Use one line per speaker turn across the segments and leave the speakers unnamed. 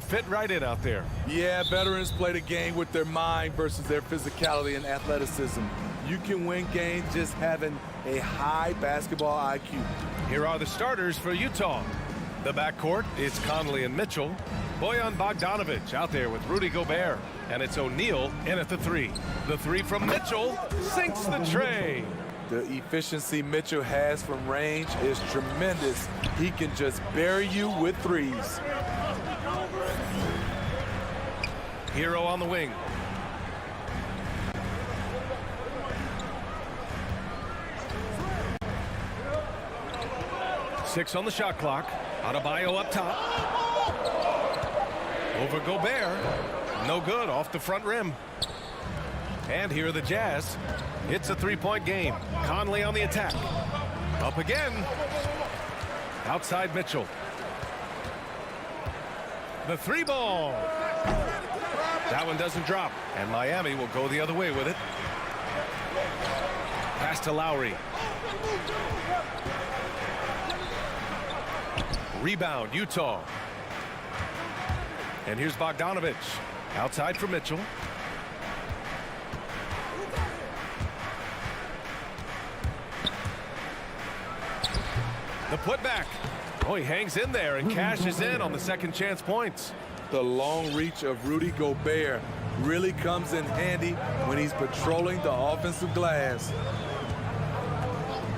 He'd fit right in out there.
Yeah, veterans play the game with their mind versus their physicality and athleticism. You can win games just having a high basketball IQ.
Here are the starters for Utah. The backcourt is Conley and Mitchell. Bojan Bogdanovic out there with Rudy Gobert. And it's O'Neal in at the three. The three from Mitchell sinks the tray.
The efficiency Mitchell has from range is tremendous. He can just bury you with threes.
Hero on the wing. Six on the shot clock. Adebayo up top. Over Gobert. No good, off the front rim. And here are the Jazz. It's a three-point game. Conley on the attack. Up again. Outside Mitchell. The three ball. That one doesn't drop. And Miami will go the other way with it. Pass to Lowry. Rebound, Utah. And here's Bogdanovic. Outside for Mitchell. The putback. Oh, he hangs in there and cashes in on the second chance points.
The long reach of Rudy Gobert really comes in handy when he's patrolling the offensive glass.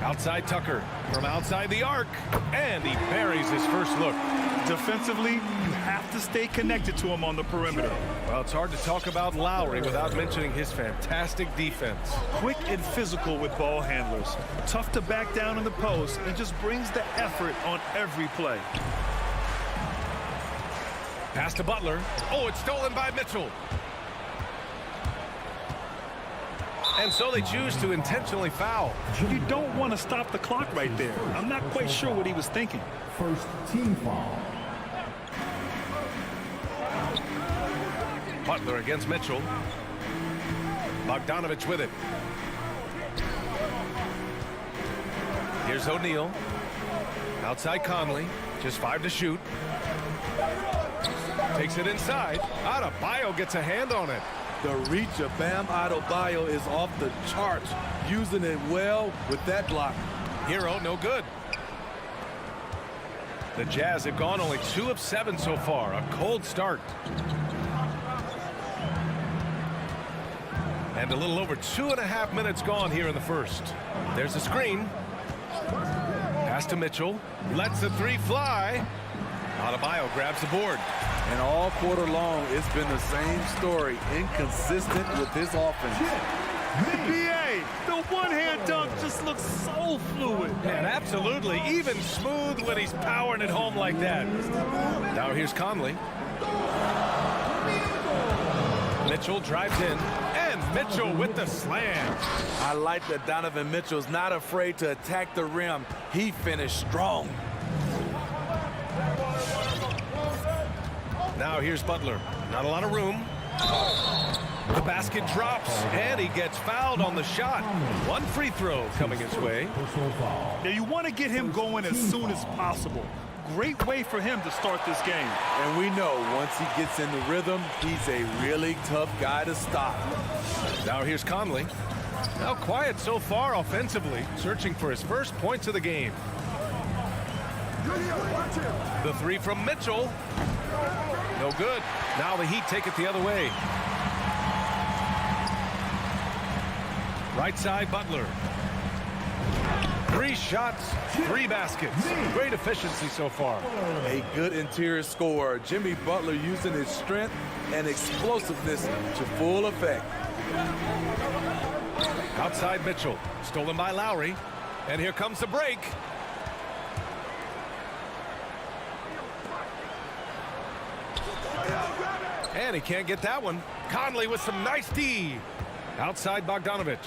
Outside Tucker from outside the arc, and he buries his first look.
Defensively, you have to stay connected to him on the perimeter.
Well, it's hard to talk about Lowry without mentioning his fantastic defense.
Quick and physical with ball handlers. Tough to back down in the post and just brings the effort on every play.
Pass to Butler. Oh, it's stolen by Mitchell. And so they choose to intentionally foul.
You don't want to stop the clock right there. I'm not quite sure what he was thinking.
First team foul.
Butler against Mitchell. Bogdanovic with it. Here's O'Neal. Outside Conley. Just 5 to shoot. Takes it inside. Adebayo gets a hand on it.
The reach of Bam Adebayo is off the charts, using it well with that block.
Hero, no good. The Jazz have gone only 2 of 7 so far. A cold start. And a little over 2.5 minutes gone here in the first. There's a screen. Pass to Mitchell. Lets the three fly. Adebayo grabs the board.
And all quarter long, it's been the same story, inconsistent with his offense.
BA, the one-hand dunk just looks so fluid.
And absolutely, even smooth when he's powering it home like that. Now here's Conley. Mitchell drives in, and Mitchell with the slam.
I like that Donovan Mitchell's not afraid to attack the rim. He finished strong.
Now here's Butler. Not a lot of room. The basket drops, and he gets fouled on the shot. One free throw coming his way.
Now you want to get him going as soon as possible. Great way for him to start this game.
And we know once he gets in the rhythm, he's a really tough guy to stop.
Now here's Conley. Now quiet so far offensively, searching for his first points of the game. The three from Mitchell. No good. Now the Heat take it the other way. Right side, Butler. 3 shots, 3 baskets. Great efficiency so far.
A good interior scorer. Jimmy Butler using his strength and explosiveness to full effect.
Outside Mitchell. Stolen by Lowry. And here comes the break. And he can't get that one. Conley with some nice D. Outside Bogdanovic.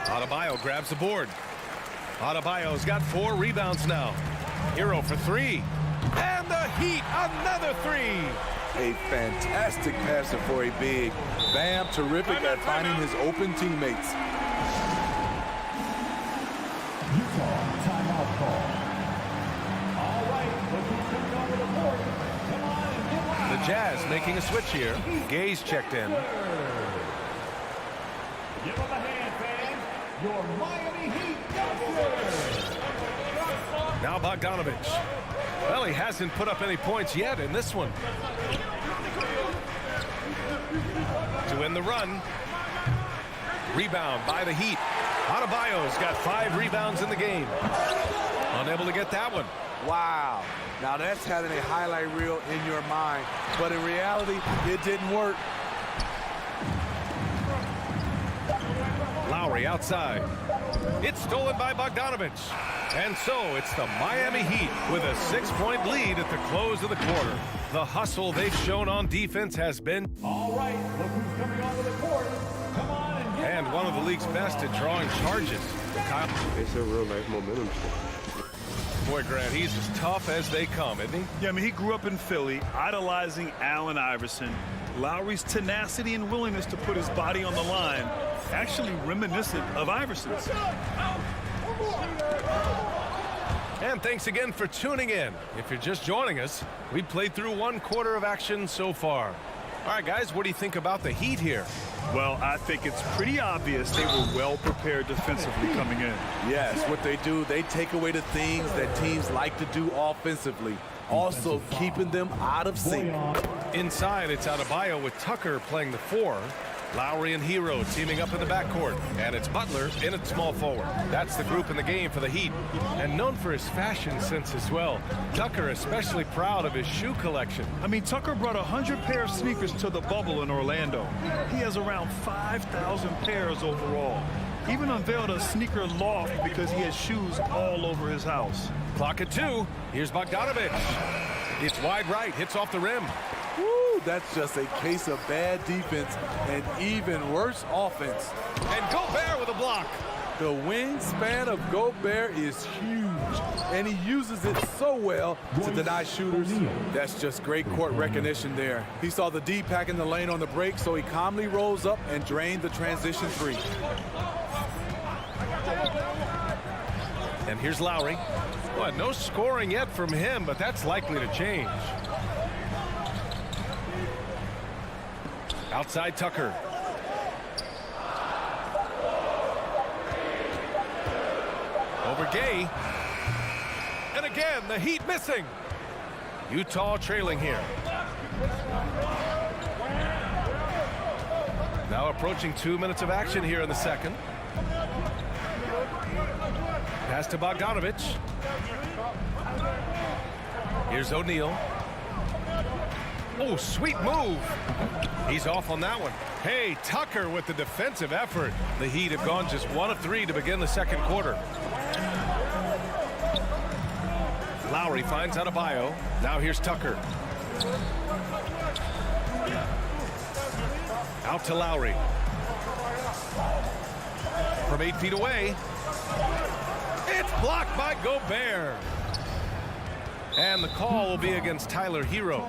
Adebayo grabs the board. Adebayo's got 4 rebounds now. Hero for 3. And the Heat, another 3.
A fantastic passer for a big. Bam, terrific at finding his open teammates.
Utah timeout call. All right, look who's coming over the court. Come on and get live.
The Jazz making a switch here. Gay's checked in.
Give them a hand, fans. Your Miami Heat Dumpster.
Now Bogdanovich. Well, he hasn't put up any points yet in this one. To win the run. Rebound by the Heat. Adebayo's got 5 rebounds in the game. Unable to get that one.
Wow. Now that's having a highlight reel in your mind. But in reality, it didn't work.
Lowry outside. It's stolen by Bogdanovich. And so it's the Miami Heat with a 6-point lead at the close of the quarter. The hustle they've shown on defense has been...
All right, look who's coming onto the court. Come on and get
And one of the league's best at drawing charges. Kyle.
It's a real life momentum sport.
Boy, Grant, he's as tough as they come, isn't he?
Yeah, I mean, he grew up in Philly, idolizing Allen Iverson. Lowry's tenacity and willingness to put his body on the line, actually reminiscent of Iverson's.
And thanks again for tuning in. If you're just joining us, we played through 1 quarter of action so far. All right, guys, what do you think about the Heat here?
Well, I think it's pretty obvious they were well prepared defensively coming in.
Yes, what they do, they take away the things that teams like to do offensively. Also keeping them out of sync.
Inside, it's Adebayo with Tucker playing the 4. Lowry and Hero teaming up in the backcourt. And it's Butler in at small forward. That's the group in the game for the Heat. And known for his fashion sense as well. Tucker especially proud of his shoe collection.
I mean, Tucker brought 100 pair of sneakers to the bubble in Orlando. He has around 5,000 pairs overall. Even unveiled a sneaker loft because he has shoes all over his house.
Clock at 2. Here's Bogdanovich. It's wide right, hits off the rim.
Woo, that's just a case of bad defense and even worse offense.
And Gobert with a block.
The wingspan of Gobert is huge, and he uses it so well to deny shooters. That's just great court recognition there. He saw the D pack in the lane on the break, so he calmly rolls up and drained the transition 3.
And here's Lowry. Well, no scoring yet from him, but that's likely to change. Outside Tucker. Over Gay. And again, the Heat missing. Utah trailing here. Now approaching 2 minutes of action here in the second. Pass to Bogdanovich. Here's O'Neal. Oh, sweet move. He's off on that one. Hey, Tucker with the defensive effort. The Heat have gone just 1 of 3 to begin the second quarter. Lowry finds Adebayo. Now here's Tucker. Out to Lowry. From 8 feet away. It's blocked by Gobert. And the call will be against Tyler Hero.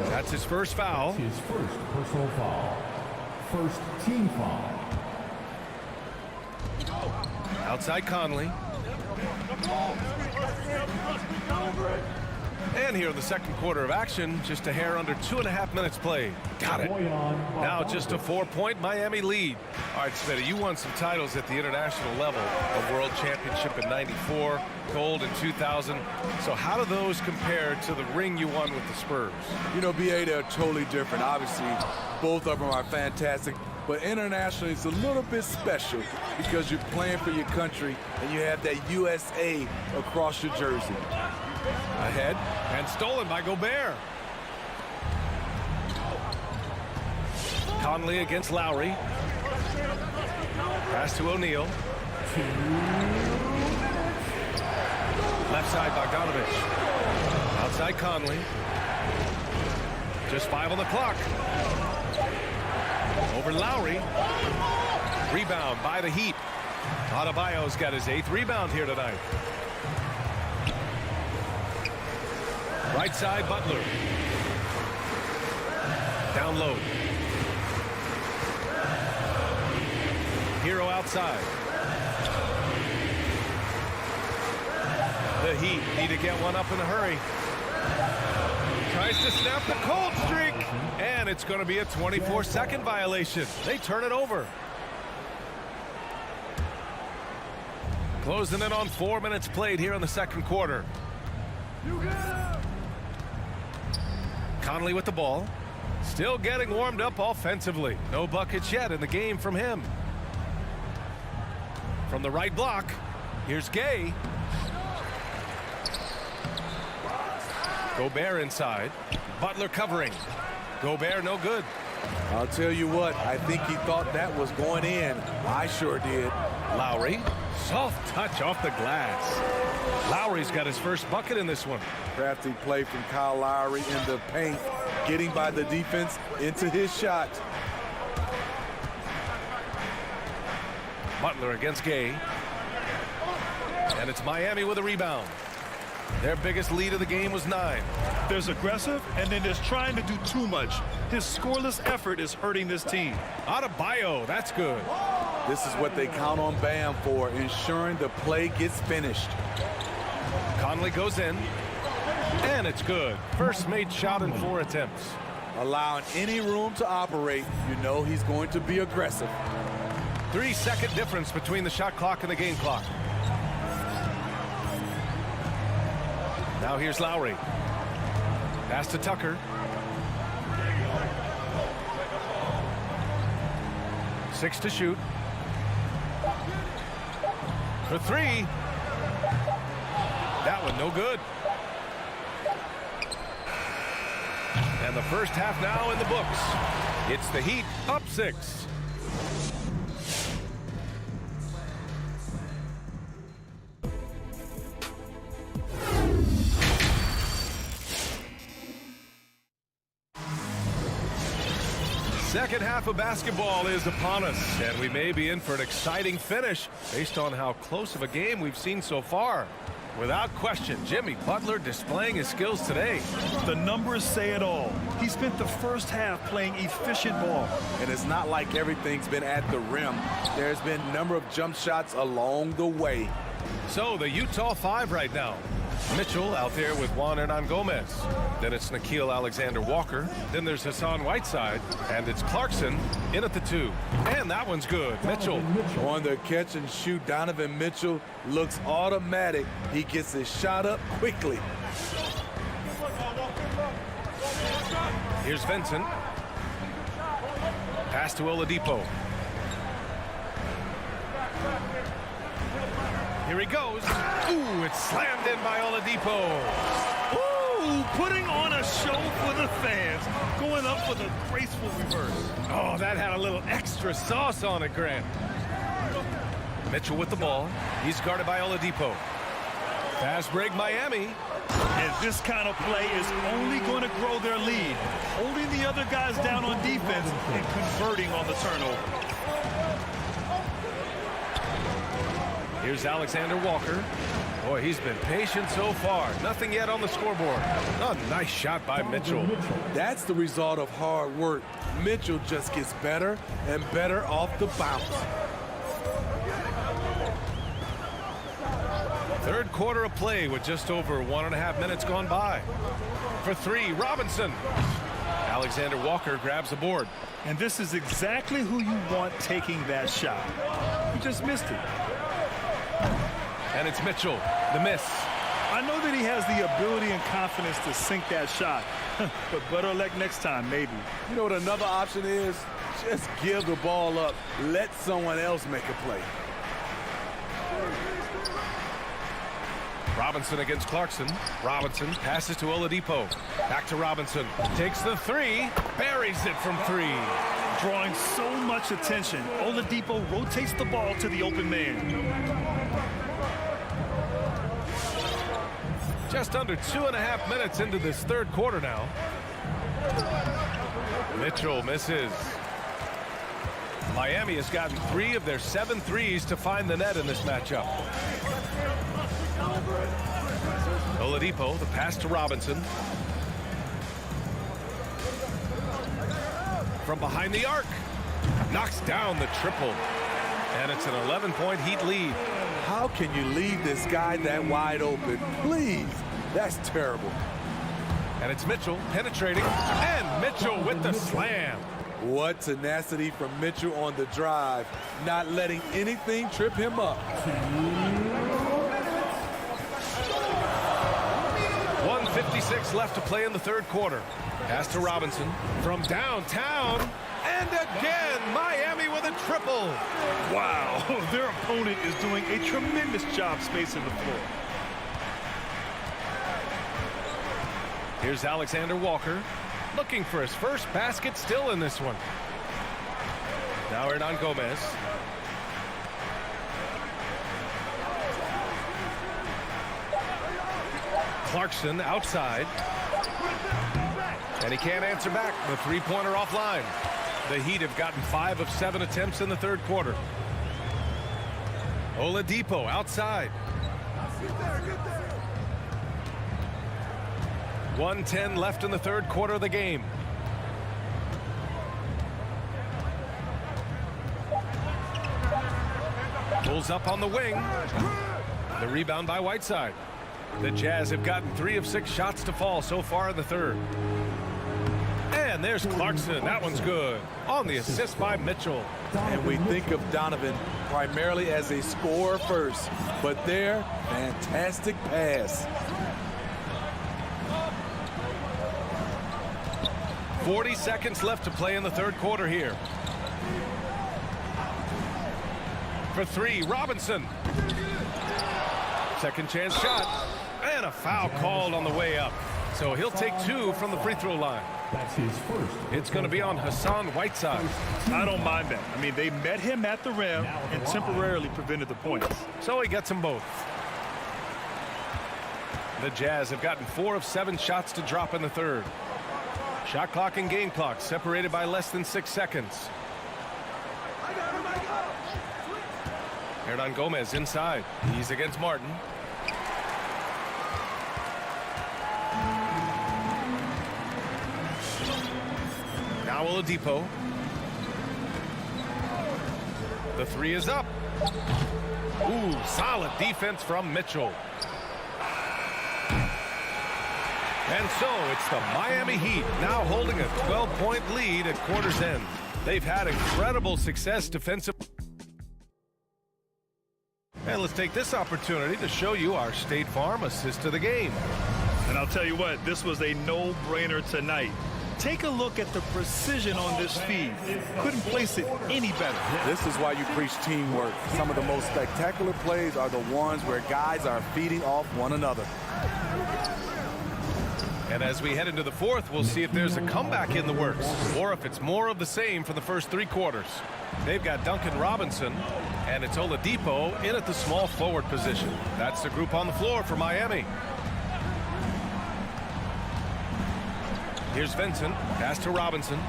That's his first foul.
his first personal foul. First team foul.
Outside Conley. And here in the second quarter of action, just a hair under 2.5 minutes played. Got it. Now just a 4-point Miami lead. All right, Smitty, you won some titles at the international level. A world championship in '94, gold in 2000. So how do those compare to the ring you won with the Spurs?
You know, BA, they're totally different. Obviously, both of them are fantastic. But internationally, it's a little bit special because you're playing for your country and you have that USA across your jersey.
Ahead and stolen by Gobert. Conley against Lowry. Pass to O'Neal. Left side Bogdanovich. Outside Conley. Just 5 on the clock. Over Lowry. Rebound by the Heat. Adebayo's got his 8th rebound here tonight. Right side, Butler. Down low. Here's 0 outside. The Heat need to get one up in a hurry. Tries to snap the cold streak, and it's going to be a 24-second violation. They turn it over. Closing in on 4 minutes played here in the second quarter. Conley with the ball. Still getting warmed up offensively. No buckets yet in the game from him. From the right block, here's Gay. Gobert inside. Butler covering. Gobert no good.
I'll tell you what, I think he thought that was going in. I sure did.
Lowry, soft touch off the glass. Lowry's got his first bucket in this one.
Crafty play from Kyle Lowry in the paint, getting by the defense into his shot.
Butler against Gay. And it's Miami with a rebound. Their biggest lead of the game was 9.
There's aggressive, and then there's trying to do too much. His scoreless effort is hurting this team.
Adebayo, that's good.
This is what they count on Bam for, ensuring the play gets finished.
Conley goes in, and it's good. First made shot in 4 attempts.
Allowing any room to operate, you know he's going to be aggressive.
3-second difference between the shot clock and the game clock. Now here's Lowry. Pass to Tucker. 6 to shoot. For 3. That one no good. And the first half now in the books. It's the Heat up 6. Second half of basketball is upon us, and we may be in for an exciting finish based on how close of a game we've seen so far. Without question, Jimmy Butler displaying his skills today.
The numbers say it all. He spent the first half playing efficient ball.
And it's not like everything's been at the rim. There's been a number of jump shots along the way.
So the Utah 5 right now. Mitchell out there with Juan Hernan Gomez. Then it's Nickeil Alexander-Walker. Then there's Hassan Whiteside. And it's Clarkson in at the 2. And that one's good. Mitchell.
On the catch and shoot, Donovan Mitchell looks automatic. He gets his shot up quickly.
Here's Vincent. Pass to Oladipo. Here he goes. Ooh, it's slammed in by Oladipo.
Ooh, putting on a show for the fans. Going up for the graceful reverse.
Oh, that had a little extra sauce on it, Grant. Mitchell with the ball. He's guarded by Oladipo. Fast break, Miami.
And this kind of play is only going to grow their lead. Holding the other guys down on defense and converting on the turnover.
Here's Alexander Walker. Boy, he's been patient so far. Nothing yet on the scoreboard. A nice shot by Mitchell.
That's the result of hard work. Mitchell just gets better and better off the bounce.
Third quarter of play with just over 1.5 minutes gone by. For 3, Robinson. Alexander Walker grabs the board.
And this is exactly who you want taking that shot. He just missed it.
And it's Mitchell, the miss.
I know that he has the ability and confidence to sink that shot, but better luck next time, maybe.
You know what another option is? Just give the ball up. Let someone else make a play.
Robinson against Clarkson. Robinson passes to Oladipo. Back to Robinson. Takes the 3. Buries it from 3.
Drawing so much attention, Oladipo rotates the ball to the open man.
Just under 2.5 minutes into this third quarter now. Mitchell misses. Miami has gotten 3 of their 7 threes to find the net in this matchup. Oladipo, the pass to Robinson. From behind the arc. Knocks down the triple. And it's an 11-point Heat lead.
How can you leave this guy that wide open? Please, that's terrible.
And it's Mitchell penetrating, and Mitchell with the slam.
What tenacity from Mitchell on the drive, not letting anything trip him up.
1:56 left to play in the third quarter. Pass to Robinson from downtown, and again, Miami with a triple.
Wow, their opponent is doing a tremendous job spacing the floor.
Here's Alexander Walker, looking for his first basket, still in this one. Now Hernan Gomez. Clarkson outside. And he can't answer back. The three-pointer offline. The Heat have gotten 5 of 7 attempts in the third quarter. Oladipo outside. 1:10 left in the third quarter of the game. Pulls up on the wing. The rebound by Whiteside. The Jazz have gotten 3 of 6 shots to fall so far in the third. And there's Clarkson. That one's good. On the assist by Mitchell.
And we think of Donovan primarily as a scorer first, but there, fantastic pass.
40 seconds left to play in the third quarter here. For 3, Robinson. Second chance shot. And a foul called on the way up. So he'll take 2 from the free throw line.
That's his first.
It's going to be on Hassan Whiteside.
I don't mind that. I mean, they met him at the rim and temporarily prevented the points.
So he gets them both. The Jazz have gotten 4 of 7 shots to drop in the third. Shot clock and game clock separated by less than 6 seconds. Hernan Gomez inside. He's against Martin. Now Oladipo. The 3 is up. Ooh, solid defense from Mitchell. And so it's the Miami Heat now holding a 12-point lead at quarter's end. They've had incredible success defensive. And let's take this opportunity to show you our State Farm assist of the game.
And I'll tell you what, this was a no-brainer tonight. Take a look at the precision on this feed. Couldn't place it any better.
This is why you preach teamwork. Some of the most spectacular plays are the ones where guys are feeding off one another.
And as we head into the fourth, we'll see if there's a comeback in the works or if it's more of the same for the first 3 quarters. They've got Duncan Robinson, and it's Oladipo in at the small forward position. That's the group on the floor for Miami. Here's Vincent. Pass to Robinson.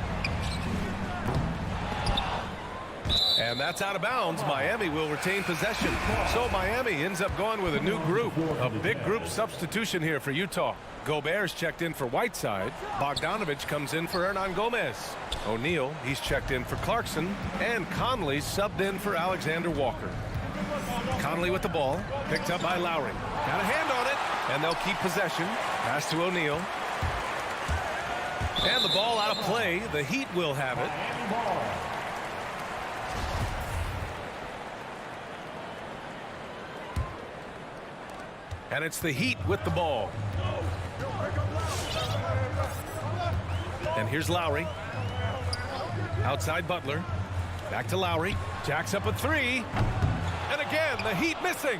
And that's out of bounds. Miami will retain possession. So Miami ends up going with a new group. A big group substitution here for Utah. Gobert's checked in for Whiteside. Bogdanovich comes in for Hernan Gomez. O'Neal, he's checked in for Clarkson. And Conley subbed in for Alexander Walker. Conley with the ball. Picked up by Lowry. Got a hand on it. And they'll keep possession. Pass to O'Neal. And the ball out of play. The Heat will have it. And it's the Heat with the ball. And here's Lowry. Outside Butler. Back to Lowry. Jacks up a 3. And again, the Heat missing.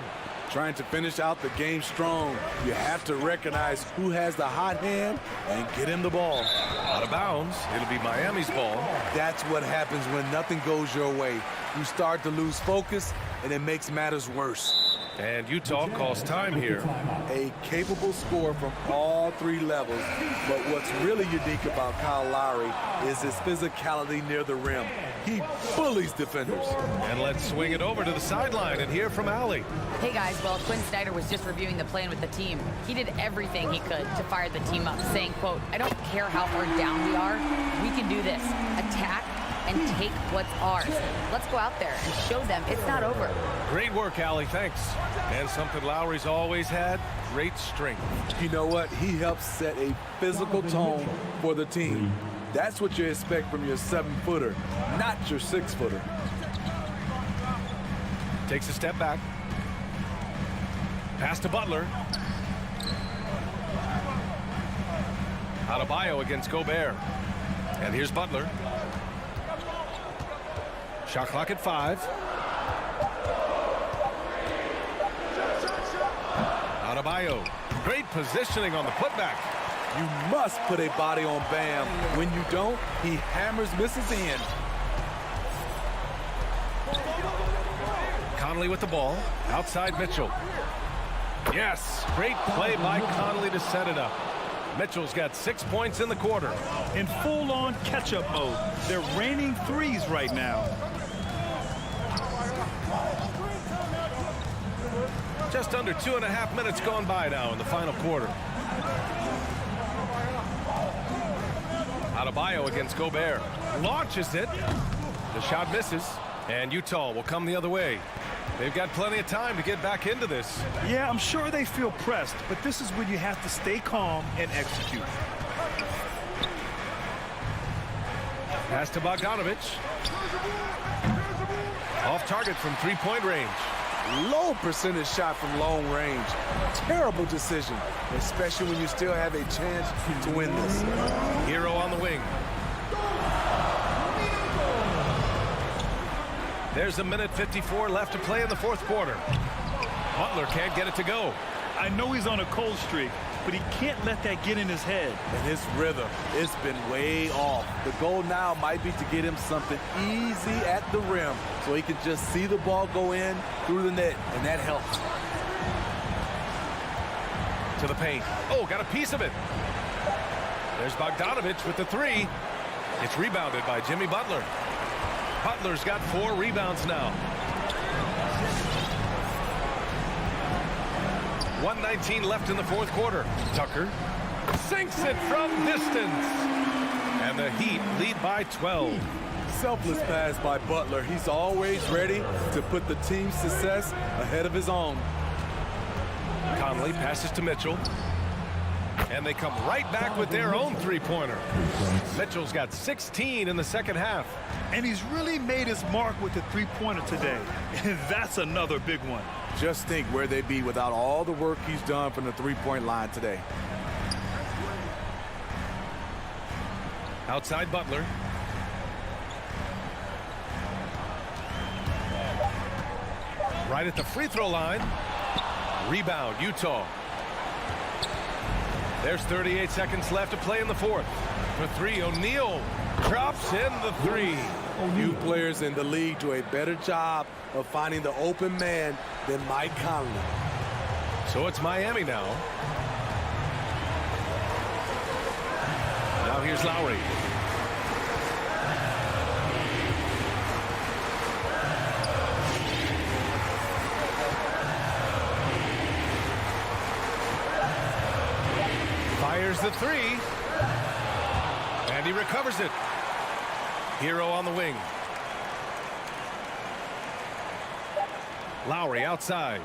Trying to finish out the game strong. You have to recognize who has the hot hand and get him the ball.
Out of bounds. It'll be Miami's ball.
That's what happens when nothing goes your way. You start to lose focus, and it makes matters worse.
And Utah calls time here.
A capable scorer from all 3 levels. But what's really unique about Kyle Lowry is his physicality near the rim. He bullies defenders.
And let's swing it over to the sideline and hear from Allie.
Hey guys, well, Quinn Snyder was just reviewing the plan with the team. He did everything he could to fire the team up, saying, quote, "I don't care how far down we are, we can do this. Attack, and take what's ours. Let's go out there and show them it's not over.
Great work, Allie, thanks. And something Lowry's always had, great strength.
You know what? He helps set a physical tone for the team. That's what you expect from your 7-footer, not your 6-footer.
Takes a step back. Pass to Butler. Adebayo against Gobert. And here's Butler. Shot clock at 5. Adebayo. Great positioning on the putback.
You must put a body on Bam. When you don't, he hammers misses in.
Conley with the ball. Outside Mitchell. Yes, great play by Conley to set it up. Mitchell's got 6 points in the quarter.
In full-on catch-up mode. They're raining threes right now.
Just under 2.5 minutes gone by now in the final quarter. Adebayo against Gobert. Launches it. The shot misses. And Utah will come the other way. They've got plenty of time to get back into this.
Yeah, I'm sure they feel pressed, but this is when you have to stay calm and execute.
Pass to Bogdanovich. Off target from three-point range.
Low percentage shot from long range. Terrible decision, especially when you still have a chance to win this.
Hero on the wing. There's 1:54 left to play in the fourth quarter. Butler can't get it to go.
I know he's on a cold streak, but he can't let that get in his head.
And his rhythm, it's been way off. The goal now might be to get him something easy at the rim so he can just see the ball go in through the net, and that helps.
To the paint. Oh, got a piece of it. There's Bogdanovich with the 3. It's rebounded by Jimmy Butler. Butler's got 4 rebounds now. 1:19 left in the fourth quarter. Tucker sinks it from distance. And the Heat lead by 12.
Selfless pass by Butler. He's always ready to put the team's success ahead of his own.
Conley passes to Mitchell. And they come right back with their own three-pointer. Mitchell's got 16 in the second half.
And he's really made his mark with the three-pointer today. And that's another big one.
Just think where they'd be without all the work he's done from the three-point line today.
Outside Butler. Right at the free throw line. Rebound, Utah. There's 38 seconds left to play in the fourth. For 3, O'Neal drops in the 3.
Few players in the league do a better job of finding the open man than Mike Conley.
So it's Miami now. Now here's Lowry. Fires the 3. And he recovers it. Hero on the wing. Lowry outside.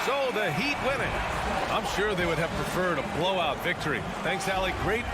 So the Heat win it. I'm sure they would have preferred a blowout victory. Thanks, Allie. Great.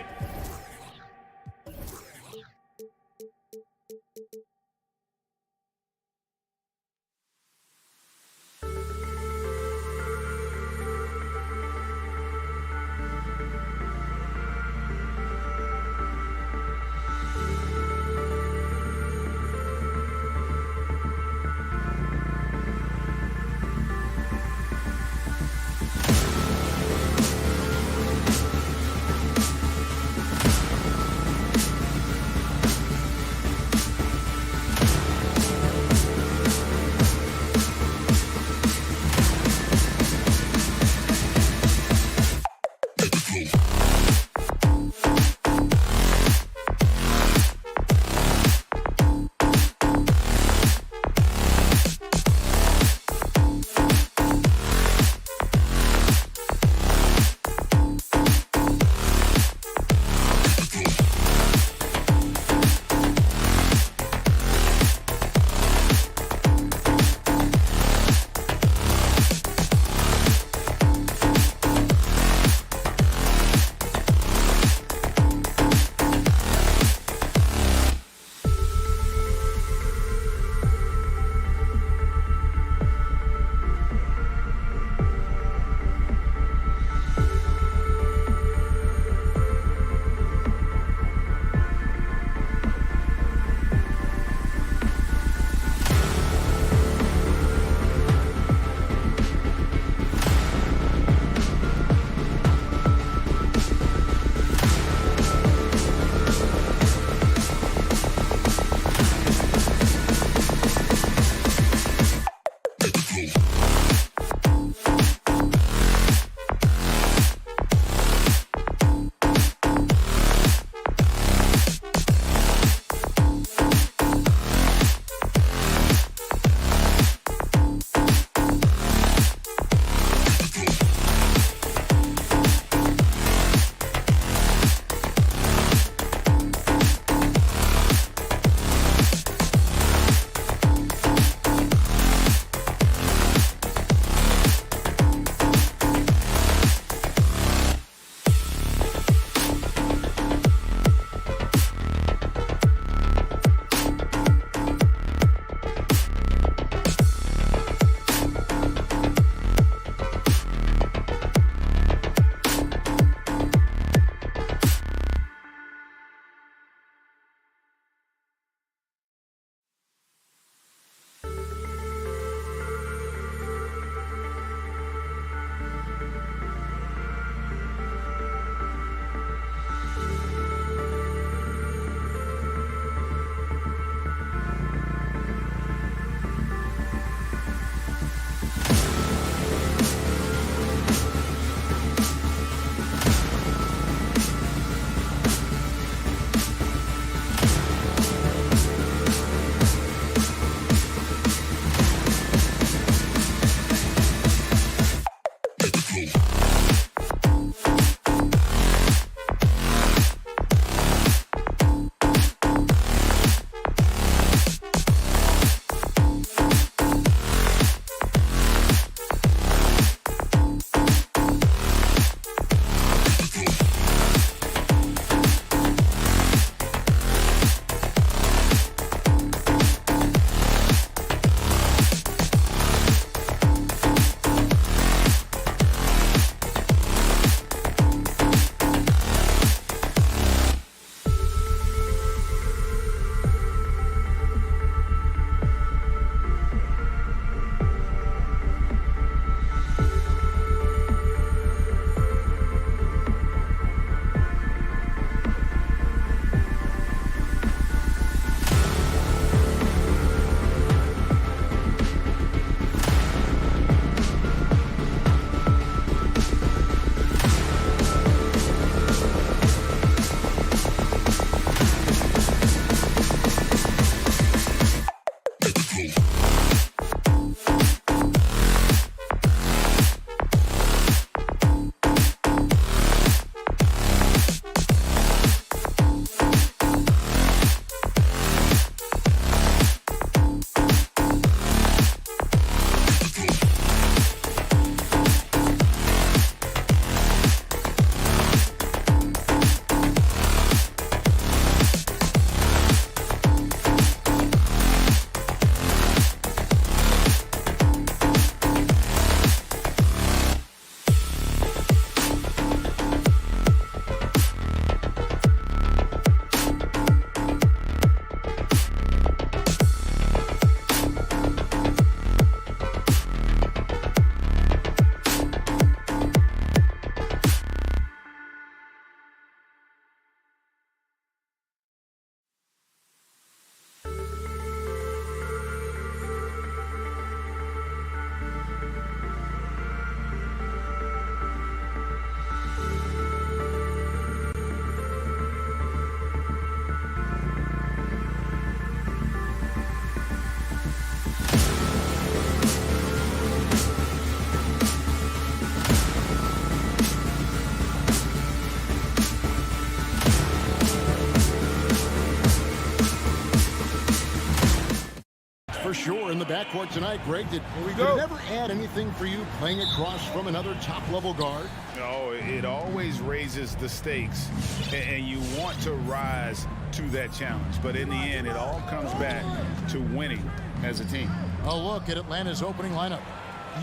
for sure in the backcourt tonight, Greg. Did it ever add anything for you playing across from another top-level guard?
No, it always raises the stakes, and you want to rise to that challenge. But in the end, it all comes back to winning as a team.
A look at Atlanta's opening lineup.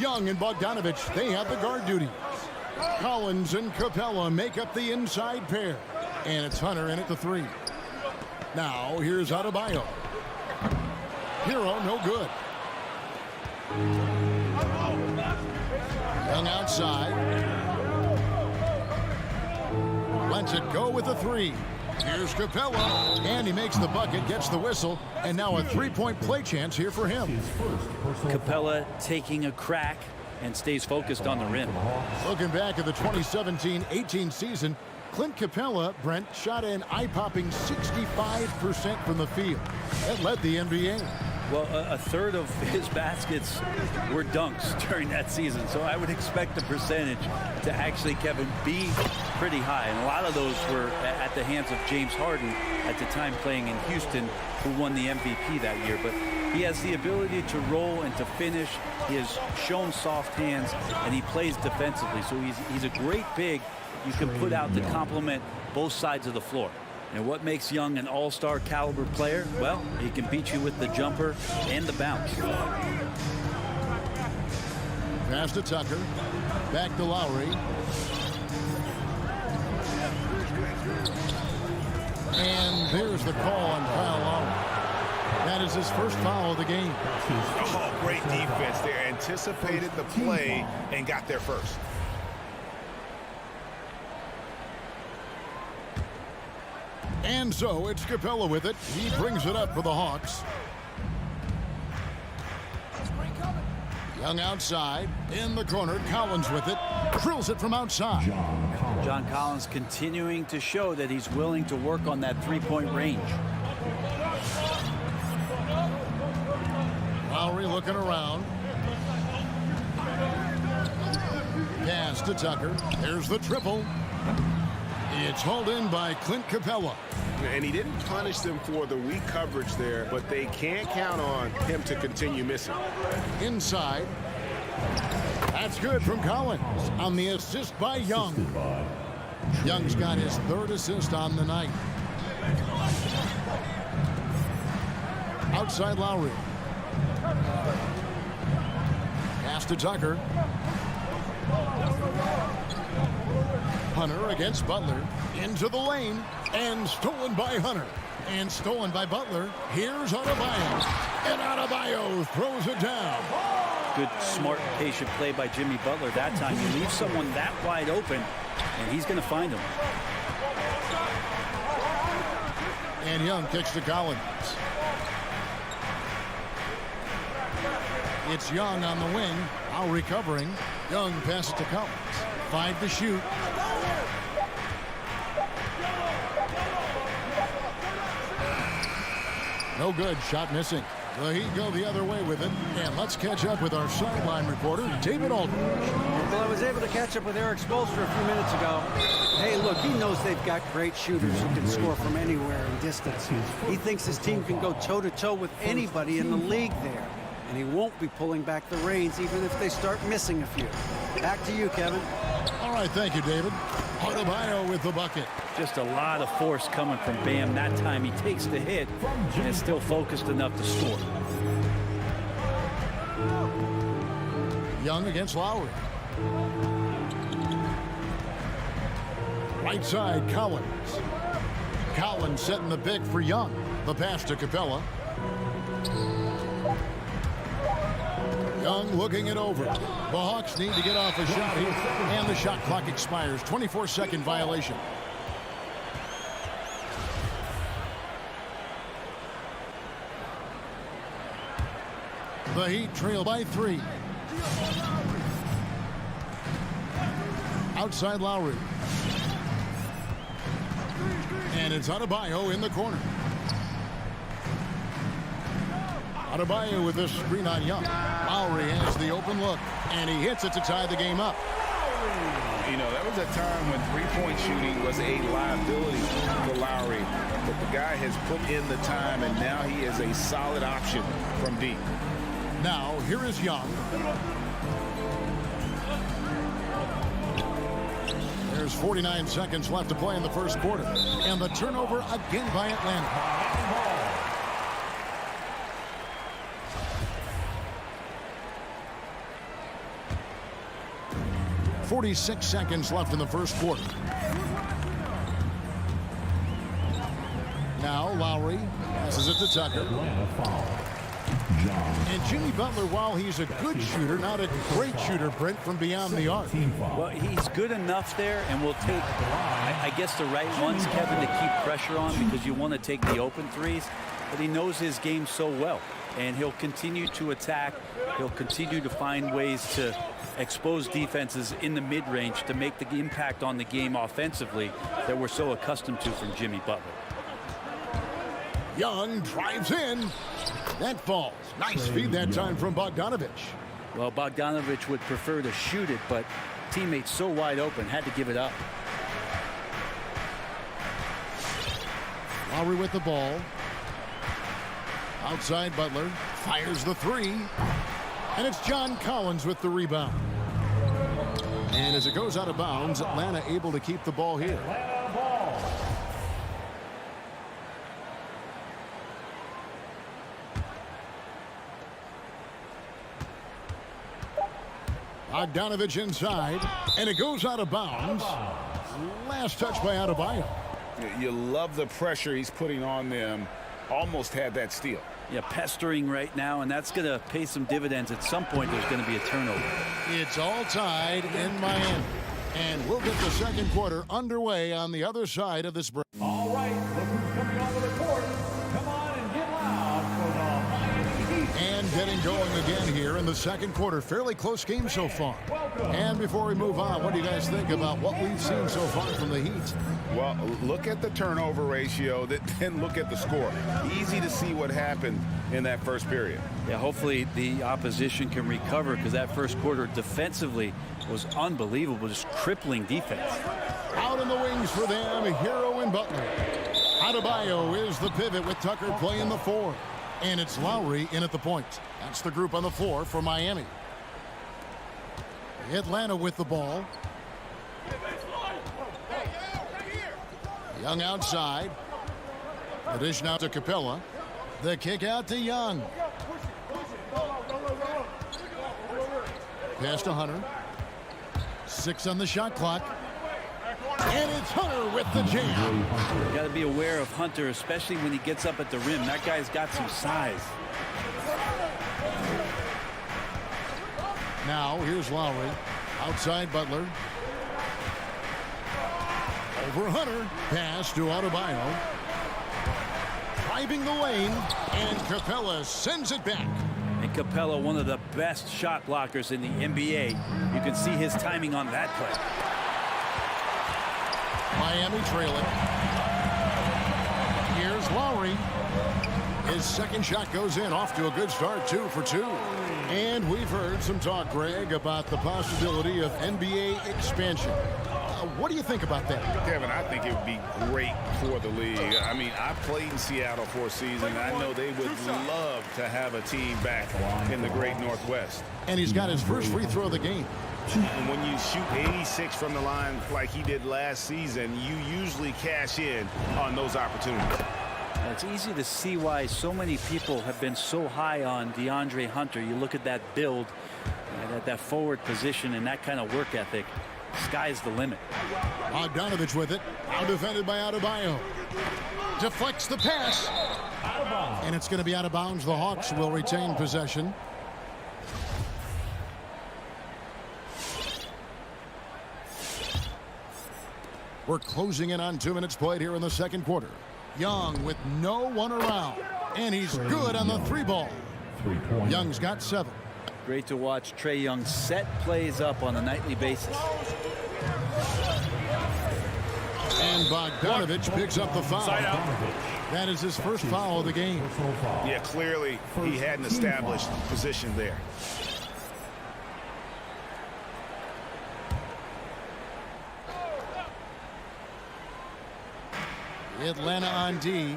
Young and Bogdanovich, they have the guard duty. Collins and Capella make up the inside pair. And it's Hunter in at the 3. Now, here's Adebayo. Hero, no good. Young outside. Lets it go with the 3. Here's Capella, and he makes the bucket, gets the whistle, and now a three-point play chance here for him.
Capella taking a crack and stays focused on the rim.
Looking back at the 2017-18 season, Clint Capella, Brent, shot an eye-popping 65% from the field. That led the NBA.
Well, a third of his baskets were dunks during that season, so I would expect the percentage to actually, Kevin, be pretty high. And a lot of those were at the hands of James Harden at the time playing in Houston, who won the MVP that year. But he has the ability to roll and to finish. He has shown soft hands, and he plays defensively. So he's a great big you can put out to complement both sides of the floor. And what makes Young an all-star caliber player? Well, he can beat you with the jumper and the bounce.
Pass to Tucker. Back to Lowry. And there's the call on Kyle Lowry. That is his first foul of the game.
Oh, great defense there. Anticipated the play and got there first.
And so it's Capella with it. He brings it up for the Hawks. Young outside. In the corner. Collins with it. Drills it from outside.
John Collins continuing to show that he's willing to work on that three-point range.
Lowry looking around. Pass to Tucker. There's the triple. It's hauled in by Clint Capella.
And he didn't punish them for the weak coverage there, but they can't count on him to continue missing.
Inside. That's good from Collins on the assist by Young. Young's got his third assist on the night. Outside Lowry. Pass to Tucker. Hunter against Butler. Into the lane. And stolen by Hunter. And stolen by Butler. Here's Adebayo. And Adebayo throws it down.
Good, smart, patient play by Jimmy Butler that time. You leave someone that wide open, and he's going to find him.
And Young kicks to Collins. It's Young on the wing. Now recovering. Young passes to Collins. 5 to shoot. No good. Shot missing. The Heat go the other way with it. And let's catch up with our sideline reporter, David Aldridge.
Well, I was able to catch up with Eric Spoelstra a few minutes ago. Hey, look, he knows they've got great shooters who can score from anywhere in distance. He thinks his team can go toe-to-toe with anybody in the league there. And he won't be pulling back the reins even if they start missing a few. Back to you, Kevin.
All right, thank you, David. Adebayo with the bucket.
Just a lot of force coming from Bam. That time he takes the hit and is still focused enough to score.
Young against Lowry. Right side, Collins. Collins setting the big for Young. The pass to Capella. Young looking it over. The Hawks need to get off a shot here, and the shot clock expires. 24-second violation. The Heat trail by 3. Outside Lowry. And it's Adebayo in the corner. Adebayo with this screen on Young. Lowry has the open look, and he hits it to tie the game up.
You know, there was a time when three-point shooting was a liability for Lowry, but the guy has put in the time, and now he is a solid option from deep.
Now, here is Young. There's 49 seconds left to play in the first quarter. And the turnover again by Atlanta. 46 seconds left in the first quarter. Now Lowry passes it to Tucker. And Jimmy Butler, while he's a good shooter, not a great shooter, Brent, from beyond the arc.
Well, he's good enough there, and will take, I guess, the right ones, Kevin, to keep pressure on, because you want to take the open threes. But he knows his game so well, and he'll continue to attack. He'll continue to find ways to expose defenses in the mid-range to make the impact on the game offensively that we're so accustomed to from Jimmy Butler.
Young drives in. That falls. Nice feed that time from Bogdanovich.
Well, Bogdanovich would prefer to shoot it, but teammates so wide open, had to give it up.
Lowry with the ball. Outside Butler. Fires the three. And it's John Collins with the rebound. And as it goes out of bounds, Atlanta able to keep the ball here. Bogdanovich inside, and it goes out of bounds. Last touch by Adebayo.
You love the pressure he's putting on them. Almost had that steal.
Yeah, pestering right now, and that's going to pay some dividends. At some point, there's going to be a turnover.
It's all tied in Miami. And we'll get the second quarter underway on the other side of this break.
All right, look who's coming onto the court. Come on and get loud for the Miami Heat.
And getting going again here in the second quarter. Fairly close game so far. And before we move on, what do you guys think about what we've seen so far from the Heat?
Well, look at the turnover ratio, then look at the score. Easy to see what happened in that first period.
Yeah, hopefully the opposition can recover, because that first quarter defensively was unbelievable, just crippling defense.
Out in the wings for them, Hero and Butler. Adebayo is the pivot with Tucker playing the four. And it's Lowry in at the point. That's the group on the floor for Miami. Atlanta with the ball. Young outside. The dish now to Capella. The kick out to Young. Pass to Hunter. 6 on the shot clock. And it's Hunter with the jam.
You got to be aware of Hunter, especially when he gets up at the rim. That guy's got some size.
Now here's Lowry. Outside Butler. Over Hunter. Pass to Adebayo. Driving the lane. And Capella sends it back.
And Capella, one of the best shot blockers in the NBA. You can see his timing on that play.
Miami trailing. Here's Lowry. His second shot goes in, off to a good start, 2 for 2. And we've heard some talk, Greg, about the possibility of NBA expansion. What do you think about that?
Kevin, I think it would be great for the league. I mean, I played in Seattle for a season. I know they would love to have a team back in the great Northwest.
And he's got his first free throw of the game.
And when you shoot 86 from the line like he did last season, you usually cash in on those opportunities.
It's easy to see why so many people have been so high on DeAndre Hunter. You look at that build, at that forward position, and that kind of work ethic. Sky's the limit.
Bogdanovich with it. Now defended by Adebayo. Deflects the pass. And it's going to be out of bounds. The Hawks will retain possession. We're closing in on 2 minutes played here in the second quarter. Young with no one around. And he's good on the 3-ball. Young's got 7.
Great to watch Trae Young set plays up on a nightly basis.
And Bogdanovich picks up the foul. That is his first foul of the game.
Yeah, clearly he had an established position there.
Atlanta on D.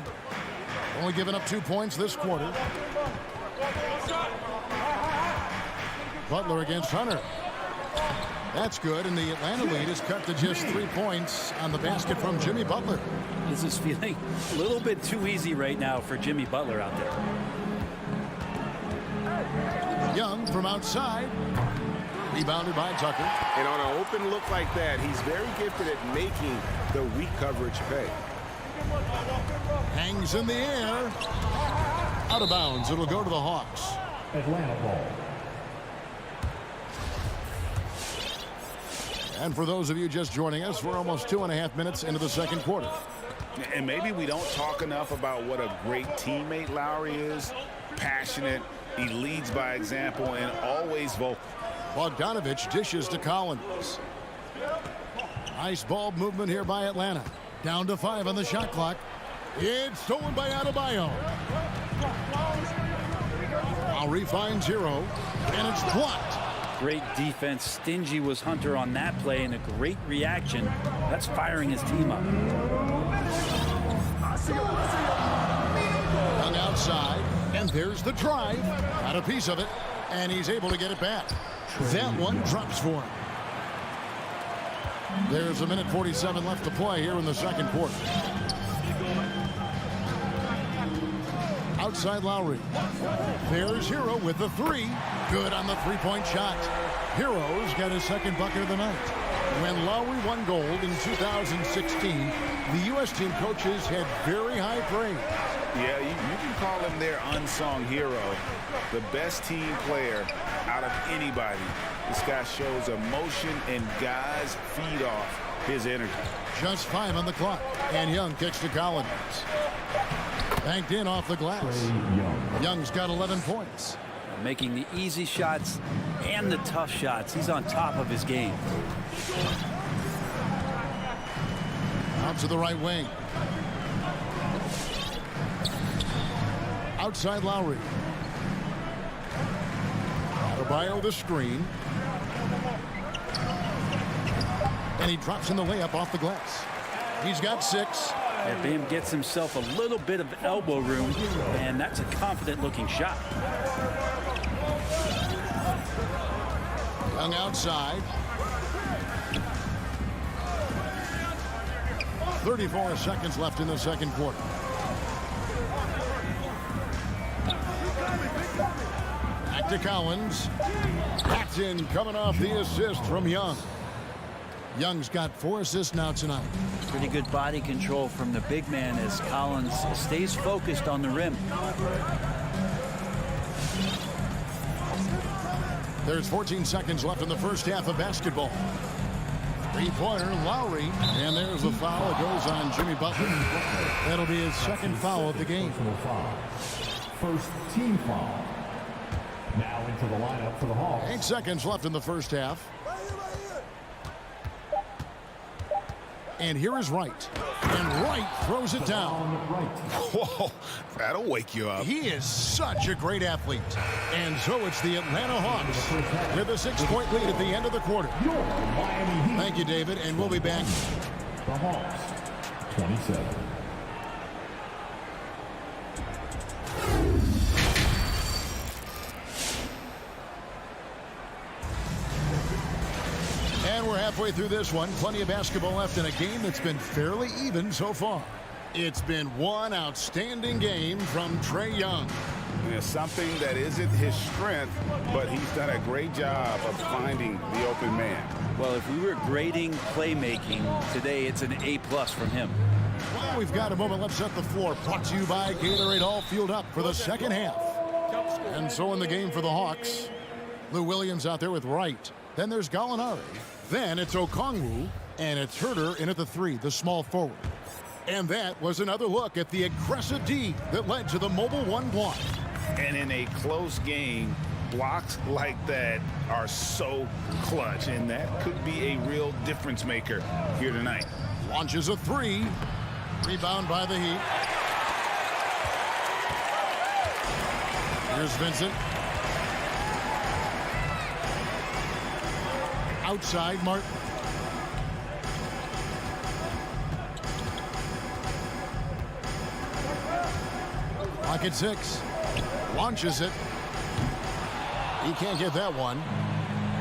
Only giving up 2 points this quarter. Butler against Hunter. That's good, and the Atlanta lead is cut to just 3 points on the basket from Jimmy Butler.
This is feeling a little bit too easy right now for Jimmy Butler out there.
Young from outside. Rebounded by Tucker.
And on an open look like that, he's very gifted at making the weak coverage pay.
Hangs in the air. Out of bounds. It'll go to the Hawks.
Atlanta ball.
And for those of you just joining us, we're almost 2.5 minutes into the second quarter.
And maybe we don't talk enough about what a great teammate Lowry is. Passionate, he leads by example, and always vocal.
Bogdanovich dishes to Collins. Nice ball movement here by Atlanta. Down to 5 on the shot clock. It's stolen by Adebayo. Lowry finds Hero, and it's blocked.
Great defense. Stingy was Hunter on that play, and a great reaction. That's firing his team up.
Young outside, and there's the drive. Got a piece of it, and he's able to get it back. That one drops for him. There's a minute 47 left to play here in the second quarter. Outside Lowry. There's Hero with the 3. Good on the three-point shot. Hero's got his second bucket of the night. When Lowry won gold in 2016, the U.S. team coaches had very high praise.
Yeah, you can call him their unsung hero. The best team player out of anybody. This guy shows emotion, and guys feed off his energy.
Just 5 on the clock, and Young kicks to Collins. Banked in off the glass. Young's got 11 points.
Making the easy shots and the tough shots. He's on top of his game.
Out to the right wing. Outside Lowry. Adebayo the screen. And he drops in the layup off the glass. He's got 6.
And Bam gets himself a little bit of elbow room, and that's a confident-looking shot.
Young outside. 34 seconds left in the second quarter. Back to Collins. Paxton coming off the assist from Young. Young's got 4 assists now tonight.
Pretty good body control from the big man as Collins stays focused on the rim.
There's 14 seconds left in the first half of basketball. Three-pointer, Lowry. And there's the foul. It goes on Jimmy Butler. That'll be his second foul of the game.
First team foul. Now into the lineup for the Hawks.
8 seconds left in the first half. And here is Wright. And Wright throws it down.
Whoa, that'll wake you up.
He is such a great athlete. And so it's the Atlanta Hawks with a 6-point lead at the end of the quarter. Thank you, David, and we'll be back.
The Hawks, 27.
And we're halfway through this one. Plenty of basketball left in a game that's been fairly even so far. It's been one outstanding game from Trae Young.
It's something that isn't his strength, but he's done a great job of finding the open man.
Well, if we were grading playmaking today, it's an A+ from him.
Well, we've got a moment left set the floor. Brought to you by Gatorade, all fueled up for the second half. And so in the game for the Hawks, Lou Williams out there with Wright. Then there's Gallinari. Then it's Okongwu, and it's Herter in at the 3, the small forward. And that was another look at the aggressive D that led to the mobile 1 block.
And in a close game, blocks like that are so clutch, and that could be a real difference maker here tonight.
Launches a 3. Rebound by the Heat. Here's Vincent. Outside Martin. Clock at 6. Launches it. He can't get that one.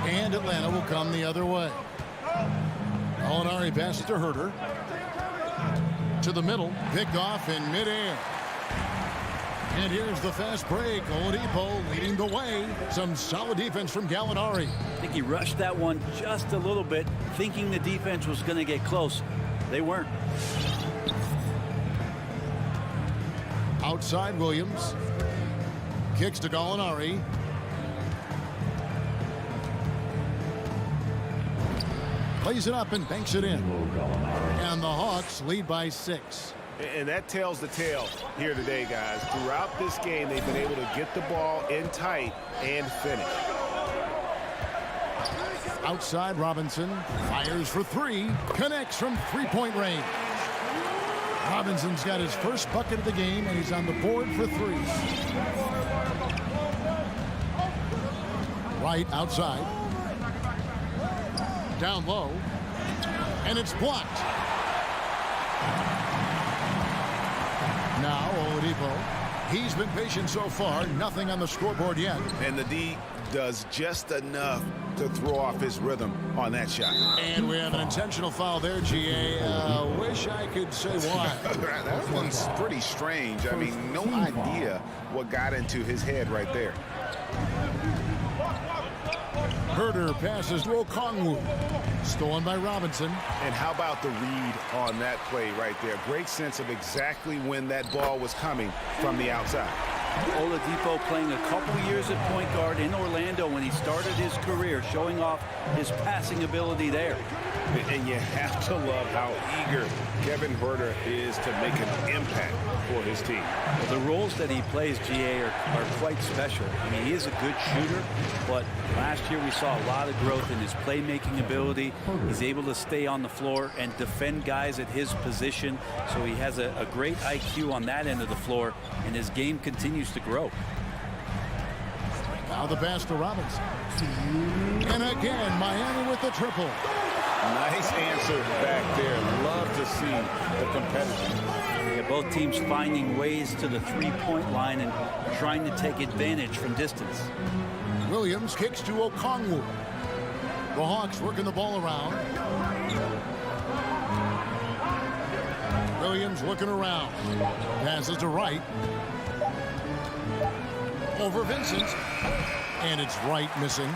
And Atlanta will come the other way. Gallinari passes to Herter. To the middle. Picked off in midair. And here's the fast break. Oladipo leading the way. Some solid defense from Gallinari.
I think he rushed that one just a little bit, thinking the defense was going to get close. They weren't.
Outside Williams. Kicks to Gallinari. Plays it up and banks it in. And the Hawks lead by 6.
And that tells the tale here today, guys. Throughout this game, they've been able to get the ball in tight and finish.
Outside Robinson. Fires for 3. Connects from three-point range. Robinson's got his first bucket of the game, and he's on the board for 3. Right outside. Down low. And it's blocked. Now Oladipo. He's been patient so far. Nothing on the scoreboard yet.
And the D does just enough to throw off his rhythm on that shot.
And we have an intentional foul there, GA. Wish I could say why.
That one's pretty strange. I mean, no idea what got into his head right there.
Herter passes to Okongwu. Stolen by Robinson.
And how about the read on that play right there? Great sense of exactly when that ball was coming from the outside.
Oladipo playing a couple years at point guard in Orlando when he started his career, showing off his passing ability there.
And you have to love how eager Kevin Herter is to make an impact for his team.
Well, the roles that he plays, GA, are quite special. I mean, he is a good shooter, but last year we saw a lot of growth in his playmaking ability. He's able to stay on the floor and defend guys at his position, so he has a great IQ on that end of the floor, and his game continues to grow.
Now the pass to Robinson. And again, Miami with the triple.
Nice answer back there. Love to see the competitors.
Yeah, both teams finding ways to the three-point line and trying to take advantage from distance.
Williams kicks to Okongwu. The Hawks working the ball around. Williams looking around. Passes to Wright. Over Vincent. And it's Wright missing.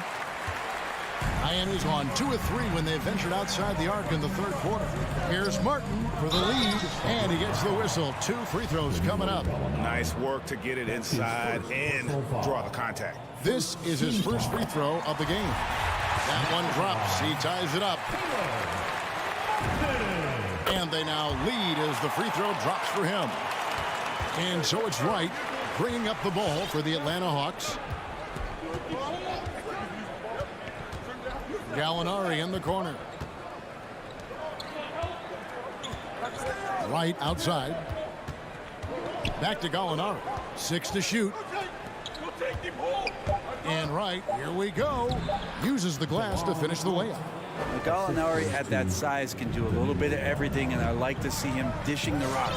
Miami's on 2 of 3 when they ventured outside the arc in the third quarter. Here's Martin for the lead, and he gets the whistle. 2 free throws coming up.
Nice work to get it inside and draw the contact.
This is his first free throw of the game. That one drops. He ties it up. And they now lead as the free throw drops for him. And so it's Wright bringing up the ball for the Atlanta Hawks. Gallinari in the corner. Right outside. Back to Gallinari. 6 to shoot. And Wright, here we go. Uses the glass to finish the layup.
Gallinari at that size can do a little bit of everything, and I like to see him dishing the rock.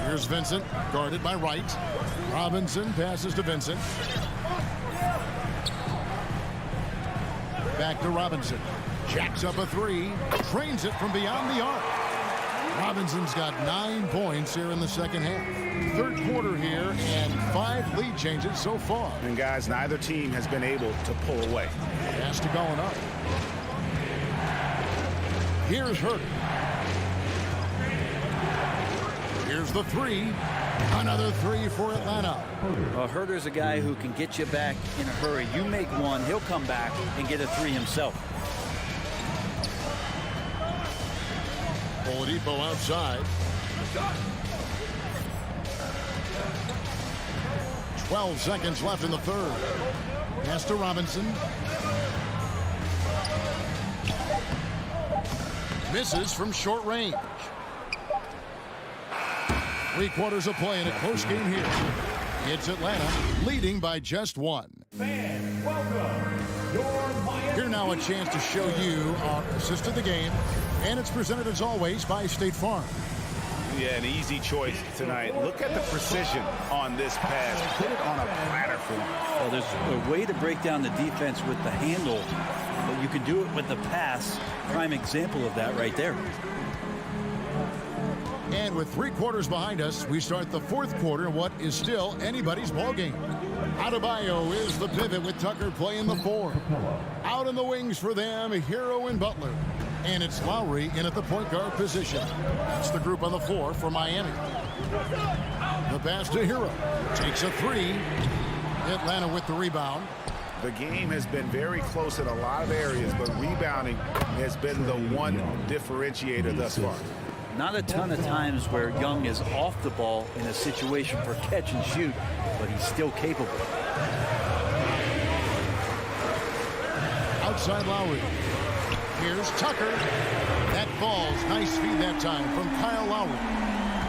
Here's Vincent, guarded by Wright. Robinson passes to Vincent. Back to Robinson. Jacks up a 3. Trains it from beyond the arc. Robinson's got 9 points here in the second half. Third quarter here and 5 lead changes so far.
And guys, neither team has been able to pull away.
Has to going up. Here's Herter. Here's the 3. Another 3 for Atlanta.
Well, Herter's a guy who can get you back in a hurry. You make one, he'll come back and get a 3 himself.
Oladipo outside. 12 seconds left in the third. Pass to Robinson. Misses from short range. 3 quarters of play in a close game here. It's Atlanta leading by just 1.
Fans, welcome. Your Miami.
Here now a chance to show you our assist of the game. And it's presented as always by State Farm.
Yeah, an easy choice tonight. Look at the precision on this pass. Put it on a platter for him.
Well, there's a way to break down the defense with the handle, but you can do it with the pass. Prime example of that right there.
And with 3 quarters behind us, we start the 4th quarter in what is still anybody's ballgame. Adebayo is the pivot with Tucker playing the 4. Out in the wings for them, Hero and Butler. And it's Lowry in at the point guard position. That's the group on the 4 for Miami. The pass to Hero. Takes a 3. Atlanta with the rebound.
The game has been very close in a lot of areas, but rebounding has been the one differentiator thus far.
Not a ton of times where Young is off the ball in a situation for catch and shoot, but he's still capable.
Outside Lowry. Here's Tucker. That falls. Nice feed that time from Kyle Lowry.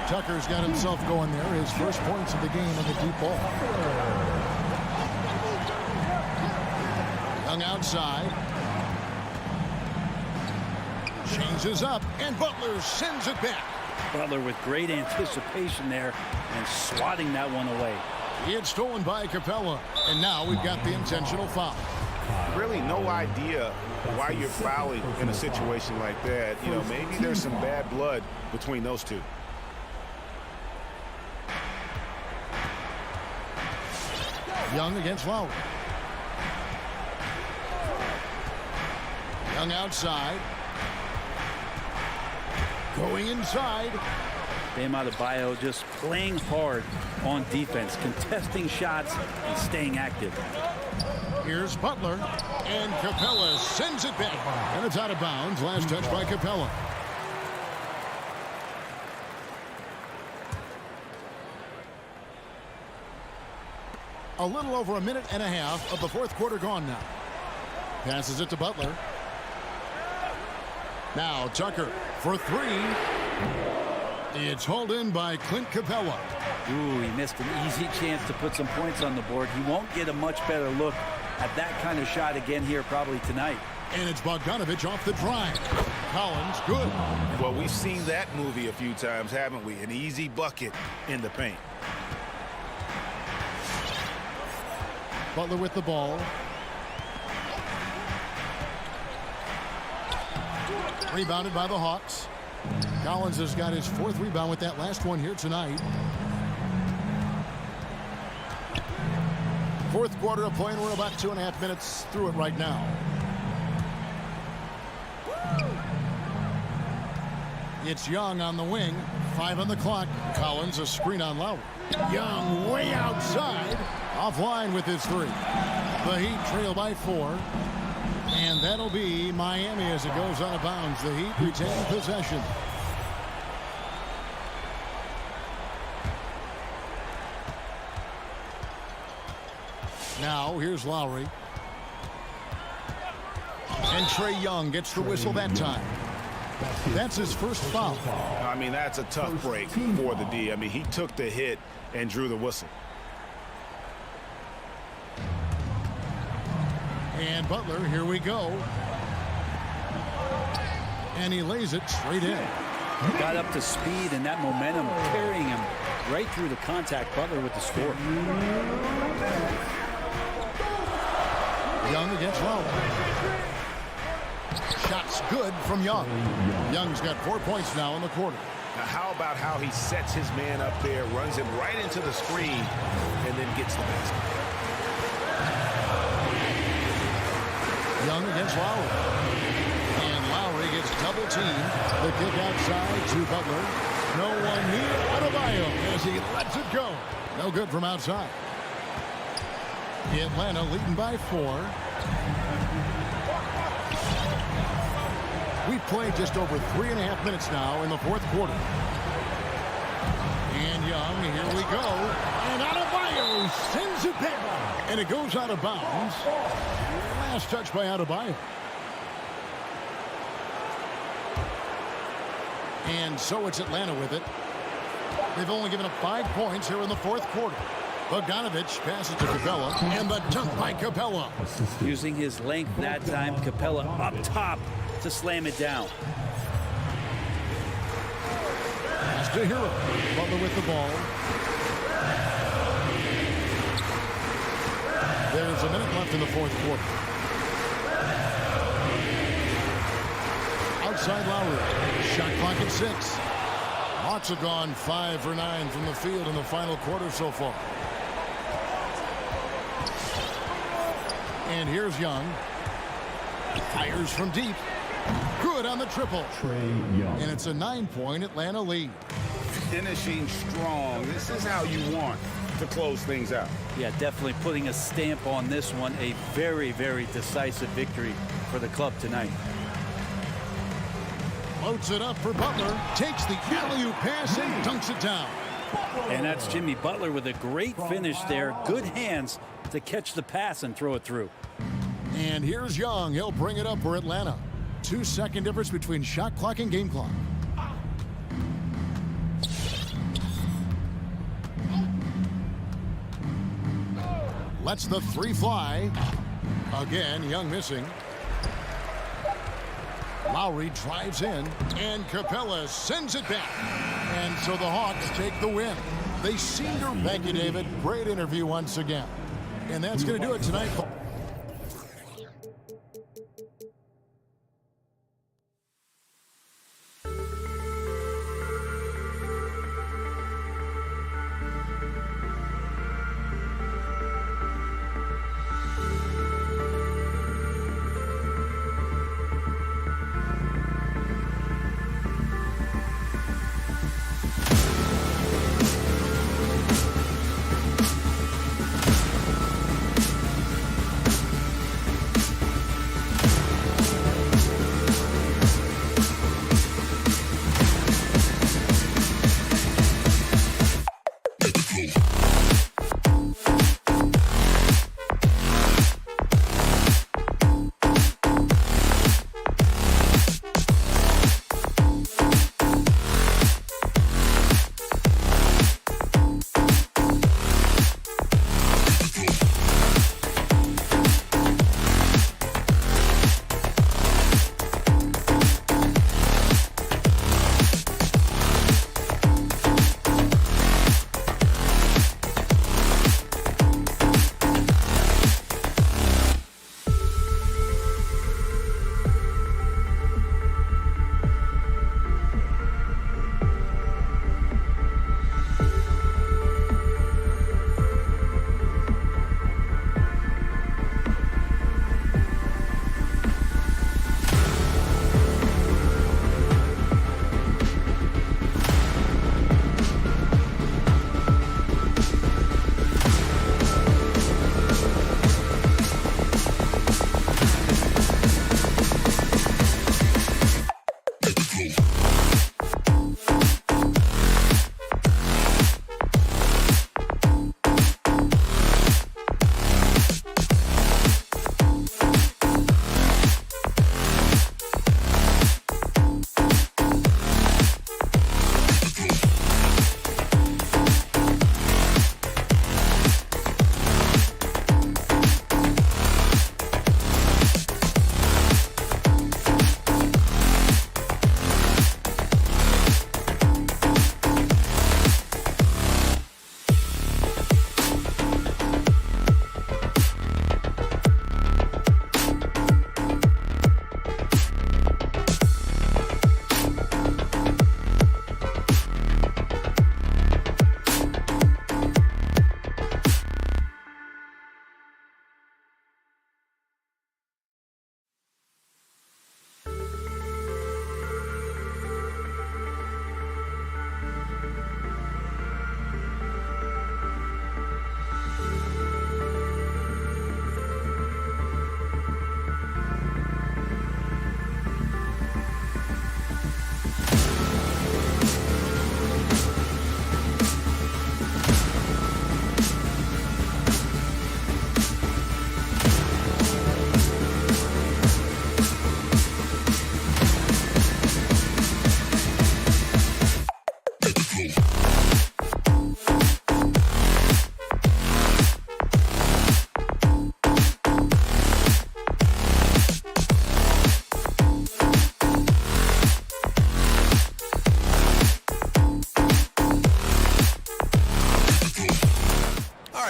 Tucker's got himself going there. His first points of the game on the deep ball. Young outside. Changes up, and Butler sends it back.
Butler with great anticipation there and swatting that one away.
It's stolen by Capella, and now we've got the intentional foul.
Really no idea why you're fouling in a situation like that. You know, maybe there's some bad blood between those two.
Young against Lowry. Young outside. Going inside.
Bam Adebayo just playing hard on defense, contesting shots and staying active.
Here's Butler, and Capella sends it back. And it's out of bounds. Last touch by Capella. A little over a minute and a half of the 4th quarter gone now. Passes it to Butler. Now Tucker for 3. It's hauled in by Clint Capella.
Ooh, he missed an easy chance to put some points on the board. He won't get a much better look at that kind of shot again here probably tonight.
And it's Bogdanovich off the drive. Collins, good.
Well, we've seen that movie a few times, haven't we? An easy bucket in the paint.
Butler with the ball. Rebounded by the Hawks. Collins has got his 4th rebound with that last one here tonight. 4th quarter of play, and we're about 2.5 minutes through it right now. It's Young on the wing. 5 on the clock. Collins a screen on Lowry. Young way outside. Offline with his 3. The Heat trail by 4. And that'll be Miami as it goes out of bounds. The Heat retain possession. Now here's Lowry. And Trae Young gets the whistle that time. That's his first foul.
I mean, that's a tough break for the D. I mean, he took the hit and drew the whistle.
And Butler, here we go. And he lays it straight in.
Got up to speed, and that momentum carrying him right through the contact. Butler with the score.
Young against Lowry. Shots good from Young. Young's got 4 points now in the quarter.
Now, how about how he sets his man up there, runs him right into the screen, and then gets the basket.
Young against Lowry. And Lowry gets double teamed. The kick outside to Butler. No one near Adebayo as he lets it go. No good from outside. Atlanta leading by 4. We've played just over 3.5 minutes now in the 4th quarter. And Young, here we go. And Adebayo sends it back. And it goes out of bounds. Last touch by Adebayo. And so it's Atlanta with it. They've only given up 5 points here in the 4th quarter. Bogdanovich passes to Capella, and the dunk by Capella.
Using his length that time, Capella up top to slam it down.
Pass to Hero. Butler with the ball. There's a minute left in the fourth quarter. Outside Lowry. Shot clock at 6. Hawks have gone 5 for 9 from the field in the final quarter so far. And here's Young. Fires from deep. Good on the triple. And it's a 9-point Atlanta lead.
Finishing strong. This is how you want to close things out.
Yeah, definitely putting a stamp on this one. A very, very decisive victory for the club tonight.
Loads it up for Butler. Takes the alley-oop pass and dunks it down.
And that's Jimmy Butler with a great finish there. Good hands to catch the pass and throw it through.
And here's Young. He'll bring it up for Atlanta. 2-second difference between shot clock and game clock. Lets the three fly. Again, Young missing. Lowry drives in, and Capella sends it back. And so the Hawks take the win. They seem to... Thank you, David. Great interview once again. And that's going to do it tonight.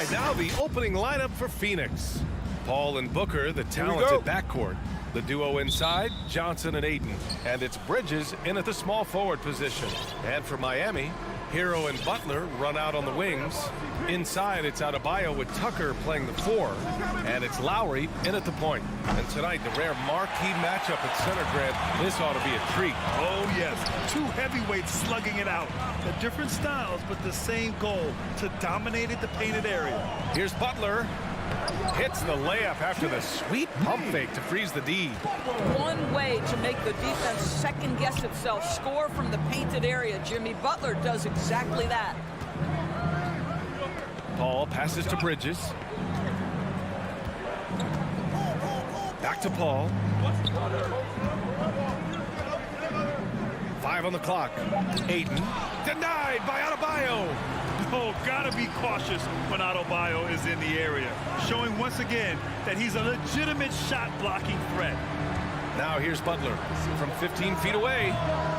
right, now the opening lineup for Phoenix. Paul and Booker, the talented backcourt. The duo inside, Johnson and Ayton. And it's Bridges in at the small forward position. And for Miami, Hero and Butler run out on the wings. Inside, it's Adebayo with Tucker playing the 4. And it's Lowry in at the point. And tonight, the rare marquee matchup at center, Grant. This ought to be a treat.
Oh, yes. Two heavyweights slugging it out. They're different styles, but the same goal, to dominate the painted area.
Here's Butler. Hits the layup after the sweet pump fake to freeze the D.
One way to make the defense second-guess itself, score from the painted area. Jimmy Butler does exactly that.
Paul passes to Bridges. Back to Paul. 5 on the clock. Ayton denied by Adebayo.
Oh, gotta be cautious when Adebayo is in the area, showing once again that he's a legitimate shot-blocking threat.
Now here's Butler from 15 feet away.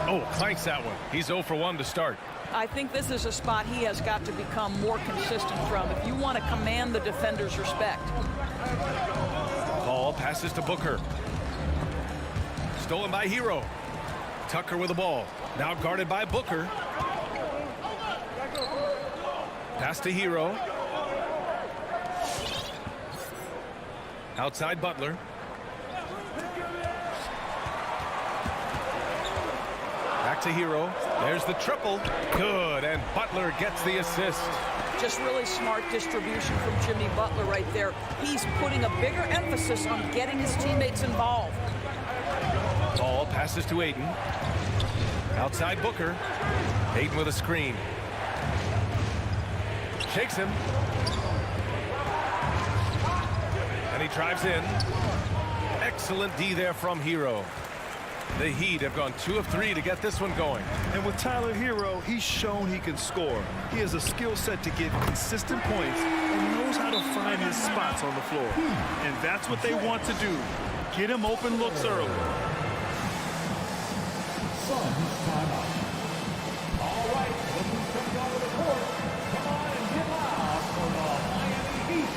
Oh, clanks that one. He's 0 for 1 to start.
I think this is a spot he has got to become more consistent from if you want to command the defender's respect.
Paul passes to Booker. Stolen by Hero. Tucker with the ball. Now guarded by Booker. Pass to Hero. Outside Butler. Back to Hero. There's the triple. Good, and Butler gets the assist.
Just really smart distribution from Jimmy Butler right there. He's putting a bigger emphasis on getting his teammates involved.
Paul passes to Ayton. Outside Booker. Ayton with a screen. Takes him. And he drives in. Excellent D there from Hero. The Heat have gone 2 of 3 to get this one going.
And with Tyler Hero, he's shown he can score. He has a skill set to get consistent points and knows how to find his spots on the floor. And that's what they want to do. Get him open looks early.
Suns timeout. All right, looking to come down to the court. Come on and get loud for the Miami Heat.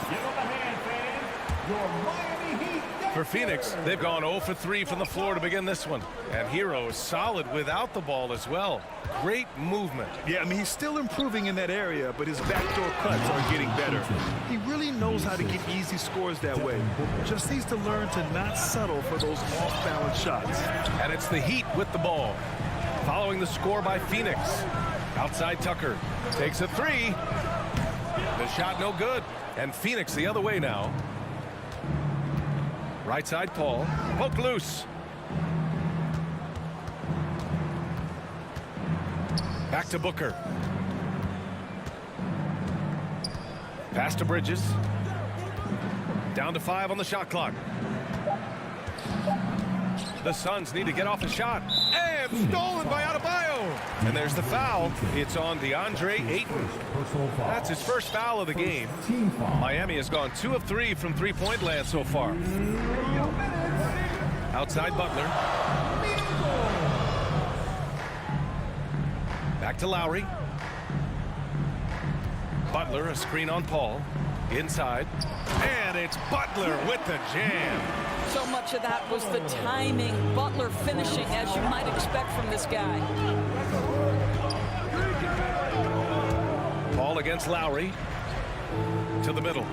Give them a hand, fans. Your Miami Heat.
For Phoenix, they've gone 0 for 3 from the floor to begin this one. And Hero is solid without the ball as well. Great movement.
Yeah, I mean, he's still improving in that area, but his backdoor cuts are getting better. He really knows how to get easy scores that way. Just needs to learn to not settle for those off-balance shots.
And it's the Heat with the ball. Following the score by Phoenix. Outside Tucker. Takes a 3. The shot no good. And Phoenix the other way now. Right side Paul. Poke loose. Back to Booker. Pass to Bridges. Down to 5 on the shot clock. The Suns need to get off a shot. And stolen by Adebayo. And there's the foul. It's on DeAndre Ayton. That's his first foul of the game. Miami has gone 2 of 3 from three-point land so far. Outside Butler. Back to Lowry. Butler, a screen on Paul. Inside. And it's Butler with the jam.
So much of that was the timing. Butler finishing as you might expect from this guy.
Paul against Lowry. To the middle.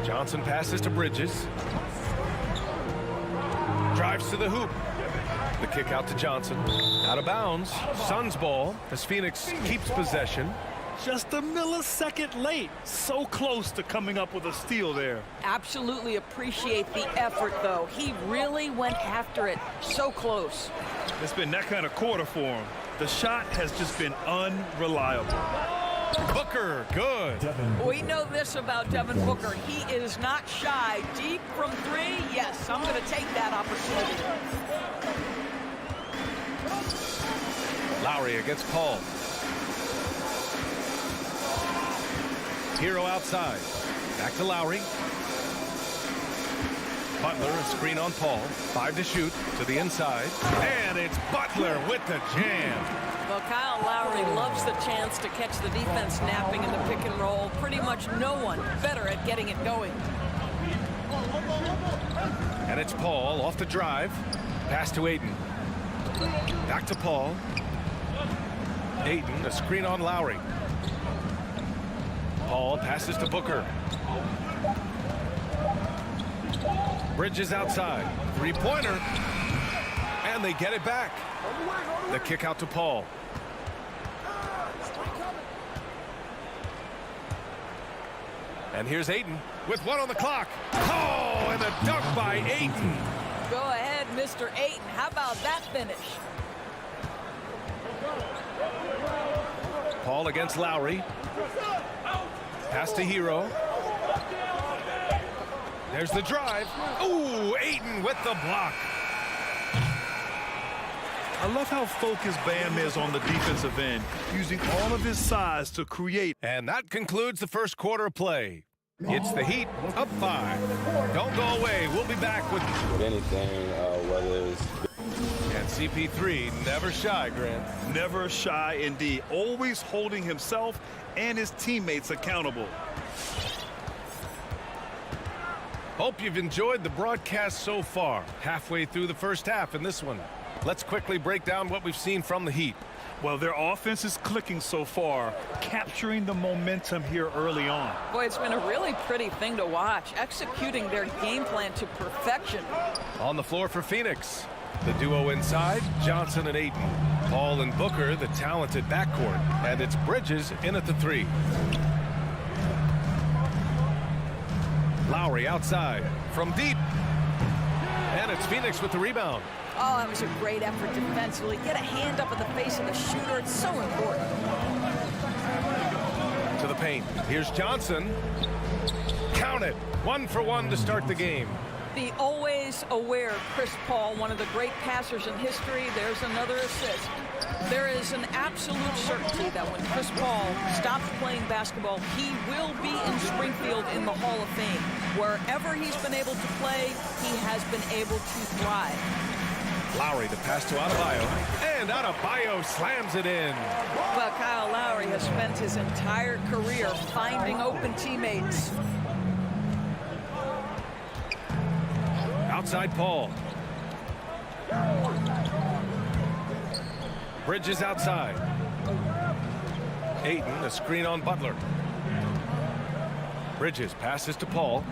Johnson passes to Bridges. Drives to the hoop. The kick out to Johnson. Out of bounds. Suns ball as Phoenix keeps possession.
Just a millisecond late. So close to coming up with a steal there.
Absolutely appreciate the effort, though. He really went after it. So close.
It's been that kind of quarter for him. The shot has just been unreliable.
Booker, good.
We know this about Devin Booker. He is not shy. Deep from 3, yes, I'm going to take that opportunity.
Lowry against Paul. Hero outside. Back to Lowry. Butler, a screen on Paul. 5 to shoot to the inside. And it's Butler with the jam.
Well, Kyle Lowry loves the chance to catch the defense napping in the pick and roll. Pretty much no one better at getting it going.
And it's Paul off the drive. Pass to Ayton. Back to Paul. Ayton, a screen on Lowry. Paul passes to Booker. Bridges outside. Three-pointer. And they get it back. The kick out to Paul. And here's Ayton with 1 on the clock. Oh, and a dunk by Ayton.
Go ahead, Mr. Ayton. How about that finish?
Paul against Lowry. Pass to Hero. There's the drive. Ooh, Ayton with the block.
I love how focused Bam is on the defensive end, using all of his size to create.
And that concludes the first quarter of play. It's the Heat up 5. Don't go away. We'll be back with
anything, whether it's...
And CP3 never shy, Grant.
Never shy indeed. Always holding himself and his teammates accountable.
Hope you've enjoyed the broadcast so far. Halfway through the first half in this one. Let's quickly break down what we've seen from the Heat.
Well, their offense is clicking so far, capturing the momentum here early on.
Boy, it's been a really pretty thing to watch, executing their game plan to perfection.
On the floor for Phoenix, the duo inside, Johnson and Ayton. Paul and Booker, the talented backcourt. And it's Bridges in at the 3. Lowry outside from deep. And it's Phoenix with the rebound.
Oh, that was a great effort defensively. Get a hand up in the face of the shooter. It's so important.
To the paint. Here's Johnson. Count it. 1 for 1 to start the game.
The always aware Chris Paul, one of the great passers in history. There's another assist. There is an absolute certainty that when Chris Paul stops playing basketball, he will be in Springfield in the Hall of Fame. Wherever he's been able to play, he has been able to thrive.
Lowry, the pass to Adebayo. And Adebayo slams it in.
Well, Kyle Lowry has spent his entire career finding open teammates.
Outside Paul. Bridges outside. Ayton, a screen on Butler. Bridges passes to Paul.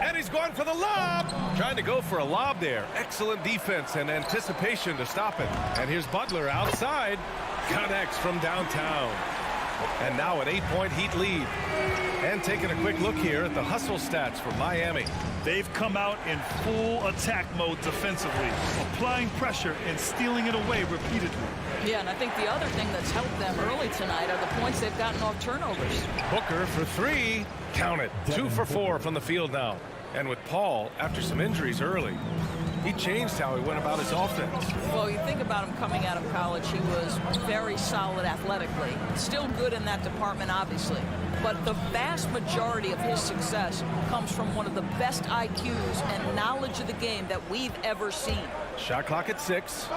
And he's going for the lob. Trying to go for a lob there. Excellent defense and anticipation to stop it. And here's Butler outside. Connects from downtown. And now an 8-point Heat lead. And taking a quick look here at the hustle stats for Miami.
They've come out in full attack mode defensively, applying pressure and stealing it away repeatedly.
Yeah, and I think the other thing that's helped them early tonight are the points they've gotten off turnovers.
Booker for 3. Count it. 2 for 4 from the field now. And with Paul, after some injuries early, he changed how he went about his offense.
Well, you think about him coming out of college, he was very solid athletically. Still good in that department, obviously. But the vast majority of his success comes from one of the best IQs and knowledge of the game that we've ever seen.
Shot clock at 6.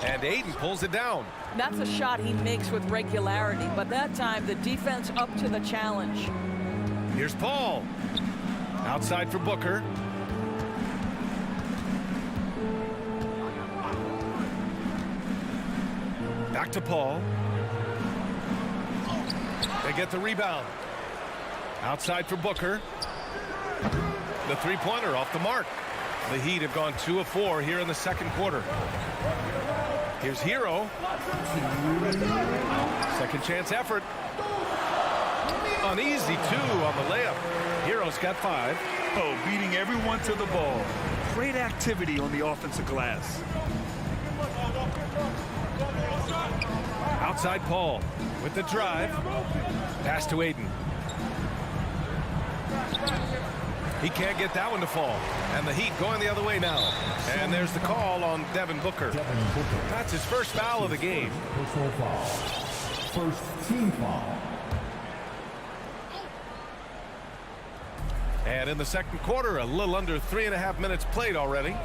And Ayton pulls it down.
That's a shot he makes with regularity, but that time the defense up to the challenge.
Here's Paul. Outside for Booker. Back to Paul. They get the rebound. Outside for Booker. The three-pointer off the mark. The Heat have gone 2 of 4 here in the second quarter. Here's Hero. Second chance effort. Uneasy 2 on the layup. Hero's got 5.
Oh, beating everyone to the ball. Great activity on the offensive glass.
Outside Paul with the drive. Pass to Ayton. He can't get that one to fall. And the Heat going the other way now. And there's the call on Devin Booker. That's his first foul of the game.
Personal foul. First team foul.
And in the second quarter, a little under 3.5 minutes played already.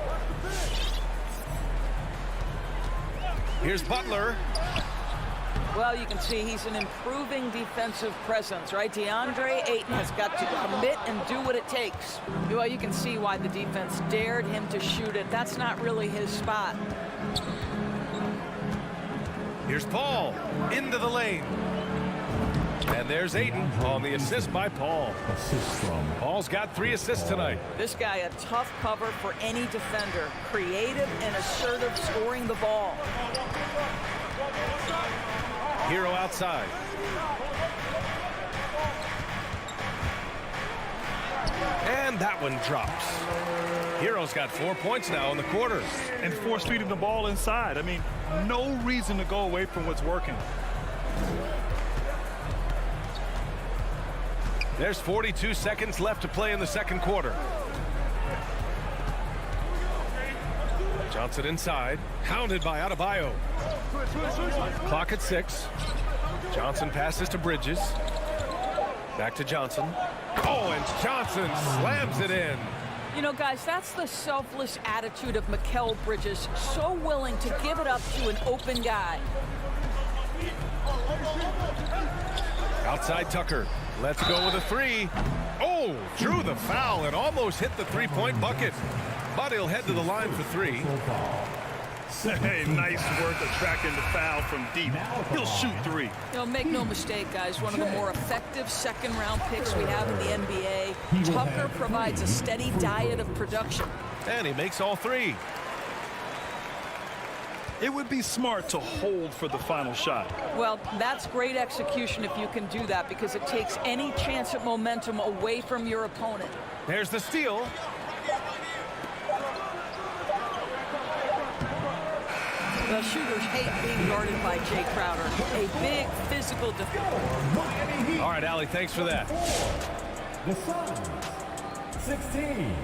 Here's Butler.
Well, you can see he's an improving defensive presence, right? DeAndre Ayton has got to commit and do what it takes. Well, you can see why the defense dared him to shoot it. That's not really his spot.
Here's Paul into the lane. And there's Ayton on the assist by Paul. Paul's got 3 assists tonight.
This guy a tough cover for any defender. Creative and assertive scoring the ball.
Hero outside. And that one drops. Hero's got 4 points now in the quarter.
And force feeding the ball inside. I mean, no reason to go away from what's working.
There's 42 seconds left to play in the second quarter. Johnson inside, hounded by Adebayo. Clock at 6. Johnson passes to Bridges. Back to Johnson. Oh, and Johnson slams it in.
You know, guys, that's the selfless attitude of Mikal Bridges. So willing to give it up to an open guy.
Outside Tucker. Let's go with a 3. Oh, drew the foul and almost hit the 3-point bucket. But he'll head to the line for 3.
Hey, nice work attracting the foul from deep. He'll shoot 3.
You know, make no mistake, guys, one of the more effective second-round picks we have in the NBA. Tucker provides a steady diet of production.
And he makes all 3.
It would be smart to hold for the final shot.
Well, that's great execution if you can do that, because it takes any chance at momentum away from your opponent.
There's the steal.
The shooters hate being guarded by Jay Crowder, a big physical defender.
All right, Allie, thanks for that.
The Suns, 16.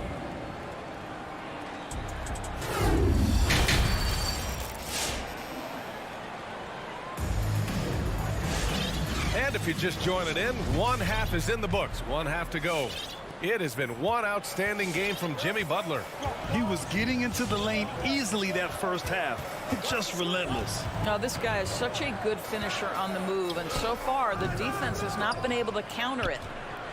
And if you're just joining in, 1 half is in the books. 1 half to go. It has been one outstanding game from Jimmy Butler.
He was getting into the lane easily that first half. Just relentless.
Now, this guy is such a good finisher on the move, and so far the defense has not been able to counter it.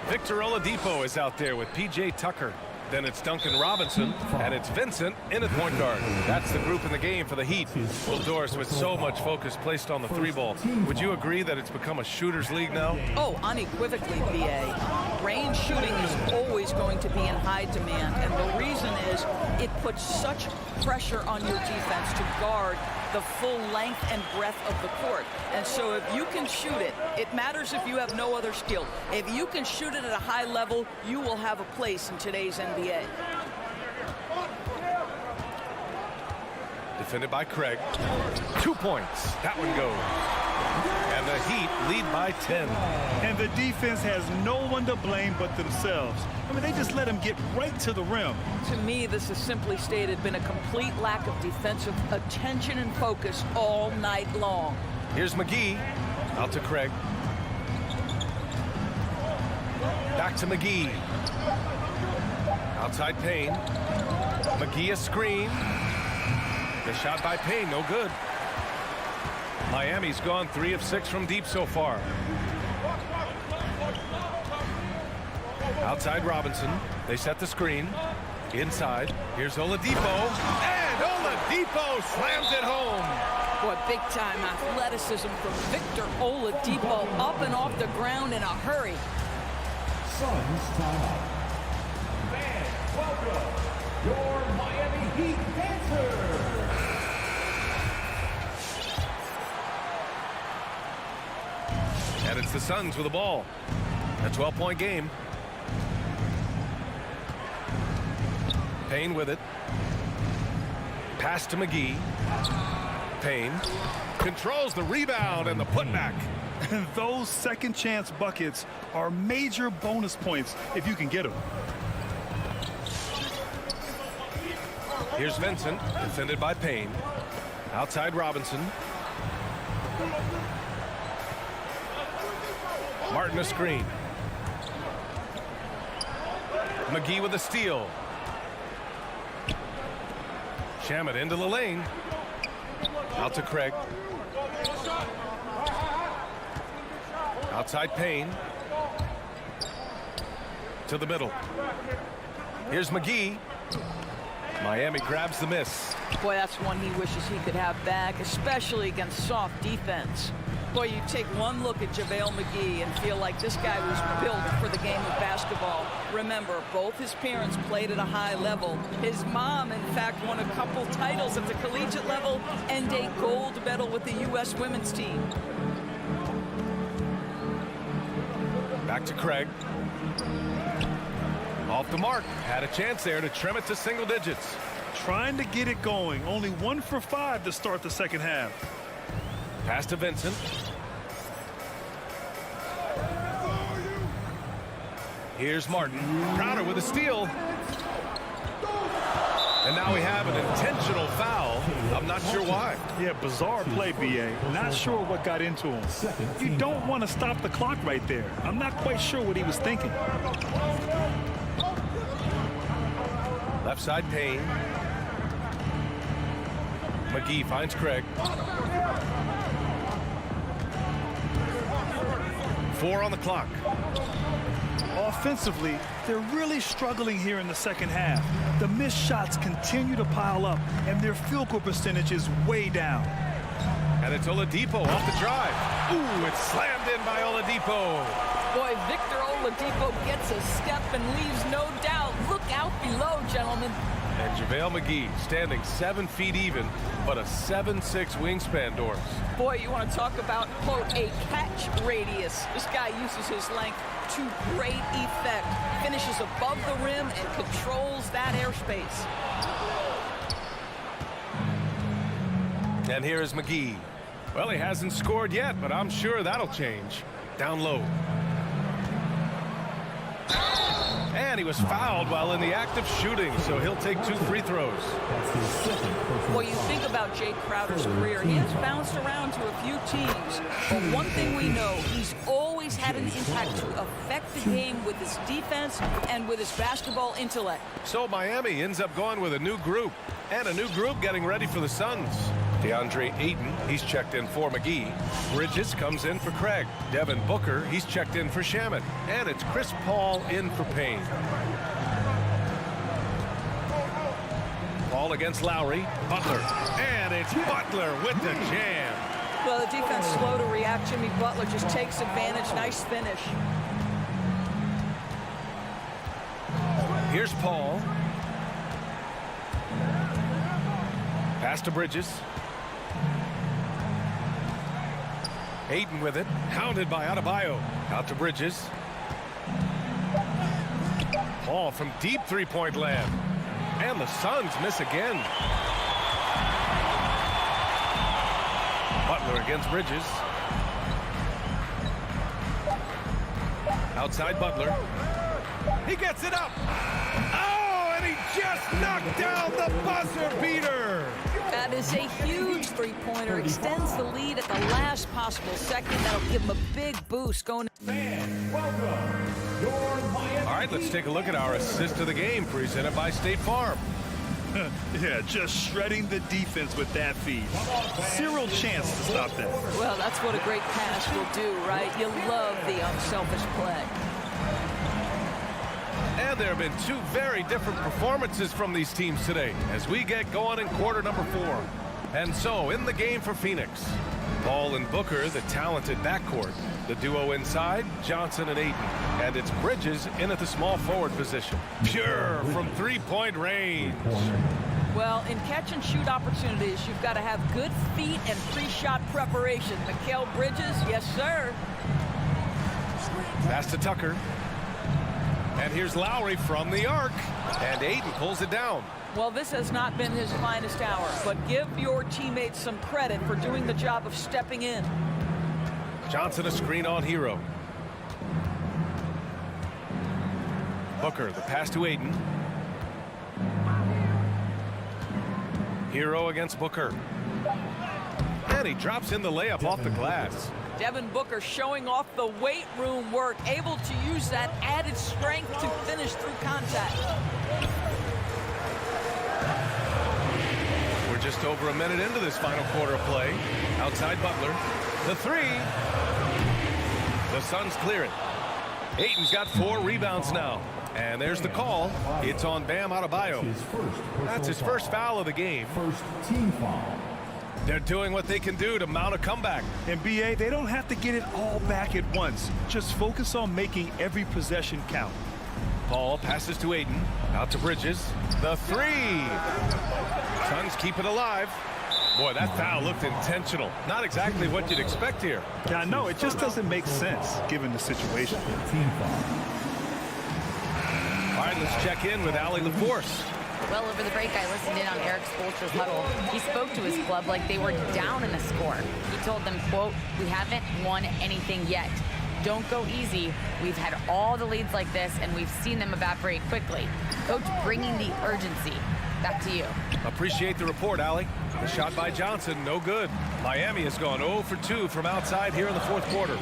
Victor Oladipo is out there with P.J. Tucker. Then it's Duncan Robinson, and it's Vincent in at point guard. That's the group in the game for the Heat. Well, Doris, with so much focus placed on the 3-ball, would you agree that it's become a shooter's league now?
Oh, unequivocally, BA. Range shooting is always going to be in high demand, and the reason is it puts such pressure on your defense to guard the full length and breadth of the court. And so if you can shoot it, it matters if you have no other skill. If you can shoot it at a high level, you will have a place in today's NBA.
Defended by Craig. 2 points. That one goes. And the Heat lead by 10.
And the defense has no one to blame but themselves. I mean, they just let him get right to the rim.
To me, this is simply stated been a complete lack of defensive attention and focus all night long.
Here's McGee. Out to Craig. Back to McGee. Outside Payne. McGee a screen. The shot by Payne, no good. Miami's gone 3 of 6 from deep so far. Outside Robinson. They set the screen. Inside. Here's Oladipo. And Oladipo slams it home.
Boy, big-time athleticism from Victor Oladipo, up and off the ground in a hurry.
Suns timeout. Fans, welcome your Miami Heat Panthers.
And it's the Suns with the ball. A 12-point game. Payne with it. Pass to McGee. Payne controls the rebound and the putback.
And those second chance buckets are major bonus points if you can get them.
Here's Vincent, defended by Payne. Outside Robinson. Martin a screen. McGee with a steal. Shamet into the lane. Out to Craig. Outside Payne. To the middle. Here's McGee. Miami grabs the miss.
Boy, that's one he wishes he could have back, especially against soft defense. Boy, you take one look at JaVale McGee and feel like this guy was built for the game of basketball. Remember, both his parents played at a high level. His mom, in fact, won a couple titles at the collegiate level and a gold medal with the U.S. women's team.
Back to Craig. Off the mark. Had a chance there to trim it to single digits.
Trying to get it going. Only 1 for 5 to start the second half.
Pass to Vincent. Here's Martin. Crowder with a steal. And now we have an intentional foul. I'm not sure why.
Yeah, bizarre play, B.A. Not sure what got into him. You don't want to stop the clock right there. I'm not quite sure what he was thinking.
Left side Payne. McGee finds Craig. 4 on the clock.
Offensively, they're really struggling here in the second half. The missed shots continue to pile up, and their field goal percentage is way down.
And it's Oladipo off the drive. Ooh, it's slammed in by Oladipo.
Boy, Victor Oladipo gets a step and leaves no doubt. Look out below, gentlemen.
And JaVale McGee standing 7 feet even, but a 7'6" wingspan, Doris.
Boy, you want to talk about, quote, a catch radius. This guy uses his length to great effect. Finishes above the rim and controls that airspace.
And here is McGee. Well, he hasn't scored yet, but I'm sure that'll change. Down low. And he was fouled while in the act of shooting, so he'll take 2 free throws.
Well, you think about Jay Crowder's career. He has bounced around to a few teams. But one thing we know, he's always had an impact to affect the game with his defense and with his basketball intellect.
So Miami ends up going with a new group, and a new group getting ready for the Suns. DeAndre Ayton, he's checked in for McGee. Bridges comes in for Craig. Devin Booker, he's checked in for Shamet. And it's Chris Paul in for Payne. Paul against Lowry. Butler. And it's Butler with the jam.
Well, the defense slow to react. Jimmy Butler just takes advantage. Nice finish.
Here's Paul. Pass to Bridges. Ayton with it. Hounded by Adebayo. Out to Bridges. Paul from deep three-point land. And the Suns miss again. Butler against Bridges. Outside Butler. He gets it up. Oh, and he just knocked down the buzzer beater.
That is a huge three-pointer. Extends the lead at the last possible second. That'll give him a big boost going.
Fans, welcome your Miami.
All right, let's take a look at our assist of the game presented by State Farm.
Yeah, just shredding the defense with that feed. Zero chance to stop that.
Well, that's what a great pass will do, right? You love the unselfish play.
And there have been 2 very different performances from these teams today as we get going in quarter number 4. And so in the game for Phoenix, Paul and Booker, the talented backcourt. The duo inside, Johnson and Ayton. And it's Bridges in at the small forward position. Pure from three-point range.
Well, in catch-and-shoot opportunities, you've got to have good feet and pre-shot preparation. Mikal Bridges, yes, sir.
Pass to Tucker. And here's Lowry from the arc. And Ayton pulls it down.
Well, this has not been his finest hour, but give your teammates some credit for doing the job of stepping in.
Johnson a screen on Hero. Booker, the pass to Ayton. Hero against Booker. And he drops in the layup off the glass.
Devin Booker showing off the weight room work, able to use that added strength to finish through contact.
We're just over a minute into this final quarter of play. Outside Butler. The three. The Suns clear it. Ayton's got 4 rebounds now. And there's the call. It's on Bam Adebayo. That's his first foul of the game.
First team foul.
They're doing what they can do to mount a comeback.
And BA, they don't have to get it all back at once. Just focus on making every possession count.
Paul passes to Ayton. Out to Bridges. The three. Suns keep it alive. Boy, that foul looked intentional. Not exactly what you'd expect here.
Yeah, I know. It just doesn't make sense given the situation.
Team foul.
All right, let's check in with Allie LaForce.
Well, over the break, I listened in on Eric Spoelstra's huddle. He spoke to his club like they were down in a score. He told them, quote, "We haven't won anything yet. Don't go easy. We've had all the leads like this, and we've seen them evaporate quickly." Coach bringing the urgency. Back to you.
Appreciate the report, Allie. The shot by Johnson, no good. Miami has gone 0 for 2 from outside here in the fourth quarter.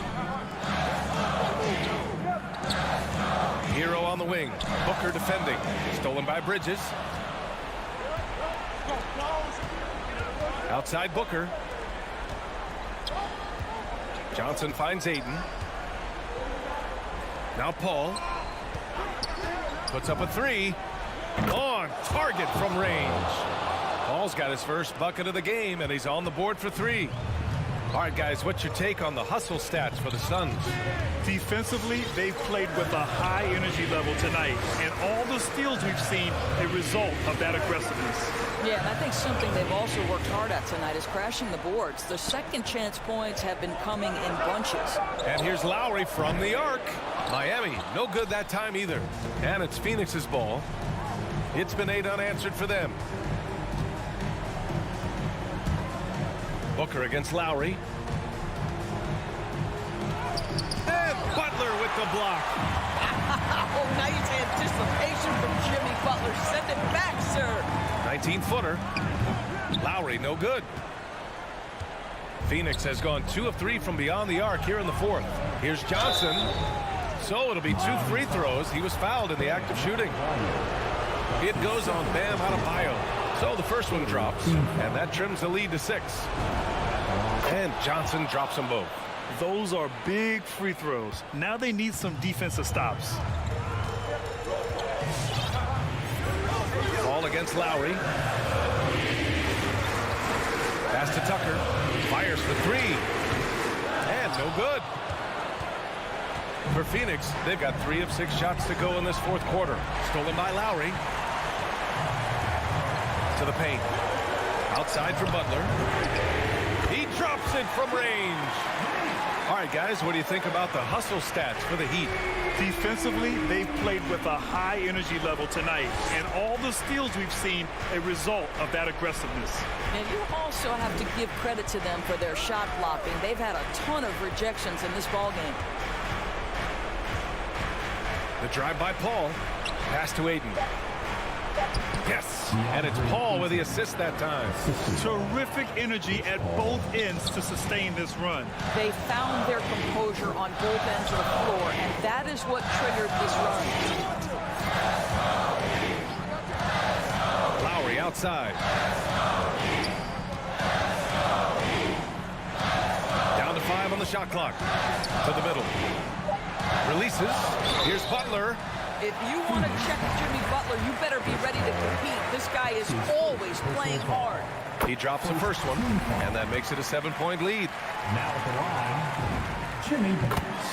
Hero on the wing. Booker defending. Stolen by Bridges. Outside Booker. Johnson finds Ayton. Now Paul. Puts up a three. On target from range. Paul's got his first bucket of the game, and he's on the board for 3. All right, guys, what's your take on the hustle stats for the Suns?
Defensively, they've played with a high energy level tonight, and all the steals we've seen a result of that aggressiveness.
Yeah, and I think something they've also worked hard at tonight is crashing the boards. The second chance points have been coming in bunches.
And here's Lowry from the arc. Miami, no good that time either. And it's Phoenix's ball. It's been 8 unanswered for them. Booker against Lowry. And Butler with the block.
Oh, nice anticipation from Jimmy Butler. Send it back, sir.
19-footer. Lowry, no good. Phoenix has gone 2 of 3 from beyond the arc here in the fourth. Here's Johnson. So it'll be 2 free throws. He was fouled in the act of shooting. It goes on Bam Adebayo. So the first one drops, and that trims the lead to 6. And Johnson drops them both.
Those are big free throws. Now they need some defensive stops.
Ball against Lowry. Pass to Tucker. Fires for 3. And no good. For Phoenix, they've got 3 of 6 shots to go in this fourth quarter. Stolen by Lowry. To the paint. Outside for Butler. He drops it from range. All right, guys, what do you think about the hustle stats for the Heat?
Defensively, they've played with a high energy level tonight, and all the steals we've seen a result of that aggressiveness.
And you also have to give credit to them for their shot blocking. They've had a ton of rejections in this ballgame.
The drive by Paul. Pass to Ayton. Yes, and it's Paul with the assist that time.
Terrific energy at both ends to sustain this run.
They found their composure on both ends of the floor, and that is what triggered this run.
Lowry outside. Down to 5 on the shot clock. To the middle. Releases. Here's Butler.
If you want to check Jimmy Butler, you better be ready to compete. This guy is always playing hard.
He drops the first one, and that makes it a 7-point lead.
Now at the line, Jimmy.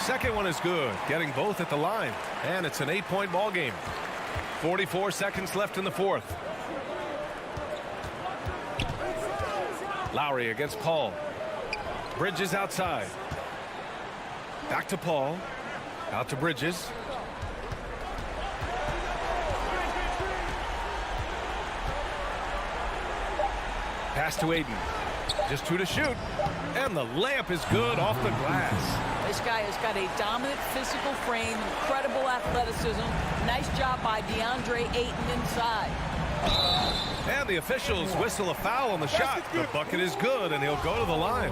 Second one is good, getting both at the line, and it's an 8-point ball game. 44 seconds left in the fourth. Lowry against Paul. Bridges outside. Back to Paul. Out to Bridges. Pass to Ayton. Just 2 to shoot. And the layup is good off the glass.
This guy has got a dominant physical frame, incredible athleticism. Nice job by DeAndre Ayton inside.
And the officials whistle a foul on the shot. The bucket is good, and he'll go to the line.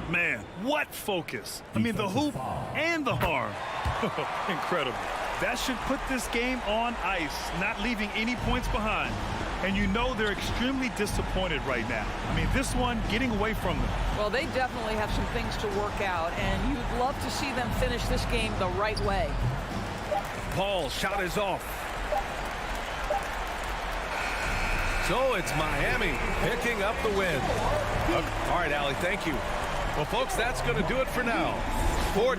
Man, what focus. I mean, the hoop and the arm. Incredible. That should put this game on ice, not leaving any points behind. And you know they're extremely disappointed right now. I mean, this one getting away from them.
Well, they definitely have some things to work out, and you'd love to see them finish this game the right way.
Paul's shot is off. So it's Miami picking up the win. All right, Allie, thank you. Well, folks, that's going to do it for now. For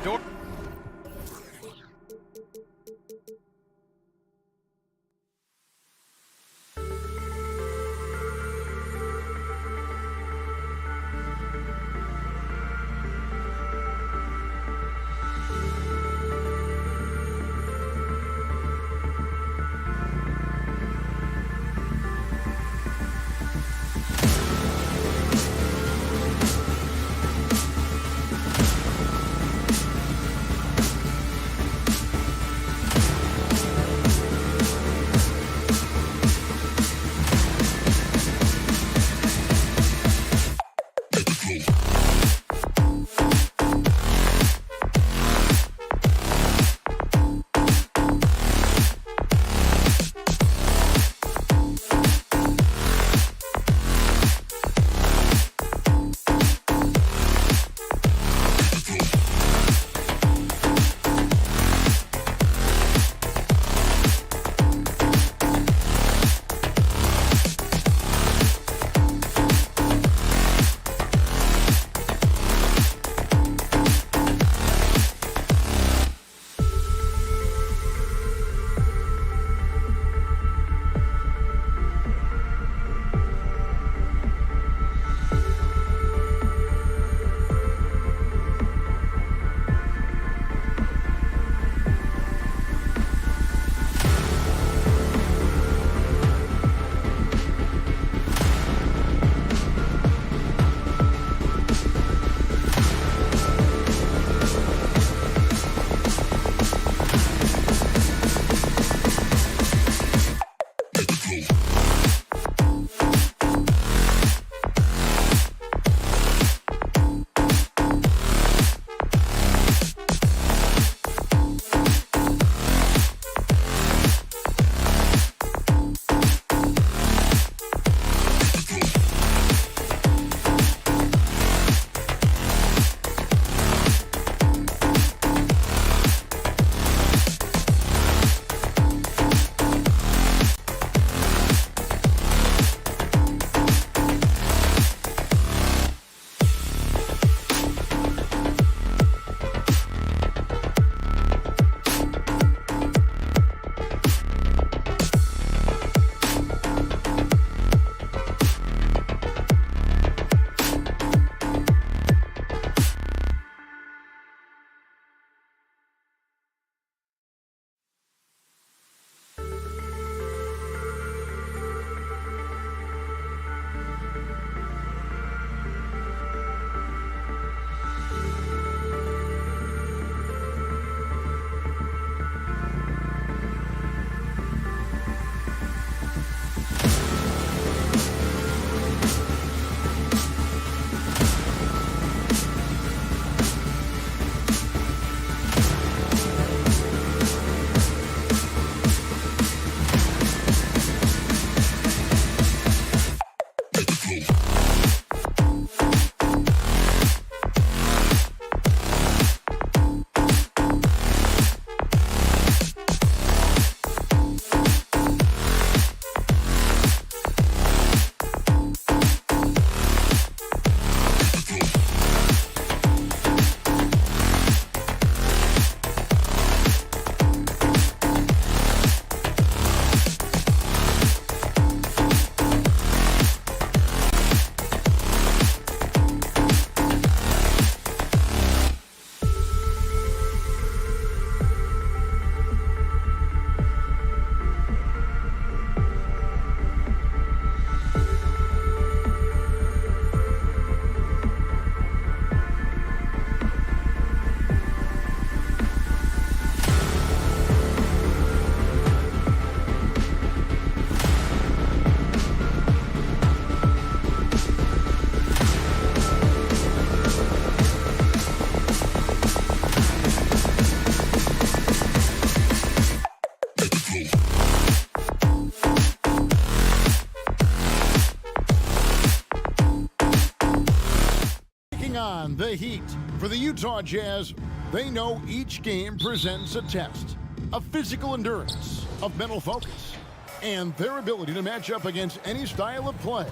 Taking on the Heat. For the Utah Jazz, they know each game presents a test of physical endurance, of mental focus, and their ability to match up against any style of play.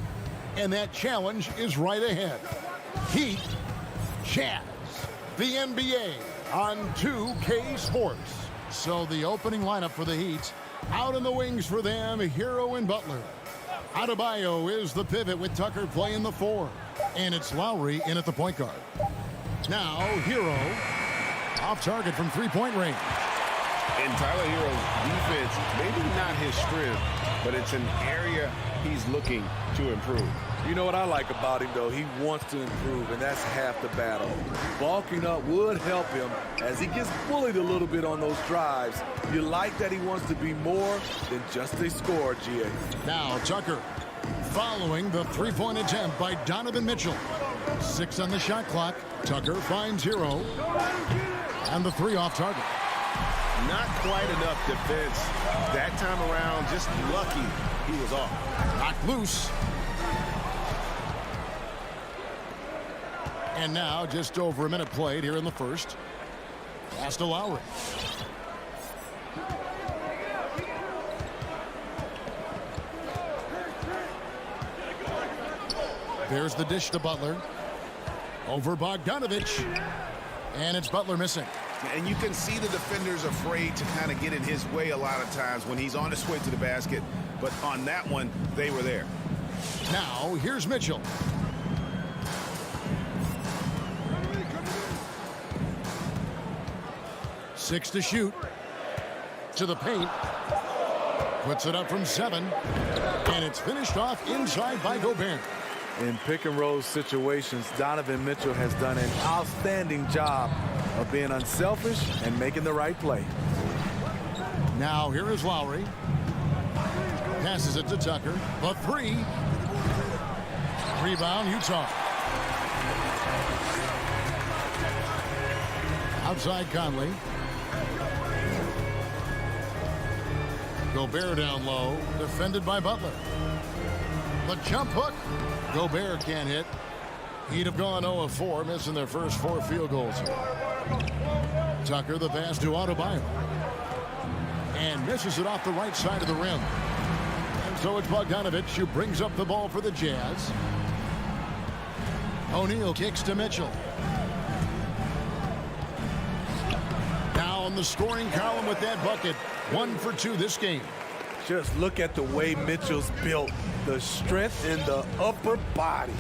And that challenge is right ahead. Heat, Jazz, the NBA on 2K Sports. So the opening lineup for the Heat, out in the wings for them, Hero and Butler. Adebayo is the pivot with Tucker playing the 4. And it's Lowry in at the point guard. Now, Hero, off target from three-point range.
In Tyler Hero's defense, maybe not his strength, but it's an area he's looking to improve.
You know what I like about him, though? He wants to improve, and that's half the battle. Bulking up would help him as he gets bullied a little bit on those drives. You like that he wants to be more than just a scorer, G.A.
Now, Tucker, following the three-point attempt by Donovan Mitchell. 6 on the shot clock. Tucker finds Hero. And the 3 off target.
Not quite enough defense that time around. Just lucky he was off.
Knocked loose. And now just over a minute played here in the first. Pass to Lowry. There's the dish to Butler. Over Bogdanovich. And it's Butler missing.
And you can see the defender's afraid to kind of get in his way a lot of times when he's on his way to the basket. But on that one, they were there.
Now, here's Mitchell. Six to shoot. To the paint. Puts it up from 7. And it's finished off inside by Gobert.
In pick-and-roll situations, Donovan Mitchell has done an outstanding job of being unselfish and making the right play.
Now here is Lowry. Passes it to Tucker. The 3. Rebound, Utah. Outside Conley. Gobert down low. Defended by Butler. The jump hook. Gobert can't hit. He'd have gone 0 of 4, missing their first 4 field goals. Tucker, the pass to Adebayo. And misses it off the right side of the rim. And so it's Bogdanovich who brings up the ball for the Jazz. O'Neal kicks to Mitchell. Now on the scoring column with that bucket. 1 for 2 this game.
Just look at the way Mitchell's built. The strength in the upper body.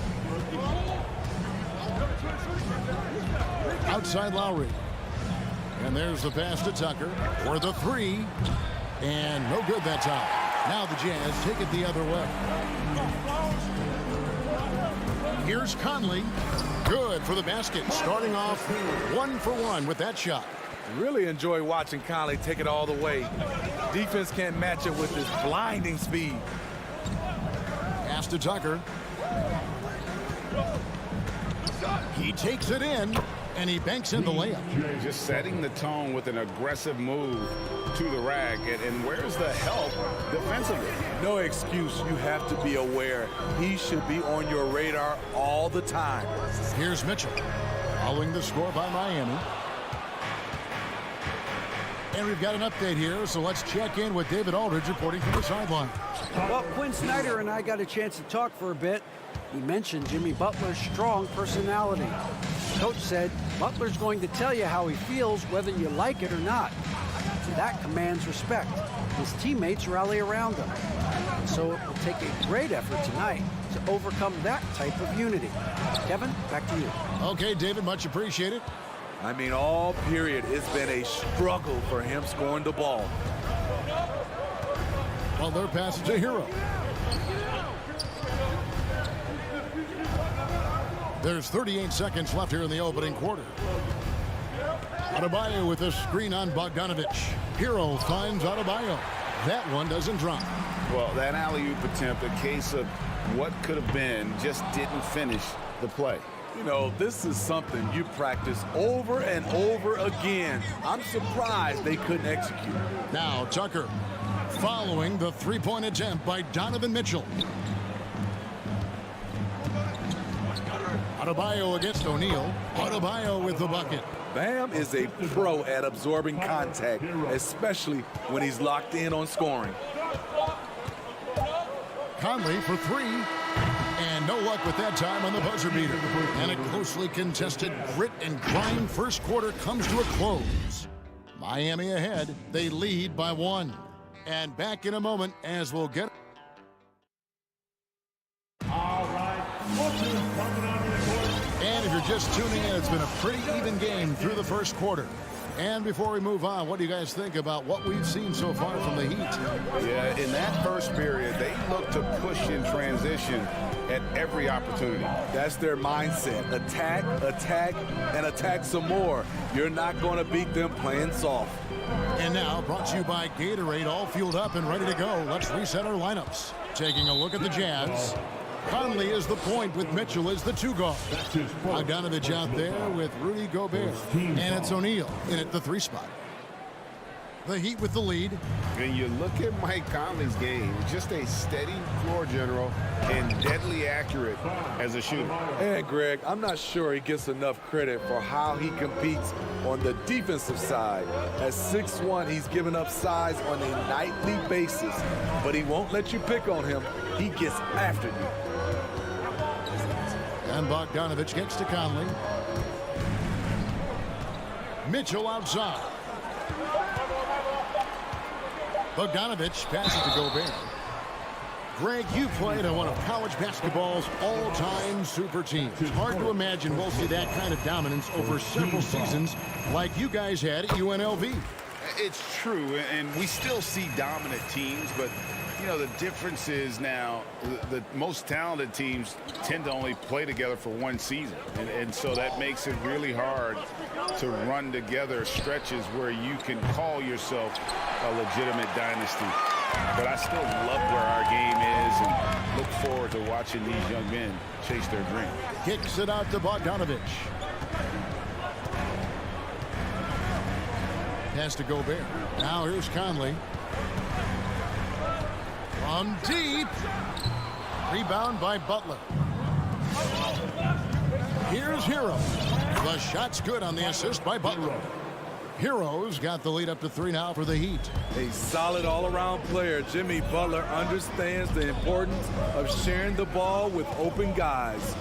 Outside Lowry. And there's the pass to Tucker for the 3. And no good that time. Now the Jazz take it the other way. Here's Conley. Good for the basket. Starting off 1 for 1 with that shot.
Really enjoy watching Conley take it all the way. Defense can't match it with his blinding speed.
Pass to Tucker. He takes it in, and he banks in the layup.
Just setting the tone with an aggressive move to the rack. And where's the help defensively?
No excuse. You have to be aware. He should be on your radar all the time.
Here's Mitchell. Following the score by Miami. And we've got an update here, so let's check in with David Aldridge reporting from the sideline.
Well, Quinn Snyder and I got a chance to talk for a bit. He mentioned Jimmy Butler's strong personality. Coach said Butler's going to tell you how he feels whether you like it or not. That commands respect. His teammates rally around him. And so it will take a great effort tonight to overcome that type of unity. Kevin, back to you.
Okay, David, much appreciated.
I mean, all period, it's been a struggle for him scoring the ball.
Well, their pass to Hero. There's 38 seconds left here in the opening quarter. Adebayo with a screen on Bogdanovich. Hero finds Adebayo. That one doesn't drop.
Well, that alley-oop attempt, a case of what could have been, just didn't finish the play.
You know, this is something you practice over and over again. I'm surprised they couldn't execute.
Now Tucker following the three-point attempt by Donovan Mitchell. Adebayo against O'Neal. Adebayo with the bucket.
Bam is a pro at absorbing contact, especially when he's locked in on scoring.
Conley for three. And no luck with that time on the buzzer beater. And a closely contested grit and grind first quarter comes to a close. Miami ahead. They lead by 1. And back in a moment as we'll get...
All right.
And if you're just tuning in, it's been a pretty even game through the first quarter. And before we move on, what do you guys think about what we've seen so far from the Heat?
Yeah, in that first period, they looked to push in transition at every opportunity.
That's their mindset. Attack, attack, and attack some more. You're not going to beat them playing soft.
And now, brought to you by Gatorade, all fueled up and ready to go. Let's reset our lineups. Taking a look at the Jazz. Conley is the point with Mitchell as the 2 guard. Bogdanovich out there with Rudy Gobert. And it's O'Neal in at the 3 spot. The Heat with the lead.
When you look at Mike Conley's game, just a steady floor general and deadly accurate as a shooter.
And Greg, I'm not sure he gets enough credit for how he competes on the defensive side. At 6'1", he's giving up size on a nightly basis, but he won't let you pick on him. He gets after you.
And Bogdanovich gets to Conley. Mitchell outside. Bogdanovich passes to Gobert. Greg, you played on one of college basketball's all-time super teams. It's hard to imagine we'll see that kind of dominance over several seasons like you guys had at UNLV.
It's true, and we still see dominant teams, but you know, the difference is now the most talented teams tend to only play together for one season. And so that makes it really hard to run together stretches where you can call yourself a legitimate dynasty. But I still love where our game is and look forward to watching these young men chase their dream.
Kicks it out to Bogdanovich. Pass to Gobert. Now here's Conley. From deep. Rebound by Butler. Here's Hero. The shot's good on the assist by Butler. Hero's got the lead up to 3 now for the Heat.
A solid all-around player, Jimmy Butler understands the importance of sharing the ball with open guys.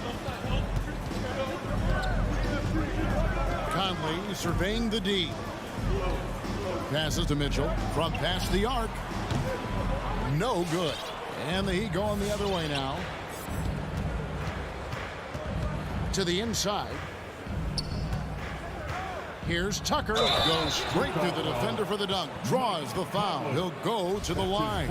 Conley surveying the D. Passes to Mitchell from past the arc. No good. And the Heat going the other way now. To the inside. Here's Tucker. Goes straight through the defender for the dunk. Draws the foul. He'll go to the line.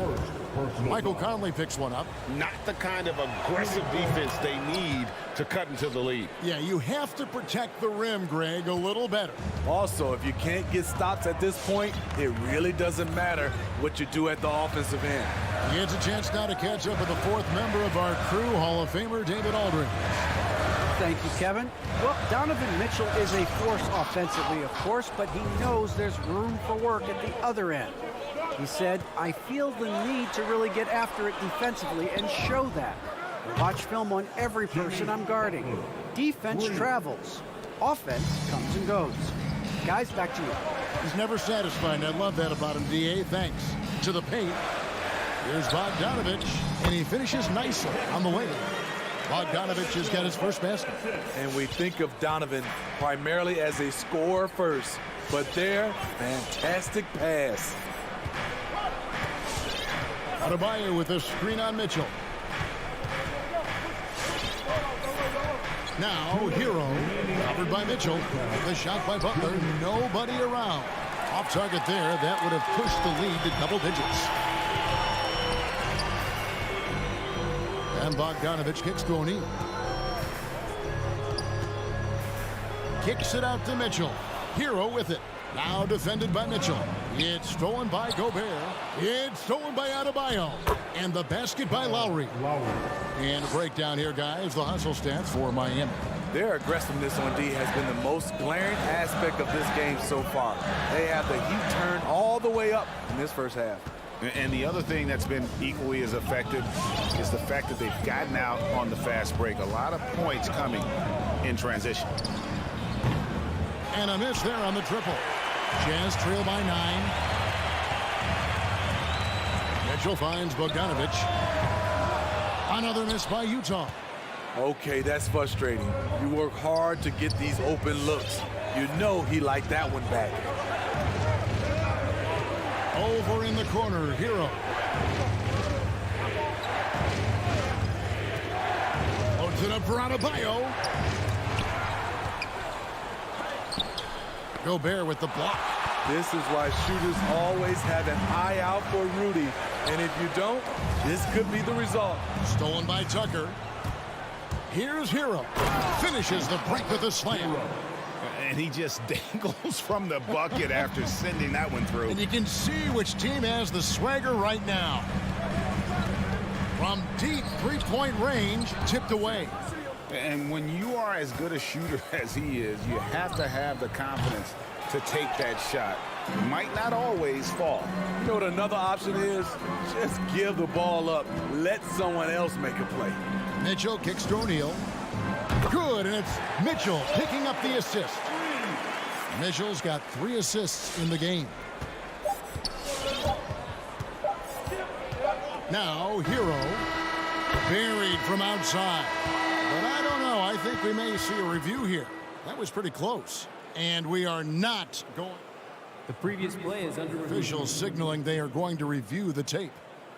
Michael Conley picks one up.
Not the kind of aggressive defense they need to cut into the lead.
Yeah, you have to protect the rim, Greg, a little better.
Also, if you can't get stops at this point, it really doesn't matter what you do at the offensive end.
He gets a chance now to catch up with the 4th member of our crew, Hall of Famer David Aldridge.
Thank you, Kevin. Well, Donovan Mitchell is a force offensively, of course, but he knows there's room for work at the other end. He said, I feel the need to really get after it defensively and show that. Watch film on every person I'm guarding. Defense travels. Offense comes and goes. Guys, back to you.
He's never satisfied, and I love that about him, D.A. Thanks. To the paint. Here's Bogdanovich, and he finishes nicely on the way. Bogdanovich has got his first basket.
And we think of Donovan primarily as a scorer first, but there, fantastic pass.
Adebayo with a screen on Mitchell. Now, Hero, covered by Mitchell. The shot by Butler, nobody around. Off target there, that would have pushed the lead to double digits. And Bogdanovich kicks to O'Neal. Kicks it out to Mitchell. Hero with it. Now defended by Mitchell. It's stolen by Gobert. It's stolen by Adebayo. And the basket by Lowry. And a breakdown here, guys. The hustle stats for Miami.
Their aggressiveness on D has been the most glaring aspect of this game so far. They have the Heat turned all the way up in this first half.
And the other thing that's been equally as effective is the fact that they've gotten out on the fast break. A lot of points coming in transition.
And a miss there on the triple. Jazz trail by 9. Mitchell finds Bogdanovich. Another miss by Utah.
Okay, that's frustrating. You work hard to get these open looks. You know he liked that one back.
Over in the corner, Hero. Loads it up for Adebayo. Gobert with the block.
This is why shooters always have an eye out for Rudy. And if you don't, this could be the result.
Stolen by Tucker. Here's Hero. Finishes the break with a slam.
And he just dangles from the bucket after sending that one through.
And you can see which team has the swagger right now. From deep three-point range, tipped away.
And when you are as good a shooter as he is, you have to have the confidence to take that shot. It might not always fall.
You know what another option is? Just give the ball up. Let someone else make a play.
Mitchell kicks to O'Neal. Good, and it's Mitchell picking up the assist. Mitchell's got 3 assists in the game. Now, Hero. Buried from outside. But I don't know. I think we may see a review here. That was pretty close. And we are not going.
The previous play is under review.
Officials signaling they are going to review the tape.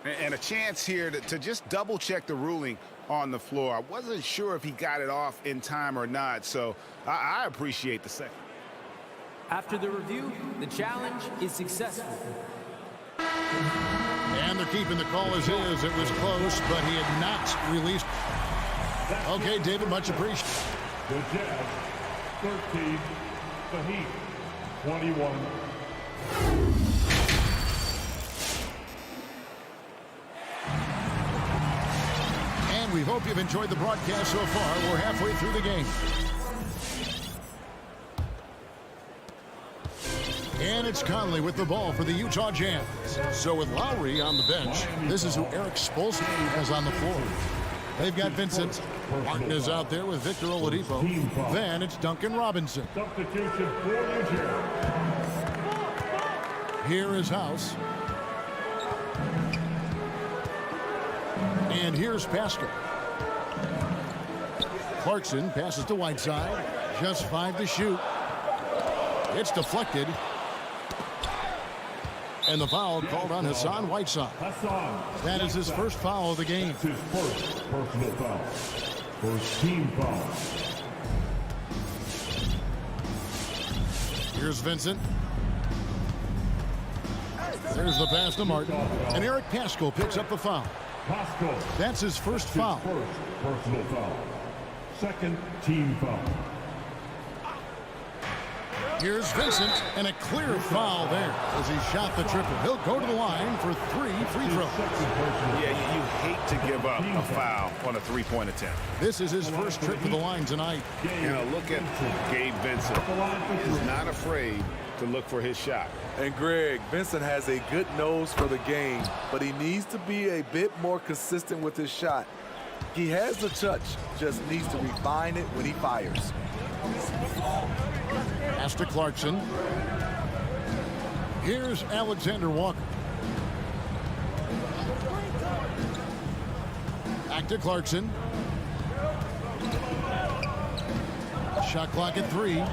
And a chance here to just double check the ruling on the floor. I wasn't sure if he got it off in time or not, so I appreciate the second.
After the review, the challenge is successful.
And they're keeping the call as is. It was close, but he had not released. Okay, David, much appreciated.
The Jazz, 13. The Heat, 21.
And we hope you've enjoyed the broadcast so far. We're halfway through the game. And it's Conley with the ball for the Utah Jazz. So with Lowry on the bench, this is who Eric Spoelstra has on the floor. They've got Vincent. Martin is out there with Victor Oladipo. Then it's Duncan Robinson.
Substitution for New Jersey.
Here is House. And here's Pascal. Clarkson passes to Whiteside. Just 5 to shoot. It's deflected. And the foul called on Hassan Whiteside. That is his first foul of the game.
That's his first personal foul. First team foul.
Here's Vincent. There's the pass to Martin. And Eric Pascal picks up the foul.
Pascal.
That's his first foul.
First personal foul. Second team foul.
Here's Vincent, and a clear foul there as he shot the triple. He'll go to the line for 3 free throws.
Yeah, you hate to give up a foul on a three-point attempt.
This is his first trip to the line tonight.
You know, look at Gabe Vincent. He is not afraid to look for his shot.
And Greg, Vincent has a good nose for the game, but he needs to be a bit more consistent with his shot. He has the touch, just needs to refine it when he fires.
Pass to Clarkson. Here's Alexander Walker. Back to Clarkson. Shot clock at 3.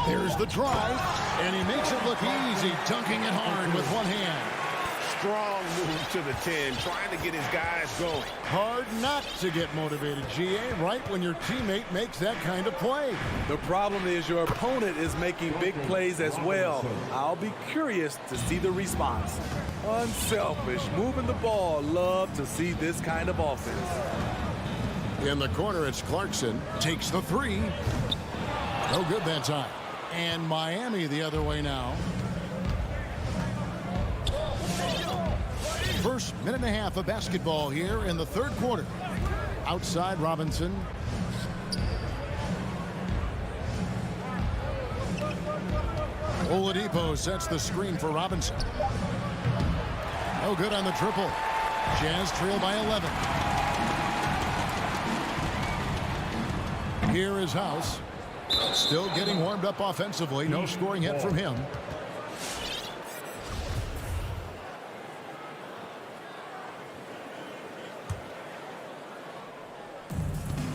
There's the drive, and he makes it look easy, dunking it hard with one hand.
Strong move to the 10, trying to get his guys going.
Hard not to get motivated, GA, right when your teammate makes that kind of play.
The problem is your opponent is making big plays as well. I'll be curious to see the response. Unselfish, moving the ball. Love to see this kind of offense.
In the corner, it's Clarkson. Takes the 3. No good that time. And Miami the other way now. First minute and a half of basketball here in the third quarter. Outside Robinson. Oladipo sets the screen for Robinson. No good on the triple. Jazz trail by 11. Here is House. Still getting warmed up offensively. No scoring hit from him.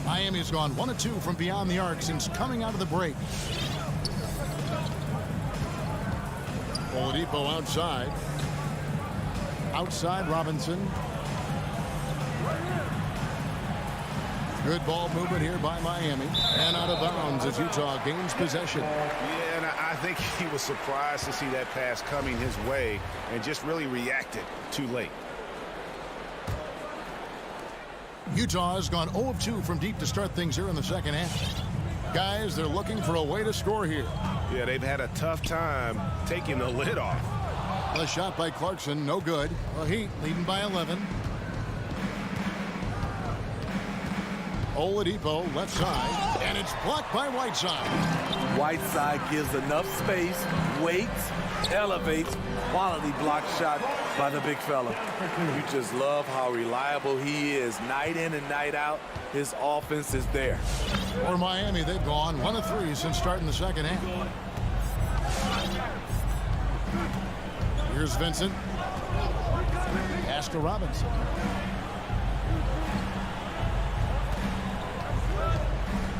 Miami's gone 1 of 2 from beyond the arc since coming out of the break. Oladipo outside. Outside Robinson. Good ball movement here by Miami. And out of bounds as Utah gains possession.
Yeah, and I think he was surprised to see that pass coming his way and just really reacted too late.
Utah has gone 0 of 2 from deep to start things here in the second half. Guys, they're looking for a way to score here.
Yeah, they've had a tough time taking the lid off.
The shot by Clarkson, no good. The Heat leading by 11. Oladipo left side, and it's blocked by Whiteside.
Whiteside gives enough space, waits, elevates. Quality block shot by the big fella. You just love how reliable he is night in and night out. His offense is there.
For Miami, they've gone 1 of 3 since starting the second half. Here's Vincent. Pass to Robinson.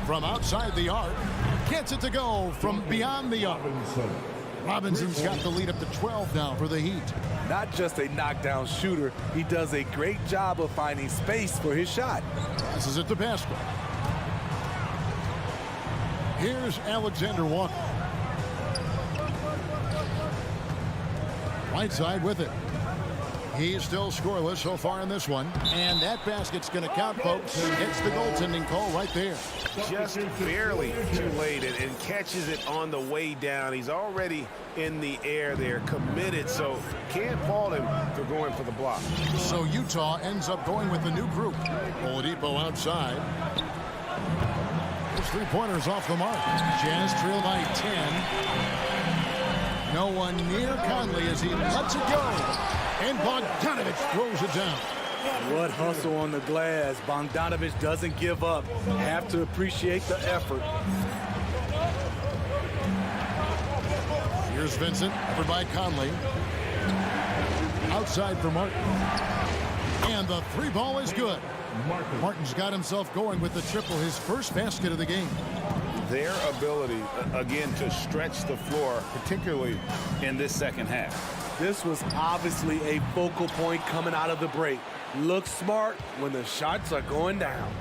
From outside the arc. Gets it to go from beyond the arc. Robinson's got the lead up to 12 now for the Heat.
Not just a knockdown shooter, he does a great job of finding space for his shot.
Passes it to Pascal. Here's Alexander Walker. Whiteside with it. He's still scoreless so far in this one. And that basket's going to count, folks, and gets the goaltending call right there.
Just barely too late and catches it on the way down. He's already in the air there, committed, so can't fault him for going for the block.
So Utah ends up going with the new group. Oladipo outside. Those 3-pointers off the mark. Jazz trail by 10. No one near Conley as he lets it go. And Bogdanovich throws it down.
What hustle on the glass. Bogdanovich doesn't give up. Have to appreciate the effort.
Here's Vincent, covered by Conley. Outside for Martin. And the 3-ball is good. Martin's got himself going with the triple, his first basket of the game.
Their ability, again, to stretch the floor, particularly in this second half.
This was obviously a focal point coming out of the break. Look smart when the shots are going down.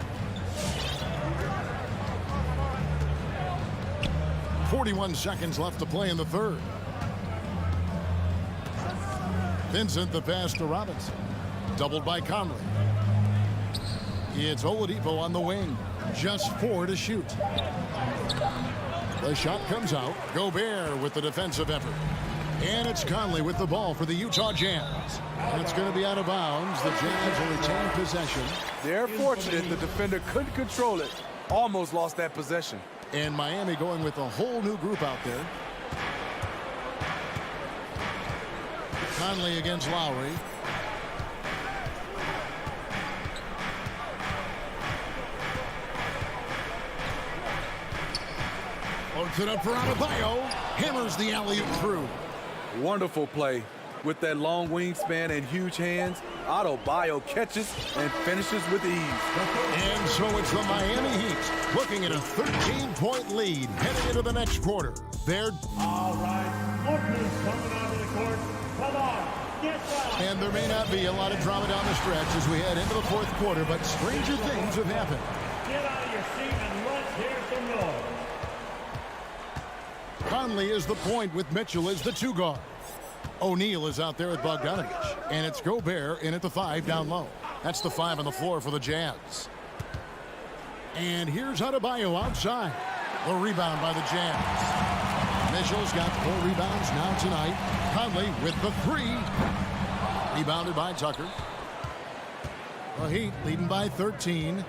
41 seconds left to play in the third. Vincent the pass to Robinson. Doubled by Conley. It's Oladipo on the wing. Just 4 to shoot. The shot comes out. Gobert with the defensive effort. And it's Conley with the ball for the Utah Jazz. And it's going to be out of bounds. The Jazz will retain possession.
They're fortunate the defender couldn't control it. Almost lost that possession.
And Miami going with a whole new group out there. Conley against Lowry. Loads it up for Adebayo. Hammers the alley-oop through.
Wonderful play. With that long wingspan and huge hands, Adebayo catches and finishes with ease.
And so it's the Miami Heat looking at a 13-point lead heading into the next quarter. They're
all right. Oakland's coming onto the court. Come on, get down.
And there may not be a lot of drama down the stretch as we head into the fourth quarter, but stranger things have happened.
Get out of your seat and let's hear some noise.
Conley is the point with Mitchell as the 2 guard. O'Neal is out there with Bogdanovich. And it's Gobert in at the 5 down low. That's the 5 on the floor for the Jazz. And here's Adebayo outside. The rebound by the Jazz. Mitchell's got 4 rebounds now tonight. Conley with the 3. Rebounded by Tucker. The Heat leading by 13.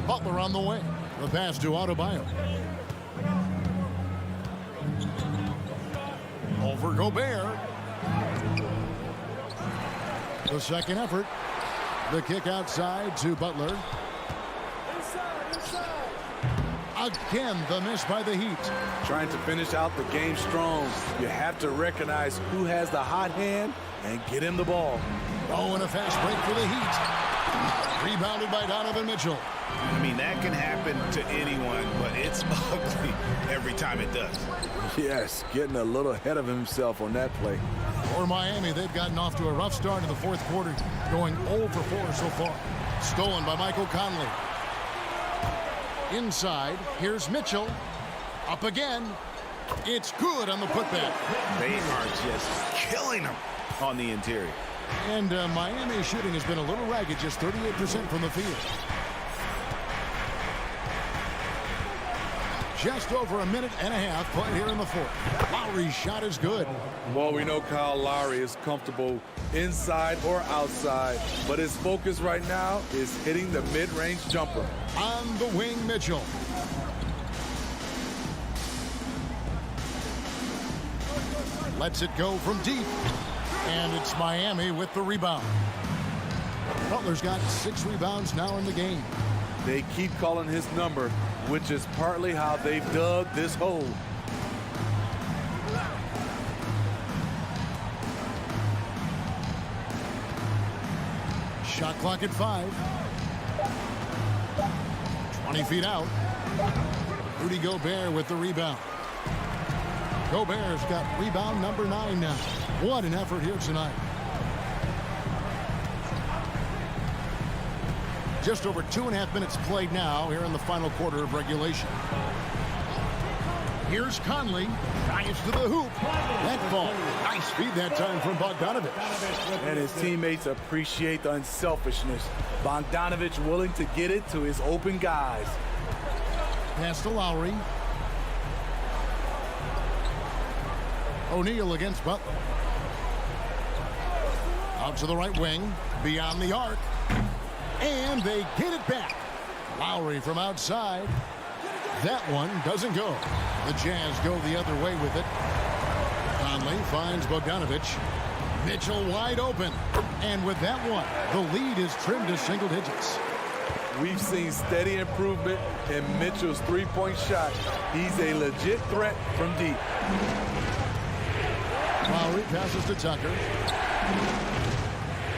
Butler on the way. The pass to Adebayo. for Gobert. The second effort. The kick outside to Butler. Again, the miss by the Heat.
Trying to finish out the game strong. You have to recognize who has the hot hand and get him the ball.
Oh, and a fast break for the Heat. Rebounded by Donovan Mitchell.
I mean, that can happen to anyone, but it's ugly every time it does.
Yes, getting a little ahead of himself on that play.
For Miami, they've gotten off to a rough start in the fourth quarter, going 0 for 4 so far. Stolen by Michael Conley. Inside, here's Mitchell. Up again. It's good on the putback.
They are just killing them on the interior.
And Miami's shooting has been a little ragged, just 38% from the field. Just over a minute and a half played here in the fourth. Lowry's shot is good.
Well, we know Kyle Lowry is comfortable inside or outside, but his focus right now is hitting the mid-range jumper.
On the wing, Mitchell. Lets it go from deep. And it's Miami with the rebound. Butler's got 6 rebounds now in the game.
They keep calling his number, which is partly how they've dug this hole.
Shot clock at 5. 20 feet out. Rudy Gobert with the rebound. Gobert's got rebound number 9 now. What an effort here tonight. Just over 2.5 minutes played now here in the final quarter of regulation. Here's Conley. Dives to the hoop. That ball. Nice feed that time from Bogdanovich.
And his teammates appreciate the unselfishness. Bogdanovich willing to get it to his open guys.
Pass to Lowry. O'Neal against Butler. Out to the right wing. Beyond the arc. And they get it back. Lowry from outside. That one doesn't go. The Jazz go the other way with it. Conley finds Bogdanovich. Mitchell wide open. And with that one, the lead is trimmed to single digits.
We've seen steady improvement in Mitchell's three-point shot. He's a legit threat from deep.
Lowry passes to Tucker.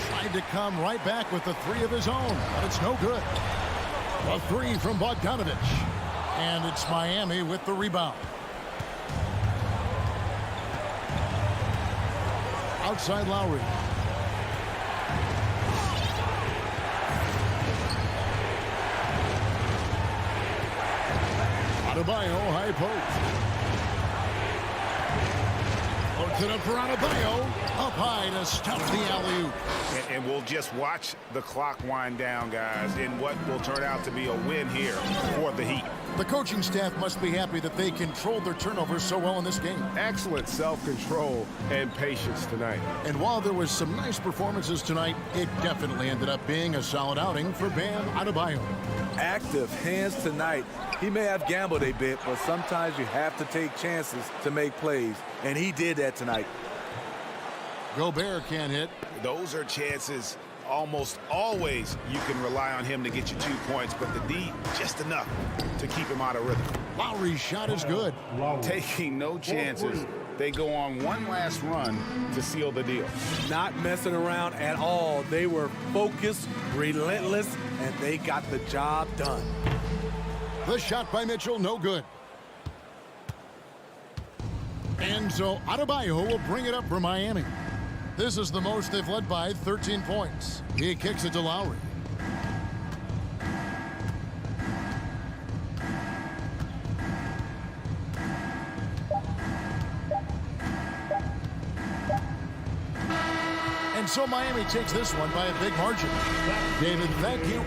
Tried to come right back with the 3 of his own, but it's no good. A 3 from Bogdanovich. And it's Miami with the rebound. Outside Lowry. Adebayo, high post. Puts it up for Adebayo. Up high to stop the alley-oop.
And we'll just watch the clock wind down, guys, in what will turn out to be a win here for the Heat.
The coaching staff must be happy that they controlled their turnovers so well in this game.
Excellent self-control and patience tonight.
And while there was some nice performances tonight, it definitely ended up being a solid outing for Bam Adebayo.
Active hands tonight. He may have gambled a bit, but sometimes you have to take chances to make plays, and he did that tonight.
Gobert can't hit.
Those are chances almost always you can rely on him to get you 2 points, but the D, just enough to keep him out of rhythm.
Lowry's shot is good.
Taking no chances. They go on one last run to seal the deal.
Not messing around at all. They were focused, relentless, and they got the job done.
The shot by Mitchell, no good. And so Adebayo will bring it up for Miami. This is the most they've led by 13 points. He kicks it to Lowry. And so Miami takes this one by a big margin. David, thank you.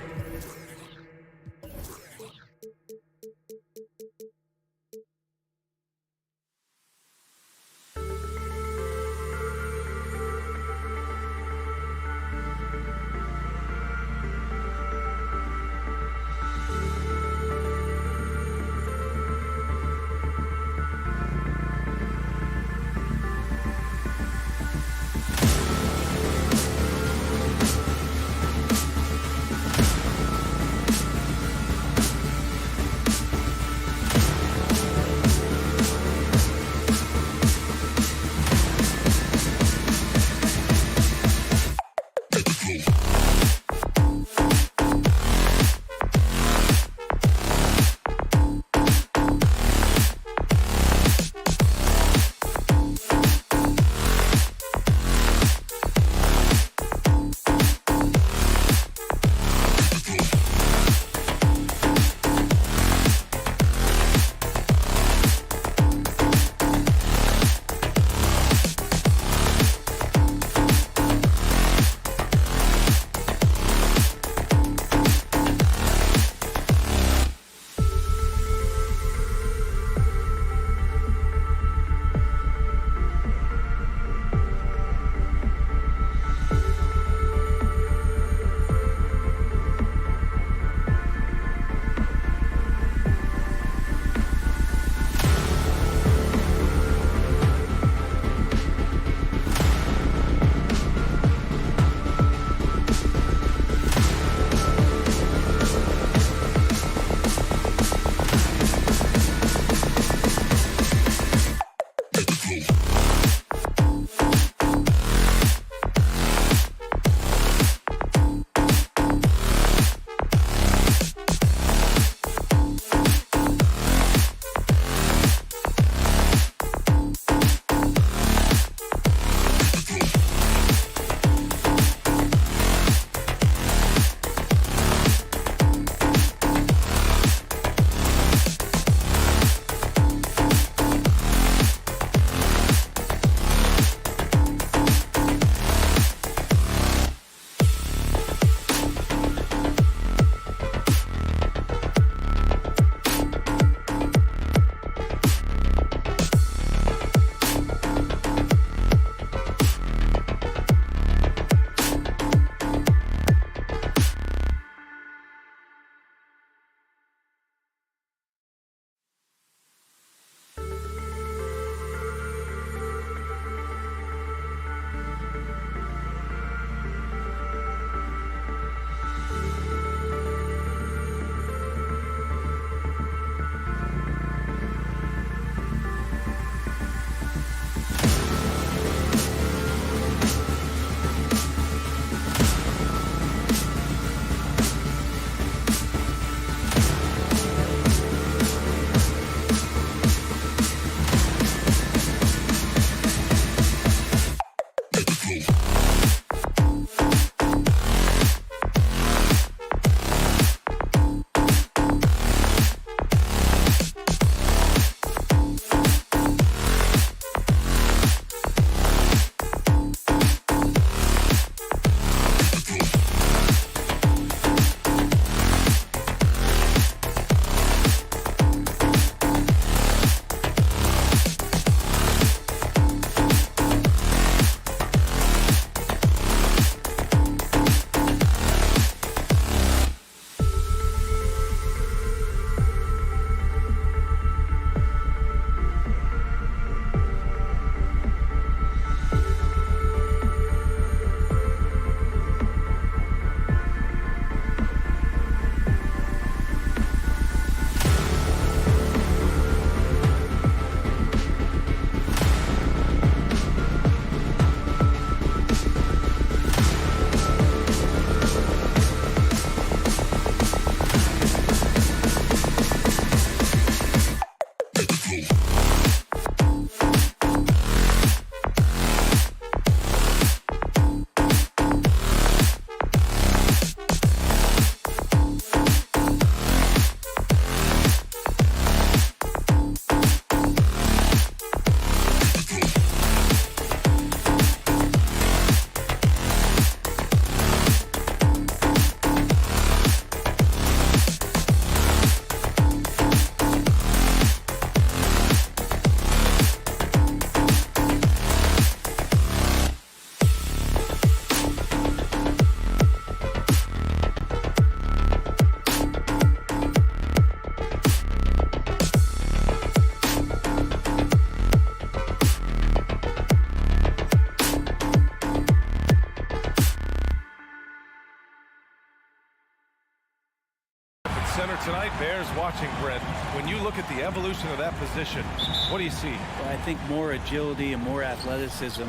center tonight, Bears watching, Brent. When you look at the evolution of that position, what do you see?
Well, I think more agility and more athleticism,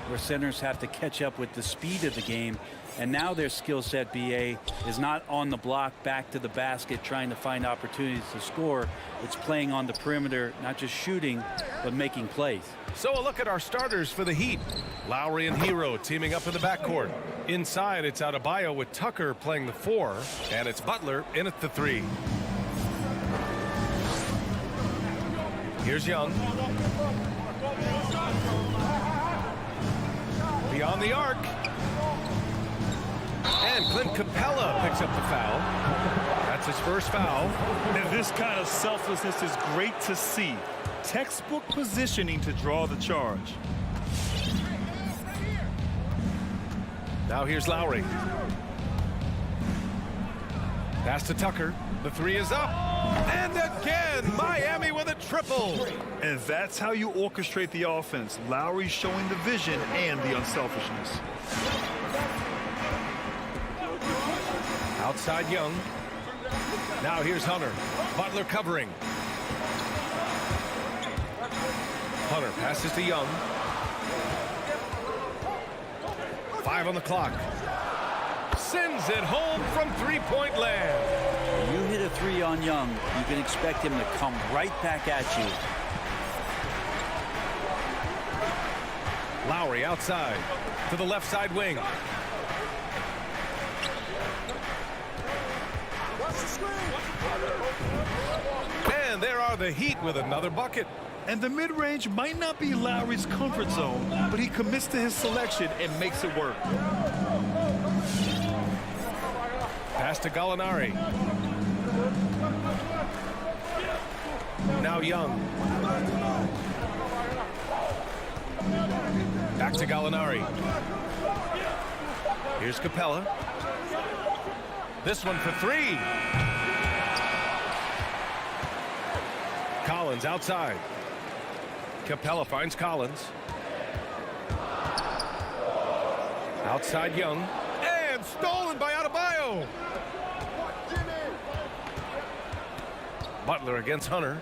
where centers have to catch up with the speed of the game. And now their skill set, BA, is not on the block back to the basket trying to find opportunities to score. It's playing on the perimeter, not just shooting, but making plays.
So a look at our starters for the Heat. Lowry and Hero teaming up in the backcourt. Inside, it's Adebayo with Tucker playing the 4, and it's Butler in at the 3. Here's Young. Beyond the arc. And Clint Capella picks up the foul. That's his first foul.
And this kind of selflessness is great to see. Textbook positioning to draw the charge.
Now here's Lowry. Pass to Tucker. The 3 is up. And again, Miami with a triple.
And that's how you orchestrate the offense. Lowry showing the vision and the unselfishness.
Outside Young. Now here's Hunter. Butler covering. Hunter passes to Young. 5 on the clock. Sends it home from three-point land.
When you hit a 3 on Young, you can expect him to come right back at you.
Lowry outside to the left side wing. And there are the Heat with another bucket.
And the mid-range might not be Lowry's comfort zone, but he commits to his selection and makes it work.
Pass to Gallinari. Now Young. Back to Gallinari. Here's Capella. This one for 3. Collins outside. Capella finds Collins. Outside Young. And stolen by Adebayo. Butler against Hunter.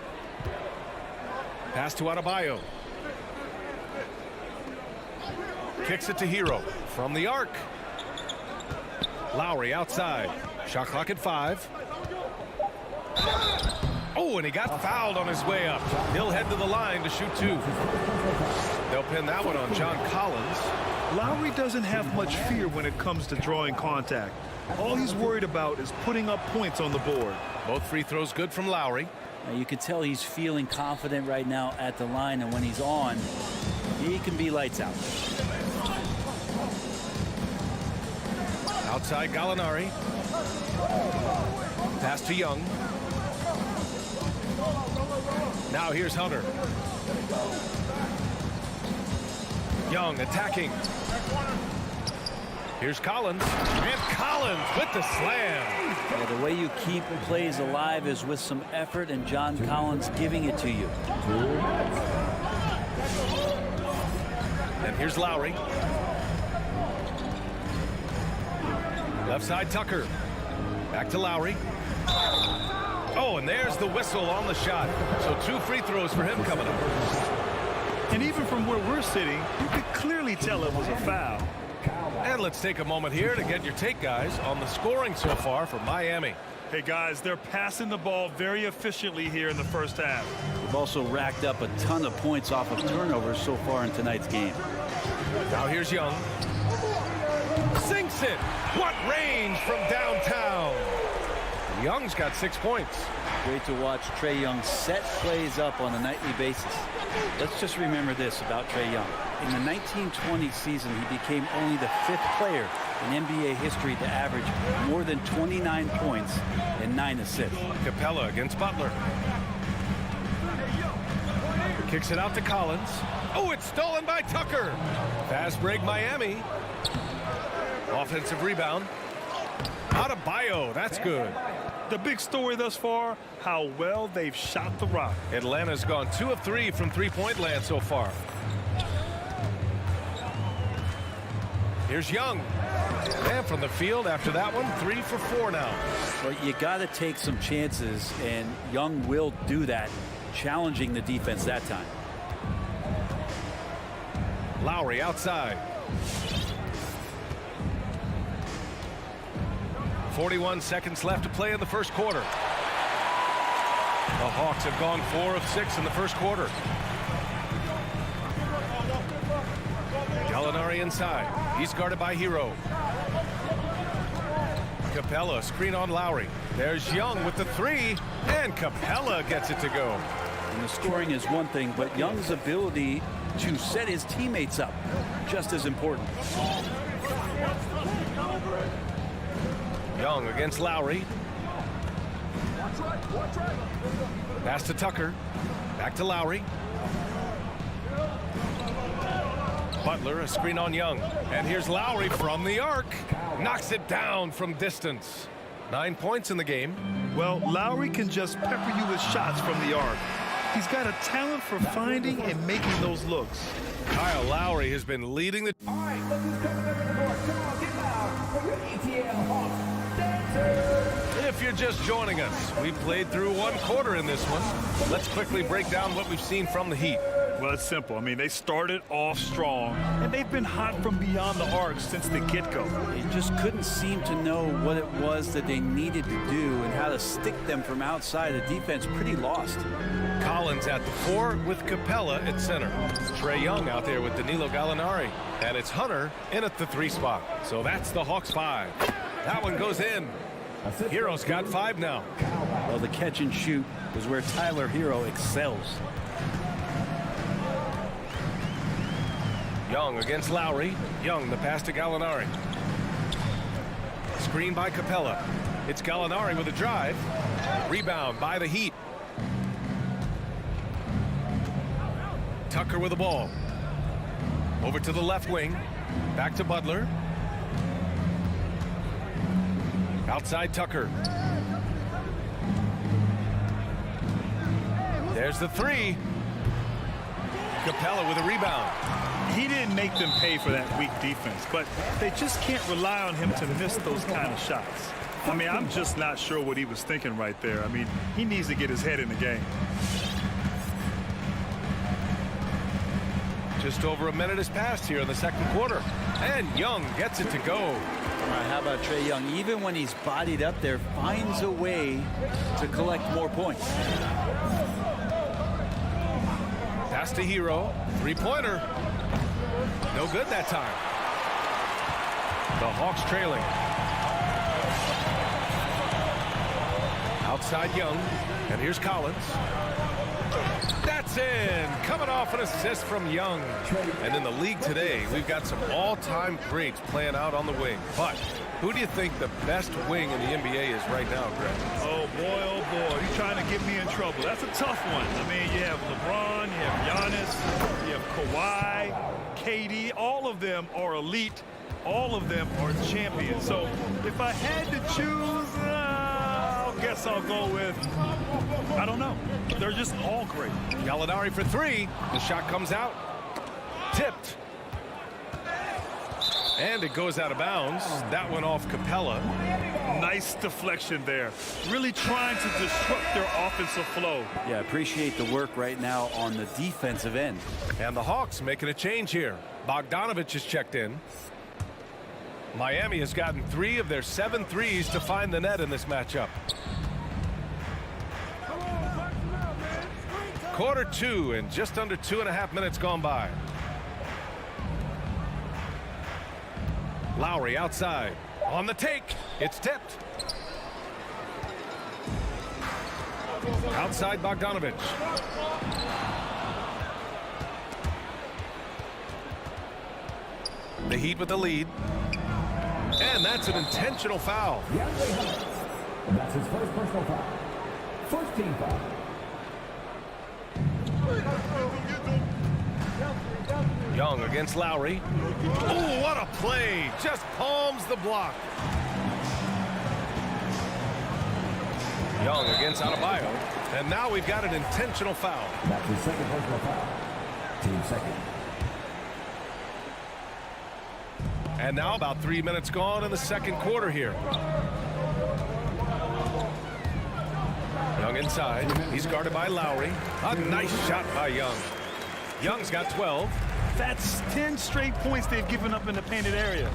Pass to Adebayo. Kicks it to Hero from the arc. Lowry outside. Shot clock at 5. Oh, and he got fouled on his way up. He'll head to the line to shoot 2. They'll pin that one on John Collins.
Lowry doesn't have much fear when it comes to drawing contact. All he's worried about is putting up points on the board.
Both free throws good from Lowry.
Now you can tell he's feeling confident right now at the line, and when he's on, he can be lights out.
Outside Gallinari. Pass to Young. Now here's Hunter. Young attacking. Here's Collins. And Collins with the slam.
Yeah, the way you keep plays alive is with some effort, and John Collins giving it to you.
And here's Lowry. Left side Tucker. Back to Lowry. Oh, and there's the whistle on the shot. So 2 free throws for him coming up.
And even from where we're sitting, you could clearly tell it was a foul.
And let's take a moment here to get your take, guys, on the scoring so far for Miami.
Hey, guys, they're passing the ball very efficiently here in the first half.
They've also racked up a ton of points off of turnovers so far in tonight's game.
Now here's Young. Sinks it. What range from downtown. Young's got 6 points.
Great to watch Trae Young set plays up on a nightly basis. Let's just remember this about Trae Young. In the 1920 season, he became only the 5th player in NBA history to average more than 29 points and 9 assists.
Capella against Butler. Kicks it out to Collins. Oh, it's stolen by Tucker. Fast break Miami. Offensive rebound. Adebayo, that's good.
The big story thus far, how well they've shot the rock.
Atlanta's gone 2 of 3 from three-point land so far. Here's Young. And from the field after that one, 3 for 4 now.
Well, you got to take some chances, and Young will do that, challenging the defense that time.
Lowry outside. 41 seconds left to play in the first quarter. The Hawks have gone 4 of 6 in the first quarter. Gallinari inside. He's guarded by Hero. Capella screen on Lowry. There's Young with the 3, and Capella gets it to go.
And the scoring is one thing, but Young's ability to set his teammates up just as important.
Young against Lowry. Pass to Tucker. Back to Lowry. Butler, a screen on Young. And here's Lowry from the arc. Knocks it down from distance. 9 points in the game.
Well, Lowry can just pepper you with shots from the arc. He's got a talent for finding and making those looks.
Kyle Lowry has been leading the...
All right, look who's coming to the court. Come on, get loud for your ATL Hawks. Dancers.
If you're just joining us, we played through 1 quarter in this one. Let's quickly break down what we've seen from the Heat.
Well, it's simple. I mean, they started off strong, and they've been hot from beyond the arc since the get-go.
They just couldn't seem to know what it was that they needed to do and how to stick them from outside. The defense pretty lost.
Collins at the 4 with Capella at center. Trae Young out there with Danilo Gallinari. And it's Hunter in at the 3 spot. So that's the Hawks 5. That one goes in. Hero's got 5 now.
Well, the catch and shoot is where Tyler Hero excels.
Young against Lowry. Young, the pass to Gallinari. Screen by Capella. It's Gallinari with a drive. Rebound by the Heat. Tucker with the ball. Over to the left wing. Back to Butler. Outside Tucker. There's the 3. Capella with a rebound.
He didn't make them pay for that weak defense, but they just can't rely on him to miss those kind of shots. I mean, I'm just not sure what he was thinking right there. I mean, he needs to get his head in the game.
Just over a minute has passed here in the second quarter. And Young gets it to go.
All right, how about Trae Young? Even when he's bodied up there, finds a way to collect more points.
Pass to Hero. 3-pointer. No good that time. The Hawks trailing. Outside Young. And here's Collins. That's in. Coming off an assist from Young. And in the league today, we've got some all-time greats playing out on the wing. But who do you think the best wing in the NBA is right now, Greg?
Oh, boy, you're trying to get me in trouble. That's a tough one. I mean, you have LeBron, you have Giannis, you have Kawhi, KD. All of them are elite. All of them are champions. So if I had to choose, I guess I'll go with, I don't know. They're just all great.
Gallinari for 3. The shot comes out. Tipped. And it goes out of bounds. That went off Capella.
Nice deflection there. Really trying to disrupt their offensive flow.
Yeah, appreciate the work right now on the defensive end.
And the Hawks making a change here. Bogdanovich is checked in. Miami has gotten 3 of their 7 threes to find the net in this matchup. Quarter 2 and just under 2.5 minutes gone by. Lowry outside. On the take. It's tipped. Outside Bogdanovich. The Heat with the lead. And that's an intentional foul.
That's his first personal foul. First team foul.
Young against Lowry. Oh, what a play. Just palms the block. Young against Adebayo. And now we've got an intentional foul.
That's his second personal foul. Team second.
And now about 3 minutes gone in the second quarter here. Young inside. He's guarded by Lowry. A nice shot by Young. Young's got 12.
That's 10 straight points they've given up in the painted area.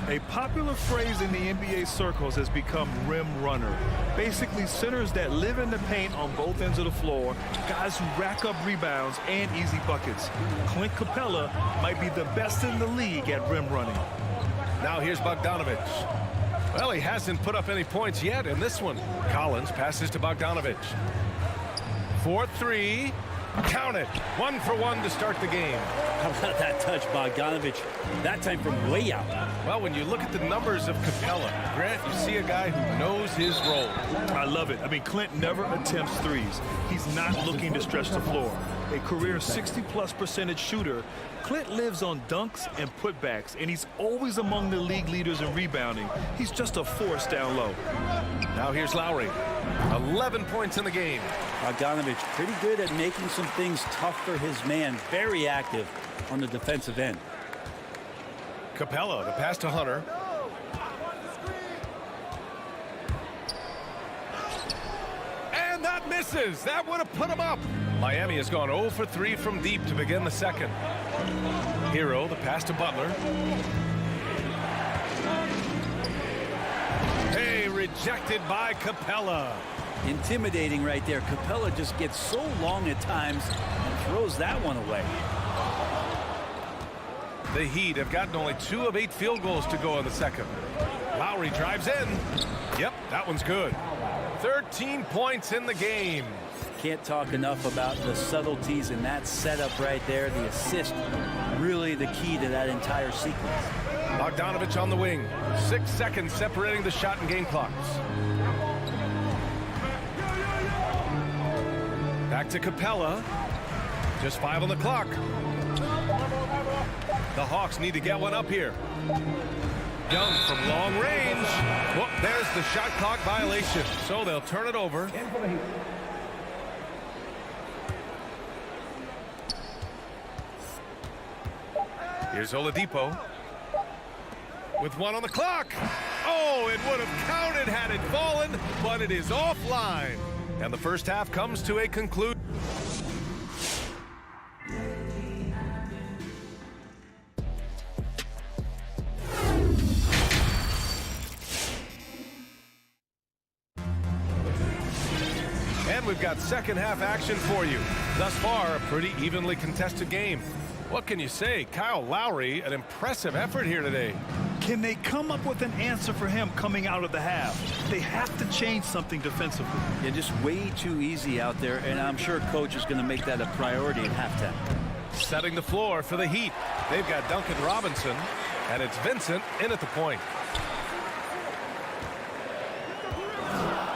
A popular phrase in the NBA circles has become rim runner. Basically, centers that live in the paint on both ends of the floor, guys who rack up rebounds and easy buckets. Clint Capella might be the best in the league at rim running.
Now here's Bogdanovic. Well, he hasn't put up any points yet in this one. Collins passes to Bogdanovic. 4-3. Count it. 1 for 1 to start the game.
How about that touch, Bogdanovic? That time from way out.
Well, when you look at the numbers of Capella, Grant, you see a guy who knows his role.
I love it. I mean, Clint never attempts threes. He's not looking to stretch the floor. A career 60+% shooter, Clint lives on dunks and putbacks, and he's always among the league leaders in rebounding. He's just a force down low.
Now here's Lowry. 11 points in the game.
Bogdanovic pretty good at making some things tough for his man. Very active on the defensive end.
Capella, the pass to Hunter. And that misses. That would have put him up. Miami has gone 0 for 3 from deep to begin the second. Hero, the pass to Butler. Hey, rejected by Capella.
Intimidating right there. Capella just gets so long at times and throws that one away.
The Heat have gotten only 2 of 8 field goals to go in the second. Lowry drives in. Yep, that one's good. 13 points in the game.
Can't talk enough about the subtleties in that setup right there. The assist, really the key to that entire sequence.
Bogdanovic on the wing. 6 seconds separating the shot and game clocks. Back to Capella. Just 5 on the clock. The Hawks need to get one up here. Young from long range. Well, there's the shot clock violation. So they'll turn it over. Here's Oladipo. With 1 on the clock. Oh, it would have counted had it fallen, but it is offline. And the first half comes to a conclusion. And we've got second half action for you. Thus far, a pretty evenly contested game. What can you say? Kyle Lowry, an impressive effort here today.
Can they come up with an answer for him coming out of the half? They have to change something defensively.
Yeah, just way too easy out there, and I'm sure coach is going to make that a priority at halftime.
Setting the floor for the Heat. They've got Duncan Robinson, and it's Vincent in at the point.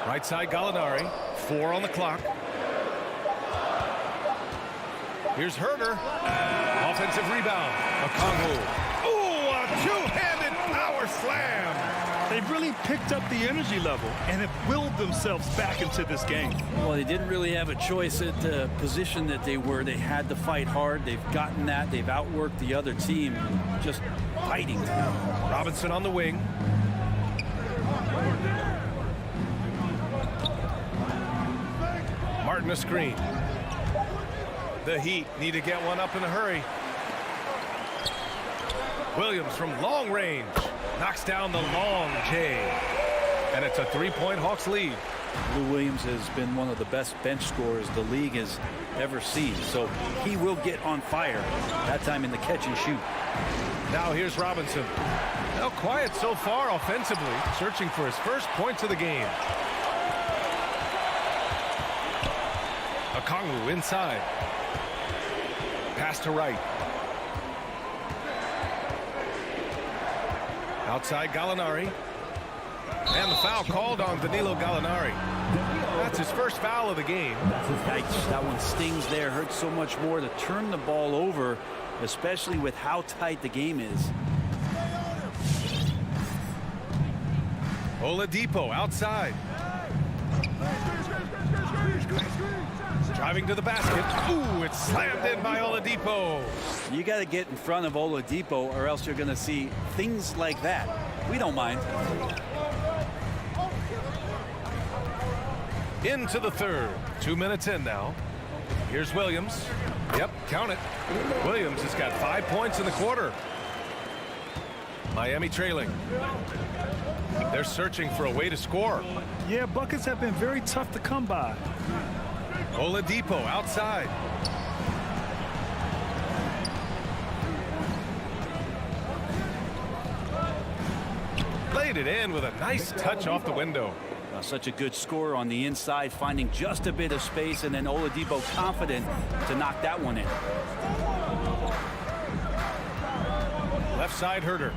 Right side Gallinari, 4 on the clock. Here's Herter. Offensive rebound. Okongwu. Ooh, a two-handed power slam.
They've really picked up the energy level and have willed themselves back into this game.
Well, they didn't really have a choice at the position that they were. They had to fight hard. They've gotten that. They've outworked the other team, just fighting.
Robinson on the wing. Martin a screen. The Heat need to get one up in a hurry. Williams from long range knocks down the long J. And it's a 3-point Hawks lead.
Lou Williams has been one of the best bench scorers the league has ever seen. So he will get on fire, that time in the catch and shoot.
Now here's Robinson. Now quiet so far offensively, searching for his first points of the game. Okongwu inside. Pass to right. Outside Gallinari. And the foul called on Danilo Gallinari. That's his first foul of the game.
Yikes, that one stings there. Hurts so much more to turn the ball over, especially with how tight the game is.
Oladipo outside. Driving to the basket. Ooh, it's slammed in by Oladipo.
You got to get in front of Oladipo or else you're going to see things like that. We don't mind.
Into the third. 2 minutes in now. Here's Williams. Yep, count it. Williams has got 5 points in the quarter. Miami trailing. They're searching for a way to score.
Yeah, buckets have been very tough to come by.
Oladipo outside. Laid it in with a nice touch off the window.
Such a good score on the inside, finding just a bit of space, and then Oladipo confident to knock that one in.
Left side, Herter.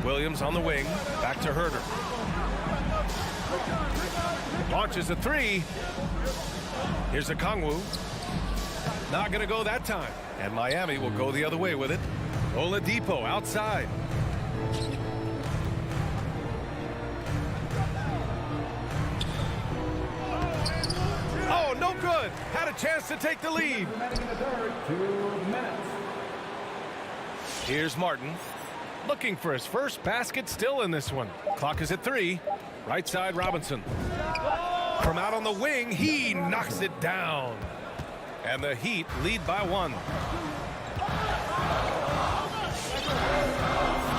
Williams on the wing. Back to Herter. Launches a three. Here's a Kongwu. Not going to go that time. And Miami will go the other way with it. Oladipo outside. Oh, no good. Had a chance to take the lead.
2 minutes.
Here's Martin. Looking for his first basket, still in this one. Clock is at 3. Right side, Robinson. From out on the wing, he knocks it down. And the Heat lead by 1.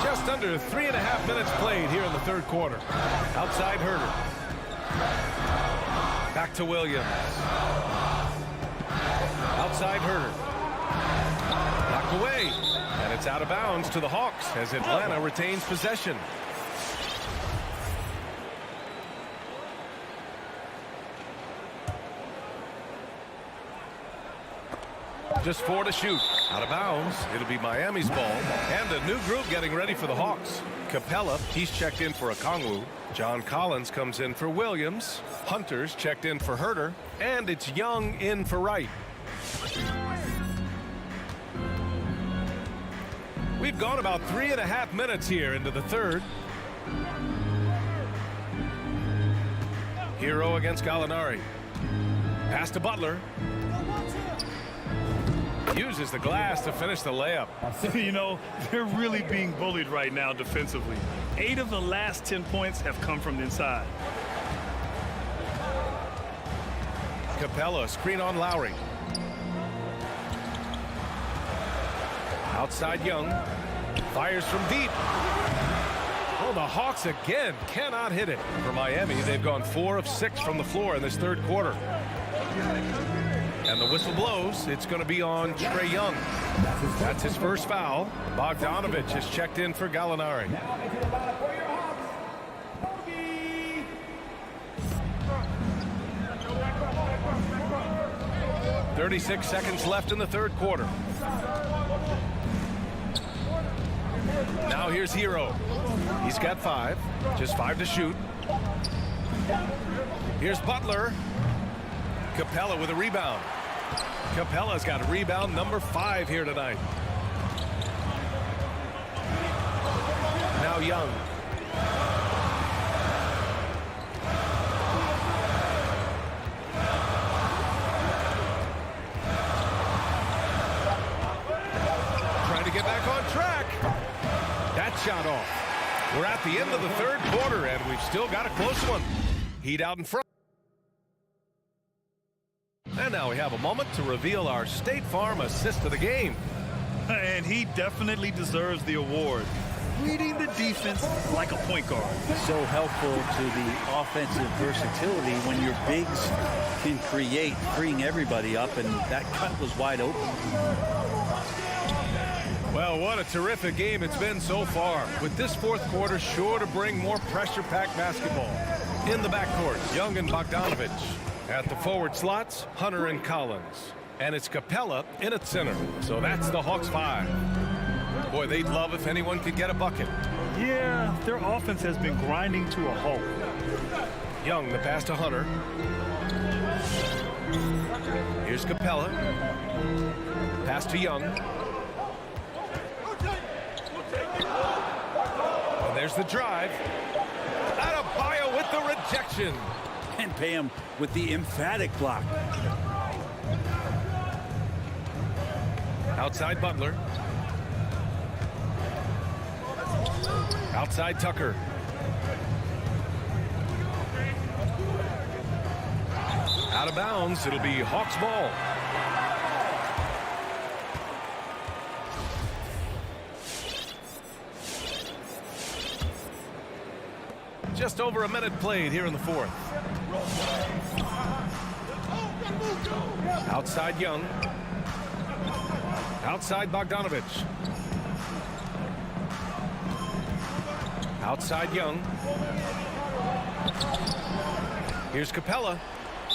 Just under 3.5 minutes played here in the third quarter. Outside, Herter. Back to Williams. Outside, Herter. Knocked away. And it's out of bounds to the Hawks as Atlanta retains possession. Just 4 to shoot. Out of bounds. It'll be Miami's ball. And a new group getting ready for the Hawks. Capella, he's checked in for a Kongwu. John Collins comes in for Williams. Hunter's checked in for Herter. And it's Young in for Wright. We've gone about 3.5 minutes here into the third. Hero against Gallinari. Pass to Butler. Uses the glass to finish the layup.
You know, they're really being bullied right now defensively. 8 of the last 10 points have come from the inside.
Capella, screen on Lowry. Outside Young. Fires from deep. Oh, the Hawks again cannot hit it. For Miami, they've gone 4 of 6 from the floor in this third quarter. And the whistle blows. It's going to be on Trae Young. That's his first foul. Bogdanovich has checked in for Gallinari. 36 seconds left in the third quarter. Now here's Hero. He's got 5. Just 5 to shoot. Here's Butler. Capella with a rebound. Capella's got a rebound number 5 here tonight. Now Young. Trying to get back on track. That shot off. We're at the end of the third quarter, and we've still got a close one. Heat out in front. And now we have a moment to reveal our State Farm assist of the game.
And he definitely deserves the award. Reading the defense like a point guard.
So helpful to the offensive versatility when your bigs can create, freeing everybody up, and that cut was wide open.
Well, what a terrific game it's been so far, with this fourth quarter sure to bring more pressure-packed basketball. In the backcourt, Young and Bogdanovich. At the forward slots, Hunter and Collins. And it's Capella in at center. So that's the Hawks 5. Boy, they'd love if anyone could get a bucket.
Yeah, their offense has been grinding to a halt.
Young, the pass to Hunter. Here's Capella. Pass to Young. And there's the drive. Adebayo with the rejection.
And pay him with the emphatic block.
Outside Butler. Outside Tucker. Out of bounds. It'll be Hawks ball. Just over a minute played here in the fourth. Outside Young. Outside Bogdanovich. Outside Young. Here's Capella.